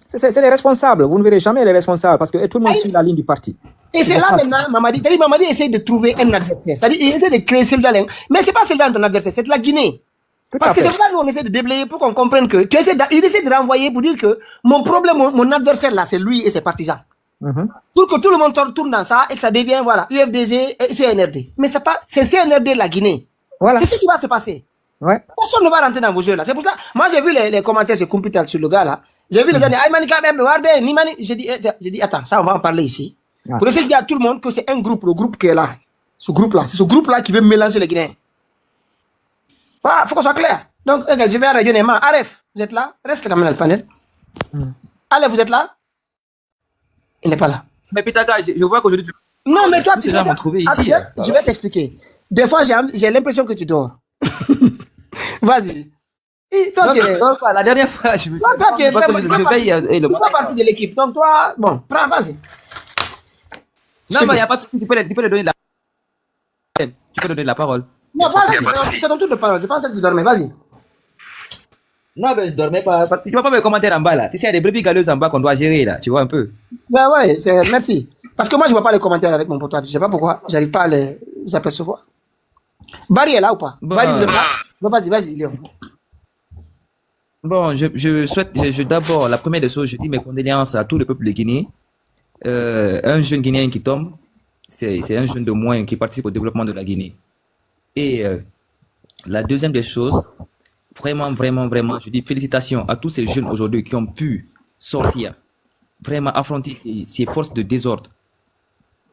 C'est les responsables. Vous ne verrez jamais les responsables parce que tout le monde suit la ligne du parti. Et c'est là maintenant, Mamadi essaie de trouver un adversaire. C'est-à-dire, il essaie de créer celui-là. Mais ce n'est pas celui-là ton adversaire, c'est de la Guinée. Parce que c'est là qu'on essaie de déblayer pour qu'on comprenne que il essaie de renvoyer pour dire que mon problème, mon adversaire là, c'est lui et ses partisans. Pour que tout le monde tourne dans ça et que ça devienne, voilà, UFDG et CNRD. Mais c'est CNRD la Guinée. Voilà. C'est ce qui va se passer. Ouais. Personne ne va rentrer dans vos jeux là. C'est pour ça, moi j'ai vu les commentaires sur Computer sur le gars là. J'ai vu les gens dire, j'ai dit, attends, ça on va en parler ici. Pour essayer de dire à tout le monde que c'est un groupe, le groupe qui est là. Ce groupe-là, c'est ce groupe-là qui veut mélanger les Guinéens. Voilà, il faut qu'on soit clair. Donc, je vais arrêter Nema. Aref, vous êtes là? Reste quand même dans le panel. Allez, vous êtes là? Il n'est pas là. Mais Pitaka, je vois qu'aujourd'hui... Non, mais toi, tu vas trouver ici. Je vais t'expliquer. Des fois, j'ai l'impression que tu dors. Vas-y. Toi, la dernière fois, je me suis dit... Tu fais partie de l'équipe. Donc, toi, bon, prends, vas-y. Non, mais il n'y a pas de souci. Tu peux le donner Tu peux donner la parole. Non, vas-y, c'est ton tour de parole. Je pensais que tu dormais, vas-y. Non, mais je dormais pas. Tu vois pas mes commentaires en bas là. Tu sais, il y a des brebis galeuses en bas qu'on doit gérer là. Tu vois un peu. Ben ouais, merci. Parce que moi, je vois pas les commentaires avec mon portable. Je sais pas pourquoi. J'arrive pas à les apercevoir. Barry est là ou pas? Barry, vous êtes là? Bon, vas-y, Léon. Bon, d'abord, la première des choses, je dis mes condoléances à tout le peuple de Guinée. Un jeune Guinéen qui tombe, c'est un jeune de moins qui participe au développement de la Guinée. Et la deuxième des choses, vraiment, je dis félicitations à tous ces jeunes aujourd'hui qui ont pu sortir, vraiment affronter ces forces de désordre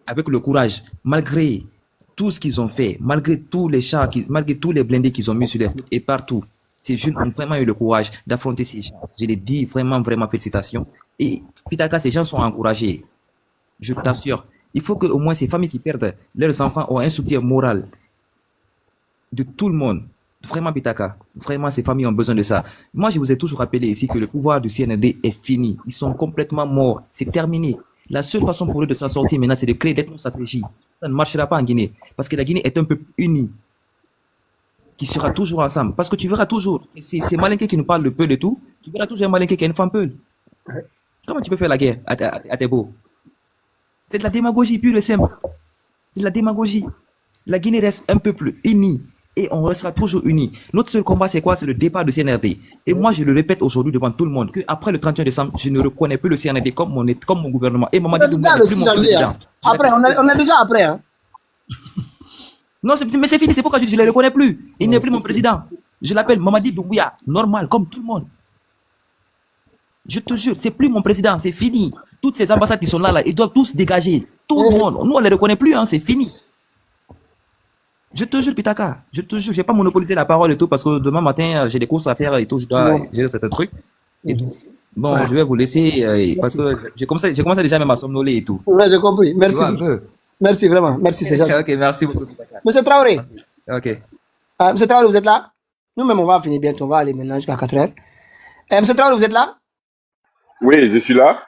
avec le courage, malgré tout ce qu'ils ont fait, malgré tous les chars, malgré tous les blindés qu'ils ont mis sur les routes et partout. Ces jeunes ont vraiment eu le courage d'affronter ces gens. Je les dis vraiment félicitations. Et Pitaka, ces gens sont encouragés. Je t'assure. Il faut qu'au moins ces familles qui perdent leurs enfants ont un soutien moral de tout le monde. Vraiment, Pitaka. Vraiment, ces familles ont besoin de ça. Moi, je vous ai toujours rappelé ici que le pouvoir du CNRD est fini. Ils sont complètement morts. C'est terminé. La seule façon pour eux de s'en sortir maintenant, c'est de créer des stratégies. Ça ne marchera pas en Guinée. Parce que la Guinée est un peuple uni. qui sera toujours ensemble. Parce que tu verras toujours, c'est Malinké qui nous parle de Peul et tout, tu verras toujours un Malinké qui a une femme Peul. Comment tu peux faire la guerre à tes beaux? C'est de la démagogie pure et simple. C'est de la démagogie. La Guinée reste un peuple uni et on restera toujours unis. Notre seul combat, c'est quoi? C'est le départ de CNRD. Et moi, je le répète aujourd'hui devant tout le monde, qu'après le 31 décembre, je ne reconnais plus le CNRD comme mon gouvernement. Et Mamadi Doumbouya n'est plus mon président. Après, on est déjà après. Hein. Non, mais c'est fini, c'est pourquoi je ne le reconnais plus. Il n'est plus mon président. Je l'appelle Mamadi Doumbouya, normal, comme tout le monde. Je te jure, c'est plus mon président, c'est fini. Toutes ces ambassades qui sont là, ils doivent tous dégager. Tout le monde. Nous, on ne les reconnaît plus, hein, c'est fini. Je te jure, Pitaka, je te jure, je n'ai pas monopolisé la parole et tout, parce que demain matin, j'ai des courses à faire et tout, je dois gérer certains trucs. Et tout. Bon, je vais vous laisser, parce que j'ai commencé déjà même à somnoler et tout. Oui, j'ai compris. Merci. Merci, vraiment. Merci, c'est gentil. Ok, merci beaucoup. Monsieur Traoré. Ok. Monsieur Traoré, vous êtes là? Nous-mêmes, on va finir bientôt, on va aller maintenant jusqu'à 4 heures. Monsieur Traoré, vous êtes là? Oui, je suis là.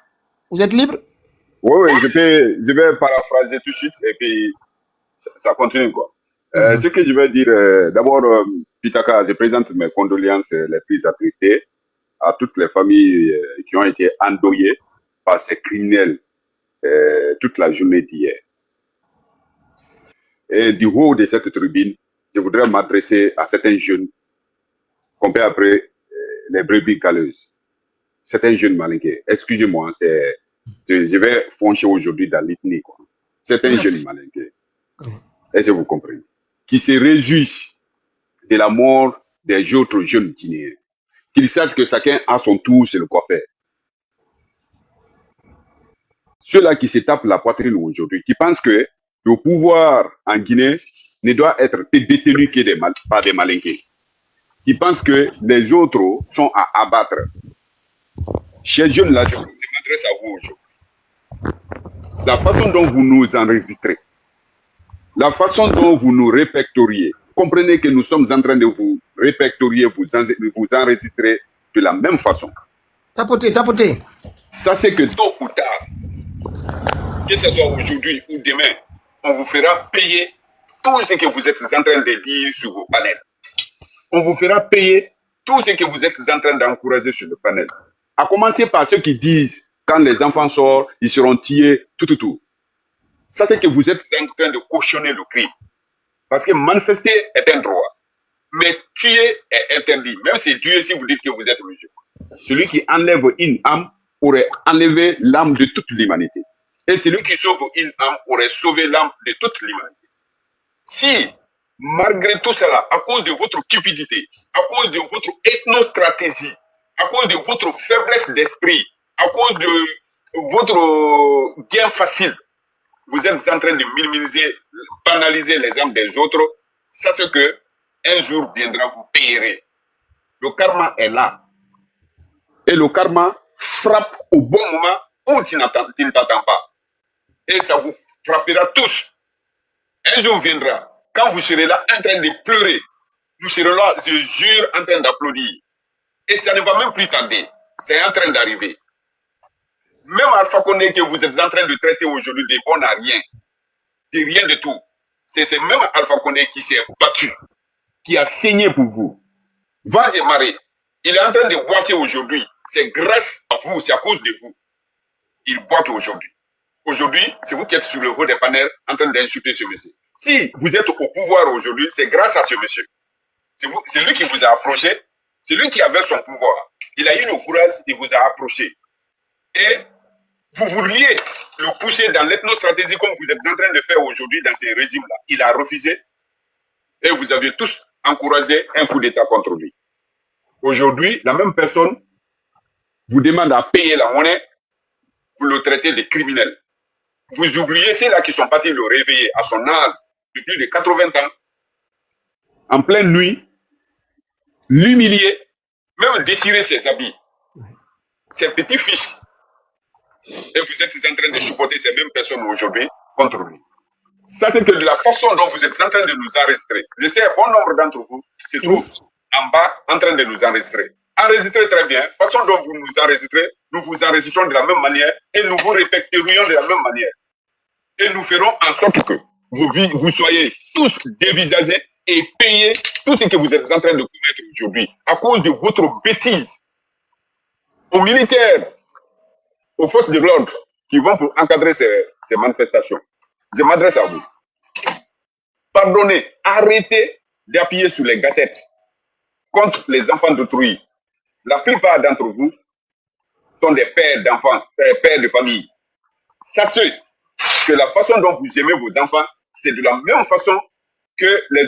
Vous êtes libre? Oui, je vais paraphraser tout de suite et puis ça continue, quoi. Ce que je vais dire, d'abord, Pitaka, je présente mes condoléances les plus attristées à toutes les familles qui ont été endeuillées par ces criminels toute la journée d'hier. Et du haut de cette tribune, je voudrais m'adresser à certains jeunes qu'on peut appeler les brebis galeuses. Certains jeunes malinqués. Excusez-moi, je vais foncer aujourd'hui dans l'ethnie, quoi. Certains jeunes malinqués. Est-ce que vous comprenez? Qui se réjouissent de la mort des autres jeunes Guinéens. Qu'ils sachent que chacun a son tour, c'est le quoi faire. Ceux-là qui se tapent la poitrine aujourd'hui, qui pensent que le pouvoir en Guinée ne doit être détenu que par des malinqués. Qui pensent que les autres sont à abattre. Chers jeunes, là, je m'adresse à vous aujourd'hui. La façon dont vous nous enregistrez, la façon dont vous nous répertoriez, comprenez que nous sommes en train de vous répertorier, vous enregistrer de la même façon. Tapotez. Ça, c'est que tôt ou tard, que ce soit aujourd'hui ou demain, on vous fera payer tout ce que vous êtes en train de dire sur vos panels. On vous fera payer tout ce que vous êtes en train d'encourager sur le panel. À commencer par ceux qui disent, quand les enfants sortent, ils seront tués, tout. Ça, c'est que vous êtes en train de cautionner le crime. Parce que manifester est un droit. Mais tuer est interdit. Même si tuer, si vous dites que vous êtes religieux. Celui qui enlève une âme aurait enlevé l'âme de toute l'humanité. Et celui qui sauve une âme aurait sauvé l'âme de toute l'humanité. Si, malgré tout cela, à cause de votre cupidité, à cause de votre ethnostratégie, à cause de votre faiblesse d'esprit, à cause de votre gain facile, vous êtes en train de minimiser, banaliser les âmes des autres, sachez que un jour viendra, vous payerez. Le karma est là. Et le karma frappe au bon moment où tu ne t'attends pas. Et ça vous frappera tous. Un jour viendra, quand vous serez là en train de pleurer, nous serons là, je jure, en train d'applaudir. Et ça ne va même plus tarder. C'est en train d'arriver. Même Alpha Condé que vous êtes en train de traiter aujourd'hui de bon à rien, de rien de tout, c'est ce même Alpha Condé qui s'est battu, qui a saigné pour vous. Vaz et Maré, il est en train de boiter aujourd'hui. C'est grâce à vous, c'est à cause de vous. Il boite aujourd'hui. Aujourd'hui, c'est vous qui êtes sur le haut des panels en train d'insulter ce monsieur. Si vous êtes au pouvoir aujourd'hui, c'est grâce à ce monsieur. C'est lui qui vous a approché, c'est lui qui avait son pouvoir. Il a eu le courage, il vous a approché. Et vous vouliez le pousser dans l'ethnostratégie comme vous êtes en train de faire aujourd'hui dans ces régimes-là. Il a refusé et vous avez tous encouragé un coup d'État contre lui. Aujourd'hui, la même personne vous demande à payer la monnaie, vous le traitez de criminel. Vous oubliez ceux-là qui sont partis le réveiller à son âge de plus de 80 ans, en pleine nuit, l'humilier, même déchirer ses habits, ses petits-fils. Et vous êtes en train de supporter ces mêmes personnes aujourd'hui contre lui. Ça, c'est que de la façon dont vous êtes en train de nous enregistrer. Je sais, un bon nombre d'entre vous se trouvent en bas en train de nous enregistrer. Enregistrez très bien. La façon dont vous nous enregistrez, nous vous enregistrons de la même manière et nous vous répertorions de la même manière. Et nous ferons en sorte que vous soyez tous dévisagés et payer tout ce que vous êtes en train de commettre aujourd'hui à cause de votre bêtise. Aux militaires, aux forces de l'ordre qui vont pour encadrer ces manifestations, je m'adresse à vous. Pardonnez, arrêtez d'appuyer sur les gassettes contre les enfants d'autrui. La plupart d'entre vous sont des pères d'enfants, pères de famille. Sachez que la façon dont vous aimez vos enfants, c'est de la même façon que les